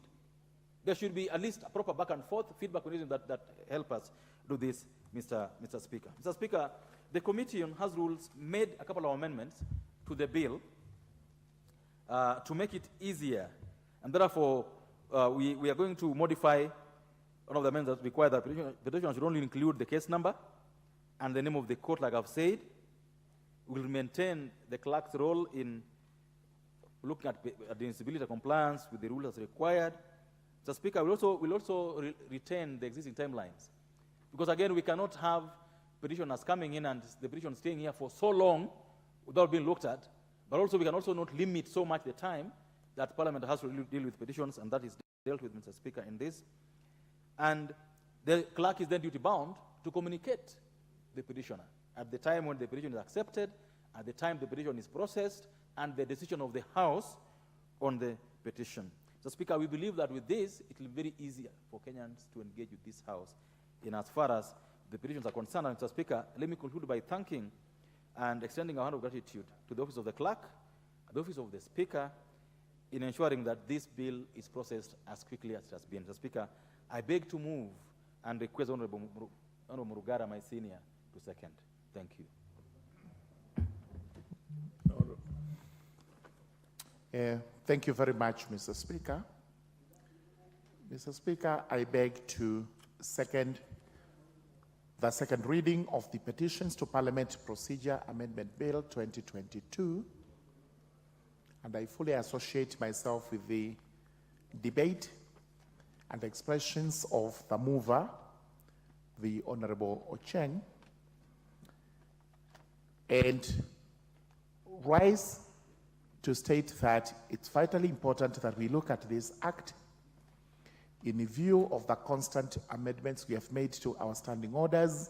There should be at least a proper back and forth feedback mechanism that help us do this, Mr. Speaker. Mr. Speaker, the committee on House Rules made a couple of amendments to the bill to make it easier. And therefore, we are going to modify one of the amendments that require that petition should only include the case number and the name of the court, like I've said. We will maintain the clerk's role in looking at the admissibility compliance with the rules as required. Mr. Speaker, we'll also retain the existing timelines. Because again, we cannot have petitioners coming in and the petition staying here for so long without being looked at. But also, we can also not limit so much the time that Parliament has to deal with petitions, and that is dealt with, Mr. Speaker, in this. And the clerk is then duty-bound to communicate the petitioner at the time when the petition is accepted, at the time the petition is processed, and the decision of the House on the petition. So, Speaker, we believe that with this, it will be very easier for Kenyans to engage with this House in as far as the petitions are concerned. And, Mr. Speaker, let me conclude by thanking and extending a hand of gratitude to the Office of the Clerk, the Office of the Speaker, in ensuring that this bill is processed as quickly as it has been. Mr. Speaker, I beg to move and request Honorable Murugara, my senior, to second. Thank you. Thank you very much, Mr. Speaker. Mr. Speaker, I beg to second the second reading of the Petitions to Parliament Procedure Amendment Bill 2022, and I fully associate myself with the debate and expressions of the mover, the Honorable Ocheng, and rise to state that it's vitally important that we look at this act in view of the constant amendments we have made to our standing orders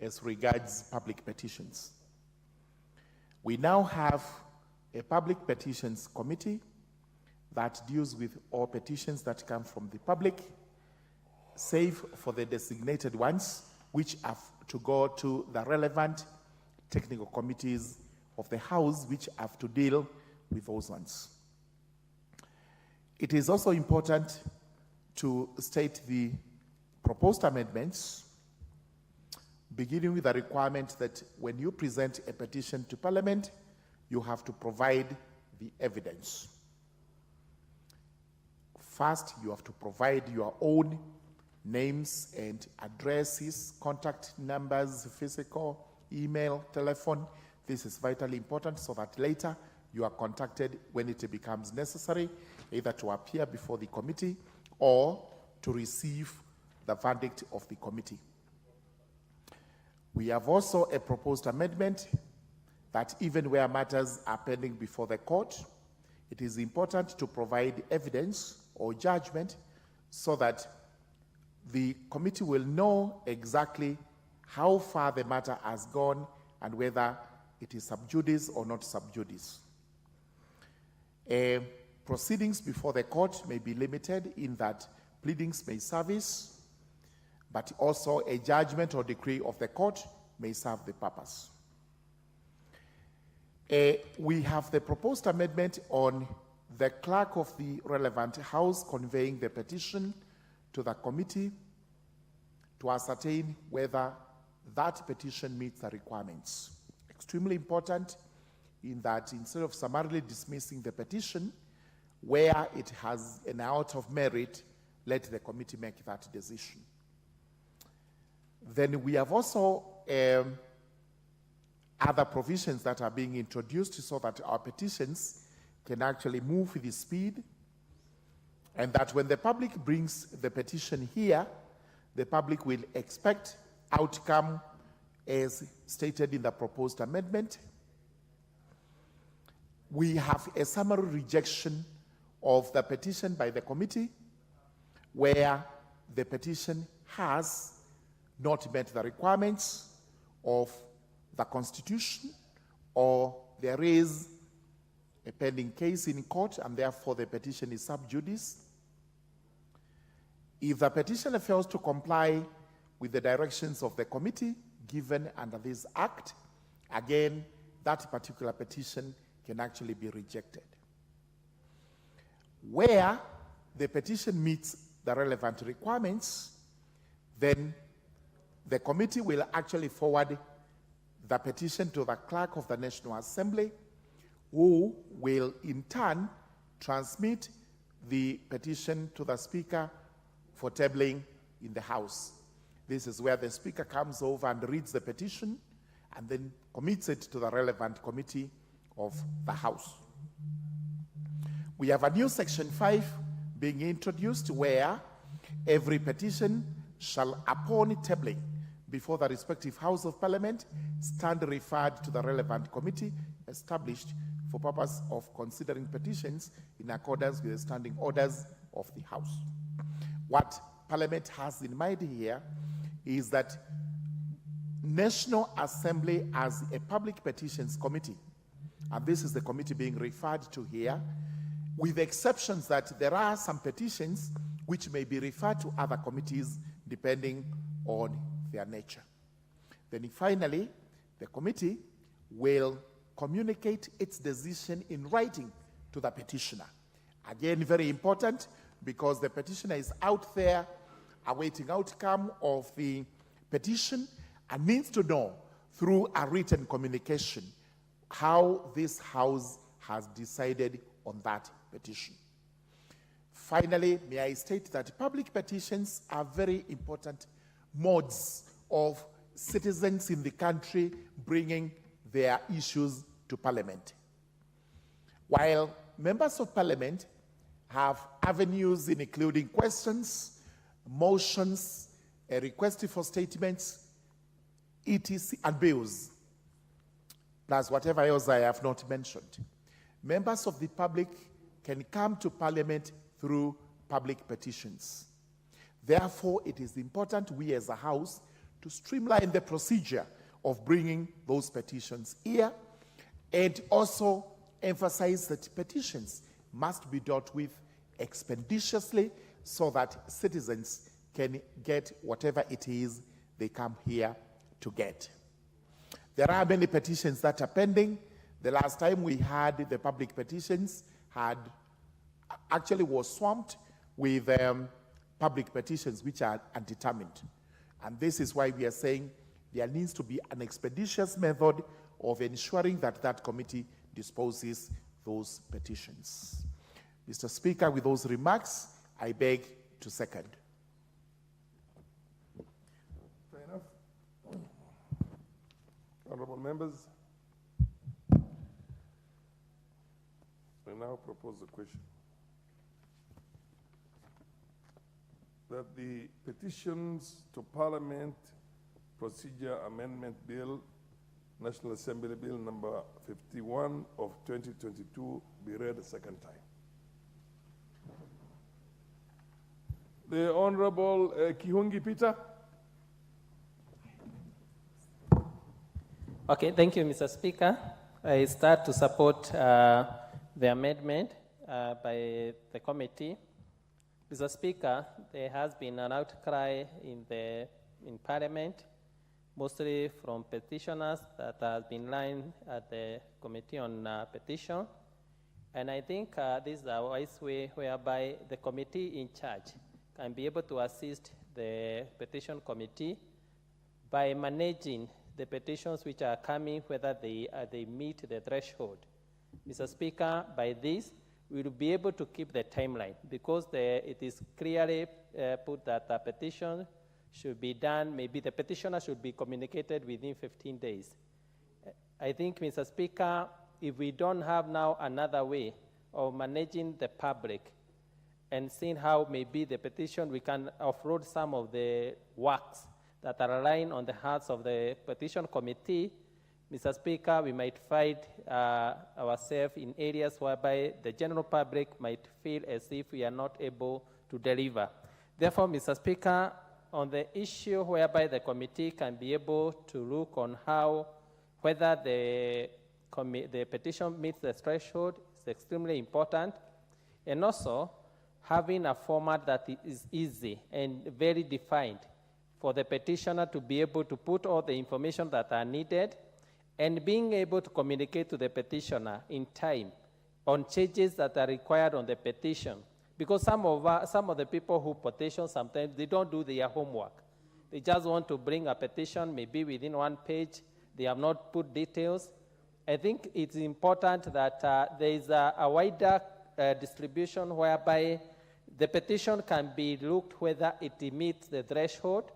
as regards public petitions. We now have a public petitions committee that deals with all petitions that come from the public, save for the designated ones, which have to go to the relevant technical committees of the House, which have to deal with those ones. It is also important to state the proposed amendments, beginning with the requirement that when you present a petition to Parliament, you have to provide the evidence. First, you have to provide your own names and addresses, contact numbers, physical, email, telephone. This is vitally important so that later you are contacted when it becomes necessary, either to appear before the committee or to receive the verdict of the committee. We have also a proposed amendment that even where matters are pending before the court, it is important to provide evidence or judgment so that the committee will know exactly how far the matter has gone and whether it is sub judice or not sub judice. Proceedings before the court may be limited in that pleadings may service, but also a judgment or decree of the court may serve the purpose. We have the proposed amendment on the clerk of the relevant house conveying the petition to the committee to ascertain whether that petition meets the requirements. Extremely important in that instead of summarily dismissing the petition, where it has an out of merit, let the committee make that decision. Then we have also other provisions that are being introduced so that our petitions can actually move with the speed, and that when the public brings the petition here, the public will expect outcome as stated in the proposed amendment. We have a summary rejection of the petition by the committee where the petition has not met the requirements of the Constitution, or there is a pending case in court and therefore the petition is sub judice. If the petitioner fails to comply with the directions of the committee given under this act, again, that particular petition can actually be rejected. Where the petition meets the relevant requirements, then the committee will actually forward the petition to the clerk of the National Assembly, who will in turn transmit the petition to the speaker for tabling in the House. This is where the speaker comes over and reads the petition and then commits it to the relevant committee of the House. We have a new section 5 being introduced where every petition shall, upon tabling before the respective House of Parliament, stand referred to the relevant committee established for purpose of considering petitions in accordance with the standing orders of the House. What Parliament has in mind here is that National Assembly as a public petitions committee, and this is the committee being referred to here, with exceptions that there are some petitions which may be referred to other committees depending on their nature. Then finally, the committee will communicate its decision in writing to the petitioner. Again, very important, because the petitioner is out there awaiting outcome of the petition and needs to know through a written communication how this House has decided on that petition. Finally, may I state that public petitions are very important modes of citizens in the country bringing their issues to Parliament. While members of Parliament have avenues in including questions, motions, a request for statements, etc., and bills, plus whatever else I have not mentioned, members of the public can come to Parliament through public petitions. Therefore, it is important we as a House to streamline the procedure of bringing those petitions here, and also emphasize that petitions must be dealt with expeditiously so that citizens can get whatever it is they come here to get. There are many petitions that are pending. The last time we had the public petitions was swamped with public petitions which are undetermined. And this is why we are saying there needs to be an expeditious method of ensuring that that committee disposes those petitions. Mr. Speaker, with those remarks, I beg to second. Fair enough. Honorable members, I now propose the question that the petitions to Parliament Procedure Amendment Bill, National Assembly Bill number 51 of 2022 be read a second time. The Honorable Kihungi Peter. Okay, thank you, Mr. Speaker. I start to support the amendment by the committee. Mr. Speaker, there has been an outcry in Parliament, mostly from petitioners that has been lying at the Committee on Petition. And I think this is a wise way whereby the committee in charge can be able to assist the petition committee by managing the petitions which are coming, whether they meet the threshold. Mr. Speaker, by this, we will be able to keep the timeline because it is clearly put that the petition should be done, maybe the petitioner should be communicated within 15 days. I think, Mr. Speaker, if we don't have now another way of managing the public and seeing how maybe the petition, we can offload some of the works that are lying on the hearts of the petition committee, Mr. Speaker, we might find ourselves in areas whereby the general public might feel as if we are not able to deliver. Therefore, Mr. Speaker, on the issue whereby the committee can be able to look on whether the petition meets the threshold is extremely important, and also having a format that is easy and very defined for the petitioner to be able to put all the information that are needed and being able to communicate to the petitioner in time on changes that are required on the petition. Because some of the people who petition, sometimes they don't do their homework. They just want to bring a petition, maybe within one page. They have not put details. I think it's important that there is a wider distribution whereby the petition can be looked whether it meets the threshold.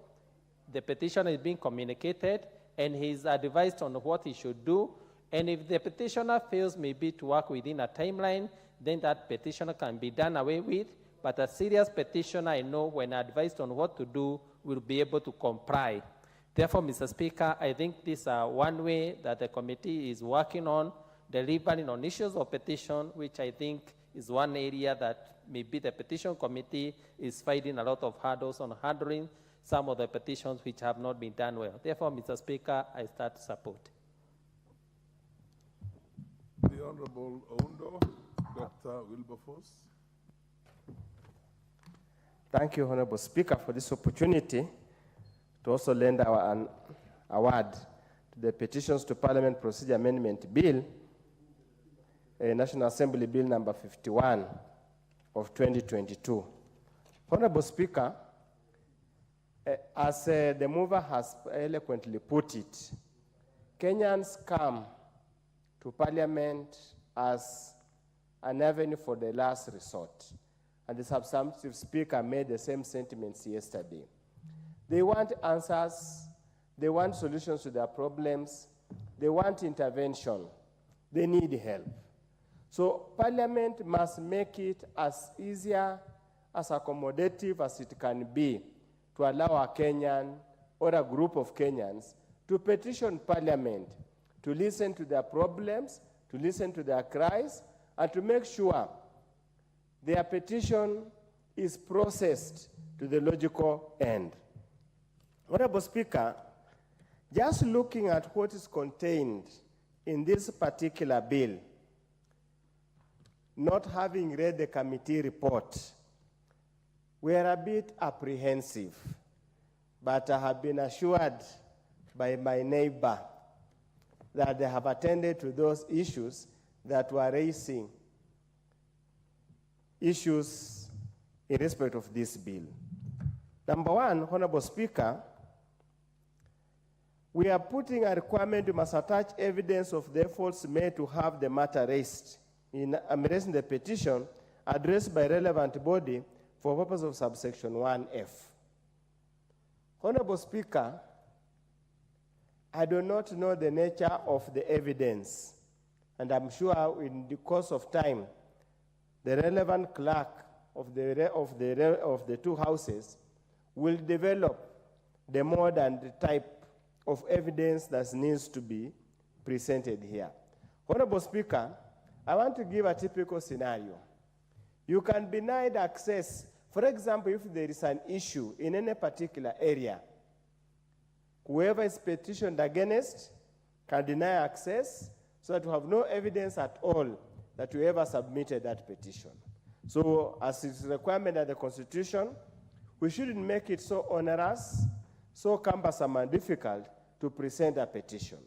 The petitioner is being communicated, and he's advised on what he should do. And if the petitioner fails maybe to work within a timeline, then that petitioner can be done away with. But a serious petitioner, I know, when advised on what to do, will be able to comply. Therefore, Mr. Speaker, I think this is one way that the committee is working on, delivering on issues of petition, which I think is one area that maybe the petition committee is finding a lot of hurdles on handling some of the petitions which have not been done well. Therefore, Mr. Speaker, I start to support. The Honorable Oundo, Dr. Wilberforce. Thank you, Honorable Speaker, for this opportunity to also lend an award to the Petitions to Parliament Procedure Amendment Bill, National Assembly Bill number 51 of 2022. Honorable Speaker, as the mover has eloquently put it, Kenyans come to Parliament as an avenue for the last resort. And the substantive speaker made the same sentiments yesterday. They want answers, they want solutions to their problems, they want intervention, they need help. So Parliament must make it as easier, as accommodative as it can be to allow a Kenyan or a group of Kenyans to petition Parliament, to listen to their problems, to listen to their cries, and to make sure their petition is processed to the logical end. Honorable Speaker, just looking at what is contained in this particular bill, not having read the committee report, we are a bit apprehensive, but I have been assured by my neighbor that they have attended to those issues that were raising issues in respect of this bill. Number one, Honorable Speaker, we are putting a requirement you must attach evidence of the efforts made to have the matter raised in raising the petition addressed by relevant body for purpose of subsection 1F. Honorable Speaker, I do not know the nature of the evidence, and I'm sure in the course of time, the relevant clerk of the two houses will develop the mode and the type of evidence that needs to be presented here. Honorable Speaker, I want to give a typical scenario. You can be denied access, for example, if there is an issue in any particular area, whoever is petitioned against can deny access so that you have no evidence at all that you ever submitted that petition. So, as is requirement of the Constitution, we shouldn't make it so onerous, so cumbersome and difficult to present a petition.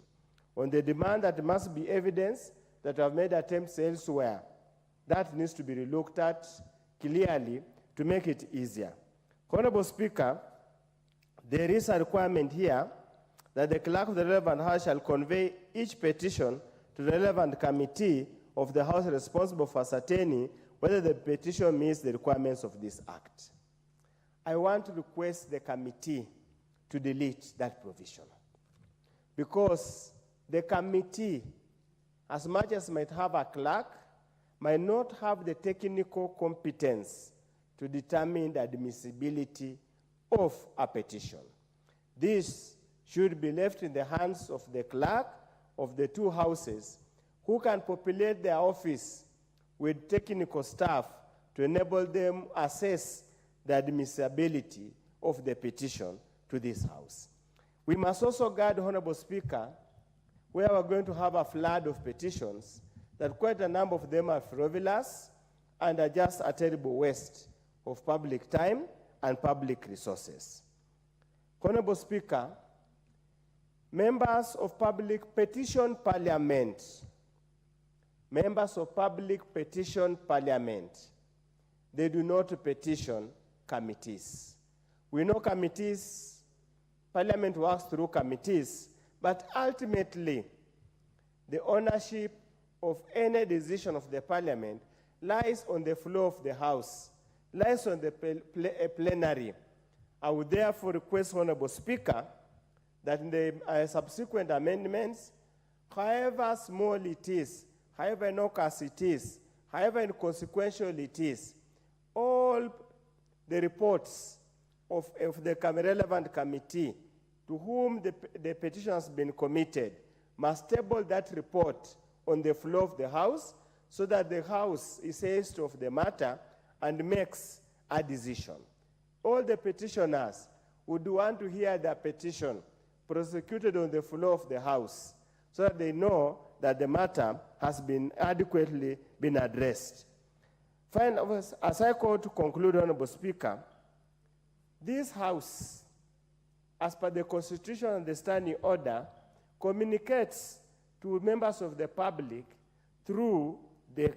On the demand that there must be evidence that have made attempts elsewhere, that needs to be looked at clearly to make it easier. Honorable Speaker, there is a requirement here that the clerk of the relevant house shall convey each petition to the relevant committee of the house responsible for ascertaining whether the petition meets the requirements of this act. I want to request the committee to delete that provision, because the committee, as much as might have a clerk, might not have the technical competence to determine the admissibility of a petition. This should be left in the hands of the clerk of the two houses, who can populate their office with technical staff to enable them assess the admissibility of the petition to this house. We must also guard, Honorable Speaker, where we're going to have a flood of petitions, that quite a number of them are frivolous and are just a terrible waste of public time and public resources. Honorable Speaker, members of public petition parliament, they do not petition committees. We know committees, Parliament works through committees, but ultimately, the ownership of any decision of the Parliament lies on the floor of the House, lies on the plenary. I would therefore request, Honorable Speaker, that in the subsequent amendments, however small it is, however innocuous it is, however inconsequential it is, all the reports of the relevant committee to whom the petition has been committed must table that report on the floor of the House so that the House is seized of the matter and makes a decision. All the petitioners would want to hear their petition prosecuted on the floor of the House so that they know that the matter has been adequately been addressed. Finally, as I call to conclude, Honorable Speaker, this House, as per the Constitution and the Standing Order, communicates to members of the public through the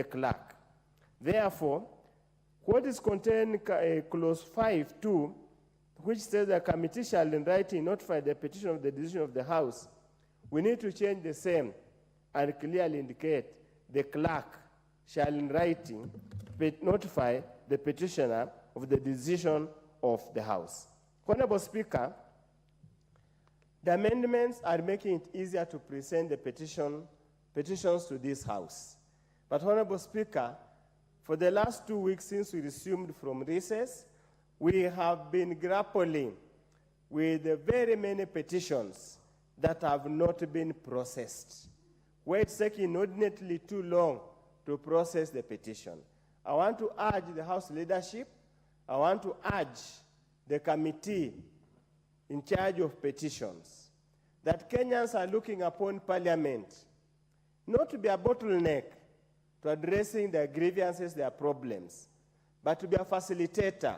clerk. Therefore, what is contained in clause 5(2), which says the committee shall in writing notify the petition of the decision of the House, we need to change the same and clearly indicate the clerk shall in writing notify the petitioner of the decision of the House. Honorable Speaker, the amendments are making it easier to present the petitions to this House. But Honorable Speaker, for the last 2 weeks since we resumed from recess, we have been grappling with the very many petitions that have not been processed, where it's taking inordinately too long to process the petition. I want to urge the House leadership, I want to urge the committee in charge of petitions, that Kenyans are looking upon Parliament not to be a bottleneck, to addressing their grievances, their problems, but to be a facilitator.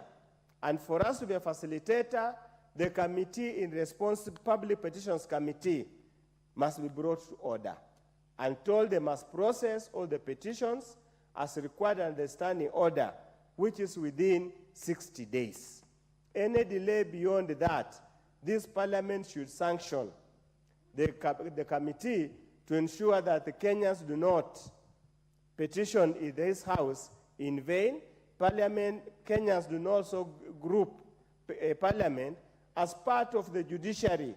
And for us to be a facilitator, the committee in response to Public Petitions Committee must be brought to order and told they must process all the petitions as required under the standing order, which is within 60 days. Any delay beyond that, this parliament should sanction the committee to ensure that the Kenyans do not petition in this house in vain. Kenyans do not also group parliament as part of the judiciary,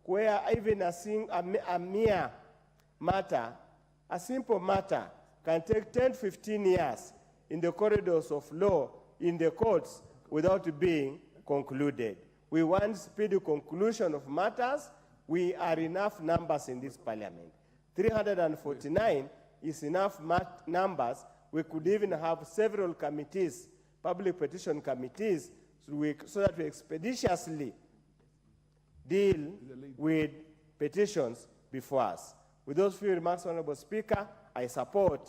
where even a mere matter, a simple matter, can take 10, 15 years in the corridors of law, in the courts, without being concluded. We want speedy conclusion of matters. We are enough numbers in this parliament. 349 is enough numbers. We could even have several committees, public petition committees, so that we expeditiously deal with petitions before us. With those few remarks, Honorable Speaker, I support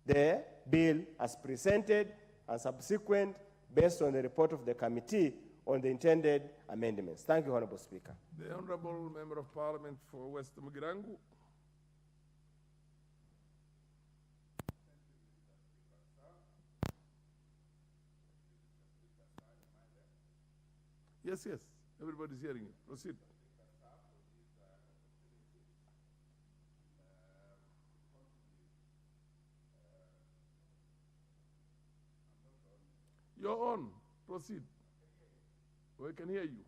the bill as presented and subsequent based on the report of the committee on the intended amendments. Thank you, Honorable Speaker. The Honorable Member of Parliament for West Mugirango. Yes, yes, everybody's hearing you. Proceed. You're on. Proceed. We can hear you.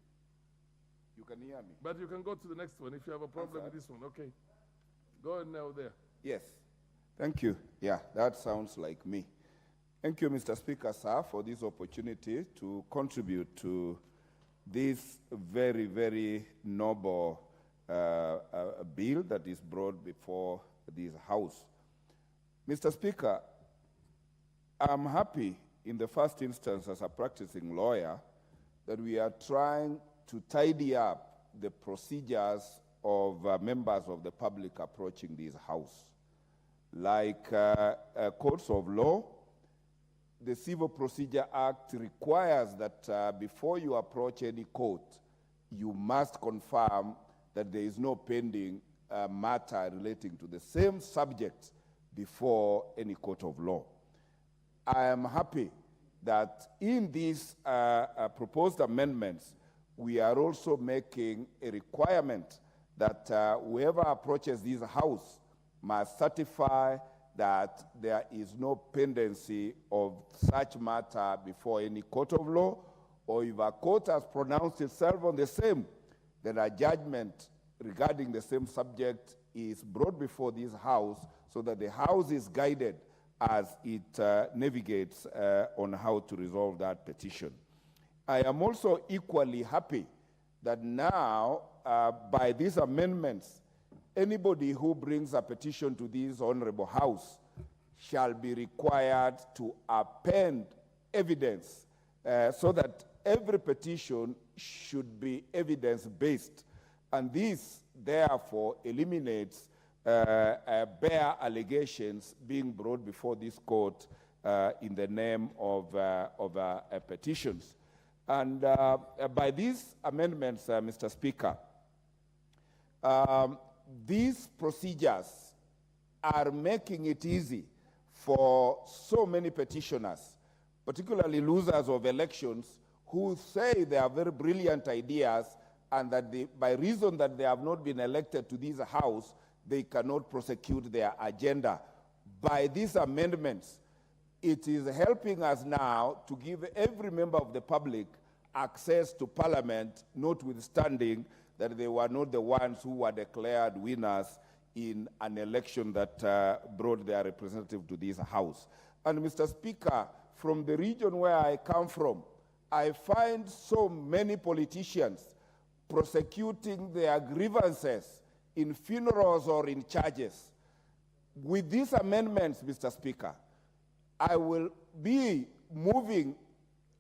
You can hear me. But you can go to the next one if you have a problem with this one. Okay. Go ahead now there. Yes. Thank you. Yeah, that sounds like me. Thank you, Mr. Speaker, sir, for this opportunity to contribute to this very, very noble bill that is brought before this House. Mr. Speaker, I'm happy in the first instance as a practicing lawyer that we are trying to tidy up the procedures of members of the public approaching this House. Like courts of law, the Civil Procedure Act requires that before you approach any court, you must confirm that there is no pending matter relating to the same subject before any court of law. I am happy that in these proposed amendments, we are also making a requirement that whoever approaches this House must certify that there is no pendency of such matter before any court of law, or if a court has pronounced itself on the same, then a judgment regarding the same subject is brought before this House so that the House is guided as it navigates on how to resolve that petition. I am also equally happy that now, by these amendments, anybody who brings a petition to this honorable House shall be required to append evidence so that every petition should be evidence-based. And this, therefore, eliminates bare allegations being brought before this court in the name of petitions. And by these amendments, Mr. Speaker, these procedures are making it easy for so many petitioners, particularly losers of elections, who say they have very brilliant ideas and that by reason that they have not been elected to this House, they cannot prosecute their agenda. By these amendments, it is helping us now to give every member of the public access to Parliament, notwithstanding that they were not the ones who were declared winners in an election that brought their representative to this House. And Mr. Speaker, from the region where I come from, I find so many politicians prosecuting their grievances in funerals or in churches. With these amendments, Mr. Speaker, I will be moving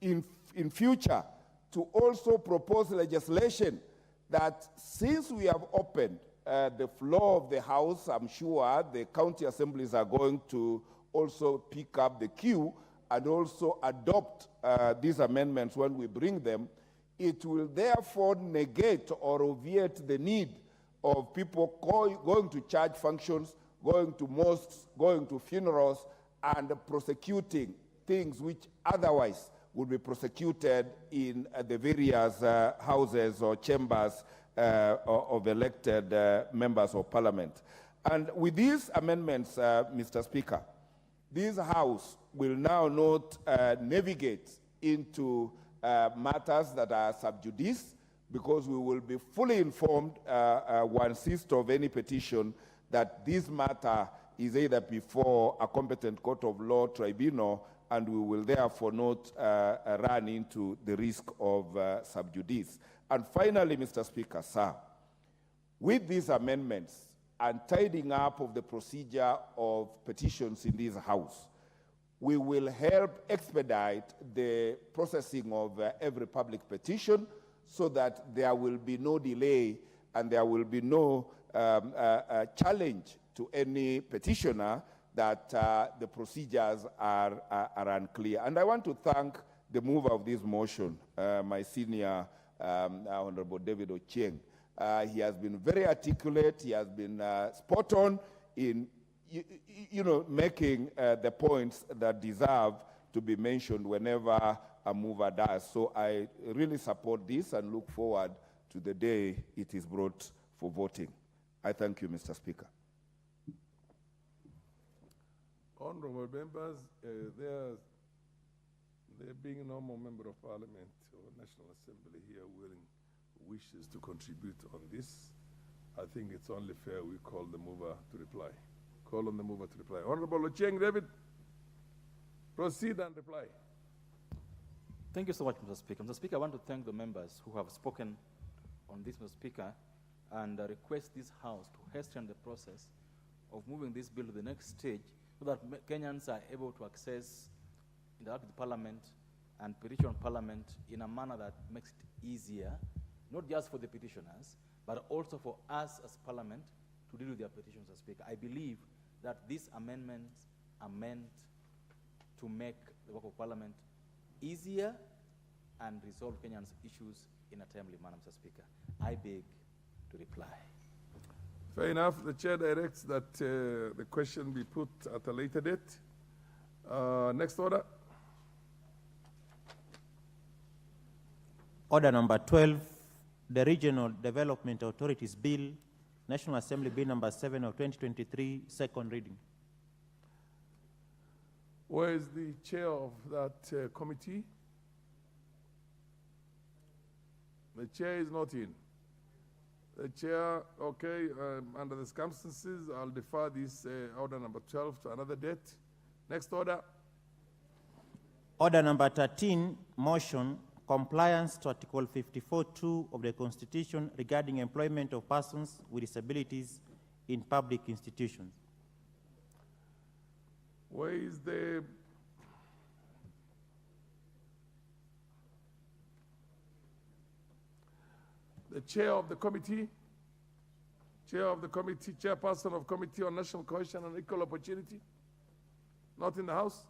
in future to also propose legislation that since we have opened the floor of the House, I'm sure the county assemblies are going to also pick up the cue and also adopt these amendments when we bring them. It will therefore negate or obviate the need of people going to church functions, going to mosques, going to funerals, and prosecuting things which otherwise would be prosecuted in the various houses or chambers of elected members of parliament. And with these amendments, Mr. Speaker, this House will now not navigate into matters that are sub judice, because we will be fully informed once of any petition that this matter is either before a competent court of law tribunal, and we will therefore not run into the risk of sub judice. And finally, Mr. Speaker, sir, with these amendments and tidying up of the procedure of petitions in this House, we will help expedite the processing of every public petition so that there will be no delay and there will be no challenge to any petitioner that the procedures are unclear. And I want to thank the mover of this motion, my senior Honorable David Ochieng. He has been very articulate. He has been spot on in making the points that deserve to be mentioned whenever a mover does. So I really support this and look forward to the day it is brought for voting. I thank you, Mr. Speaker. Honorable members, there being no more member of parliament or National Assembly here wishes to contribute on this, I think it's only fair we call the mover to reply. Call on the mover to reply. Honorable Ochieng David, proceed and reply. Thank you so much, Mr. Speaker. Mr. Speaker, I want to thank the members who have spoken on this, Mr. Speaker, and request this House to hasten the process of moving this bill to the next stage so that Kenyans are able to access, interact with Parliament and petition Parliament in a manner that makes it easier, not just for the petitioners, but also for us as Parliament to deal with their petitions, Mr. Speaker. I believe that these amendments are meant to make the work of Parliament easier and resolve Kenyans' issues in a timely manner, Mr. Speaker. I beg to reply. Fair enough. The chair directs that the question be put at a later date. Next order. Order number 12, the Regional Development Authorities Bill, National Assembly Bill number 7 of 2023, second reading. Where is the chair of that committee? The chair is not in. The chair, okay, under the circumstances, I'll defer this order number 12 to another date. Next order. Order number 13, motion, compliance to Article 54(2) of the Constitution regarding employment of persons with disabilities in public institutions. Where is the chair of the committee? Chair of the committee, chairperson of Committee on National Cohesion and Equal Opportunity? Not in the House?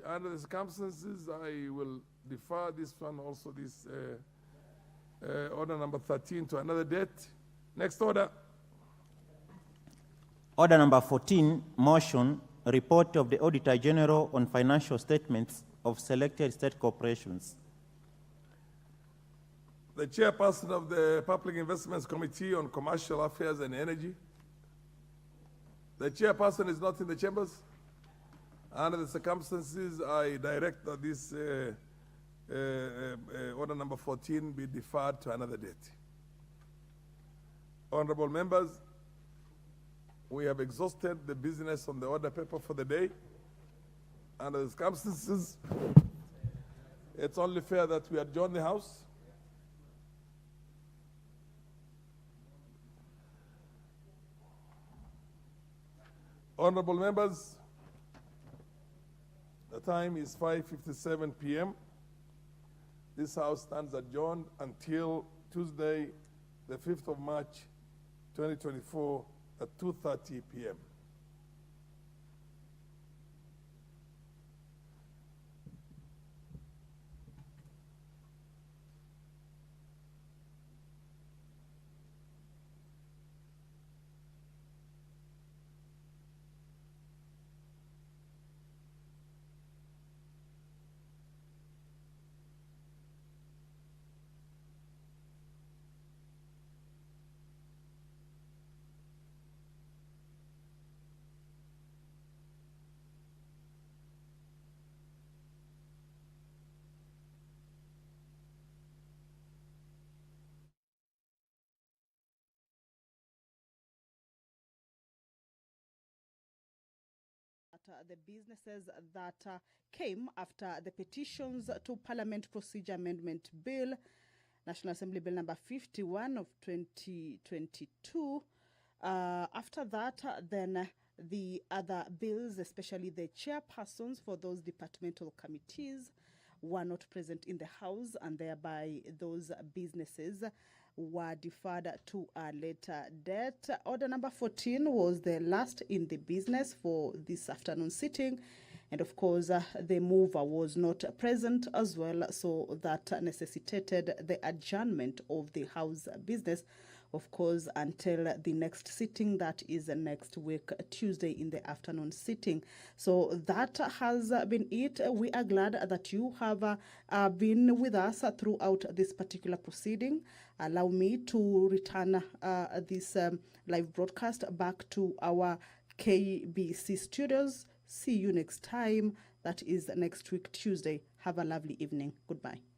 Under the circumstances, I will defer this one, also this order number 13 to another date. Next order. Order number 14, motion, report of the Auditor General on financial statements of selected state corporations. The chairperson of the Public Investments Committee on Commercial Affairs and Energy. The chairperson is not in the chambers. Under the circumstances, I direct that this order number 14 be deferred to another date. Honorable members, we have exhausted the business on the order paper for the day. Under the circumstances, it's only fair that we adjourn the House. Honorable members, the time is 5:57 p.m. This House stands adjourned until Tuesday, the 5th of March, 2024 at 2:30 p.m. The businesses that came after the petitions to Parliament Procedure Amendment Bill, National Assembly Bill number 51 of 2022. After that, then the other bills, especially the chairpersons for those departmental committees, were not present in the House, and thereby those businesses were deferred to a later date. Order number 14 was the last in the business for this afternoon sitting. And of course, the mover was not present as well, so that necessitated the adjournment of the House business, of course, until the next sitting, that is next week, Tuesday in the afternoon sitting. So that has been it. We are glad that you have been with us throughout this particular proceeding. Allow me to return this live broadcast back to our KBC studios. See you next time. That is next week, Tuesday. Have a lovely evening. Goodbye.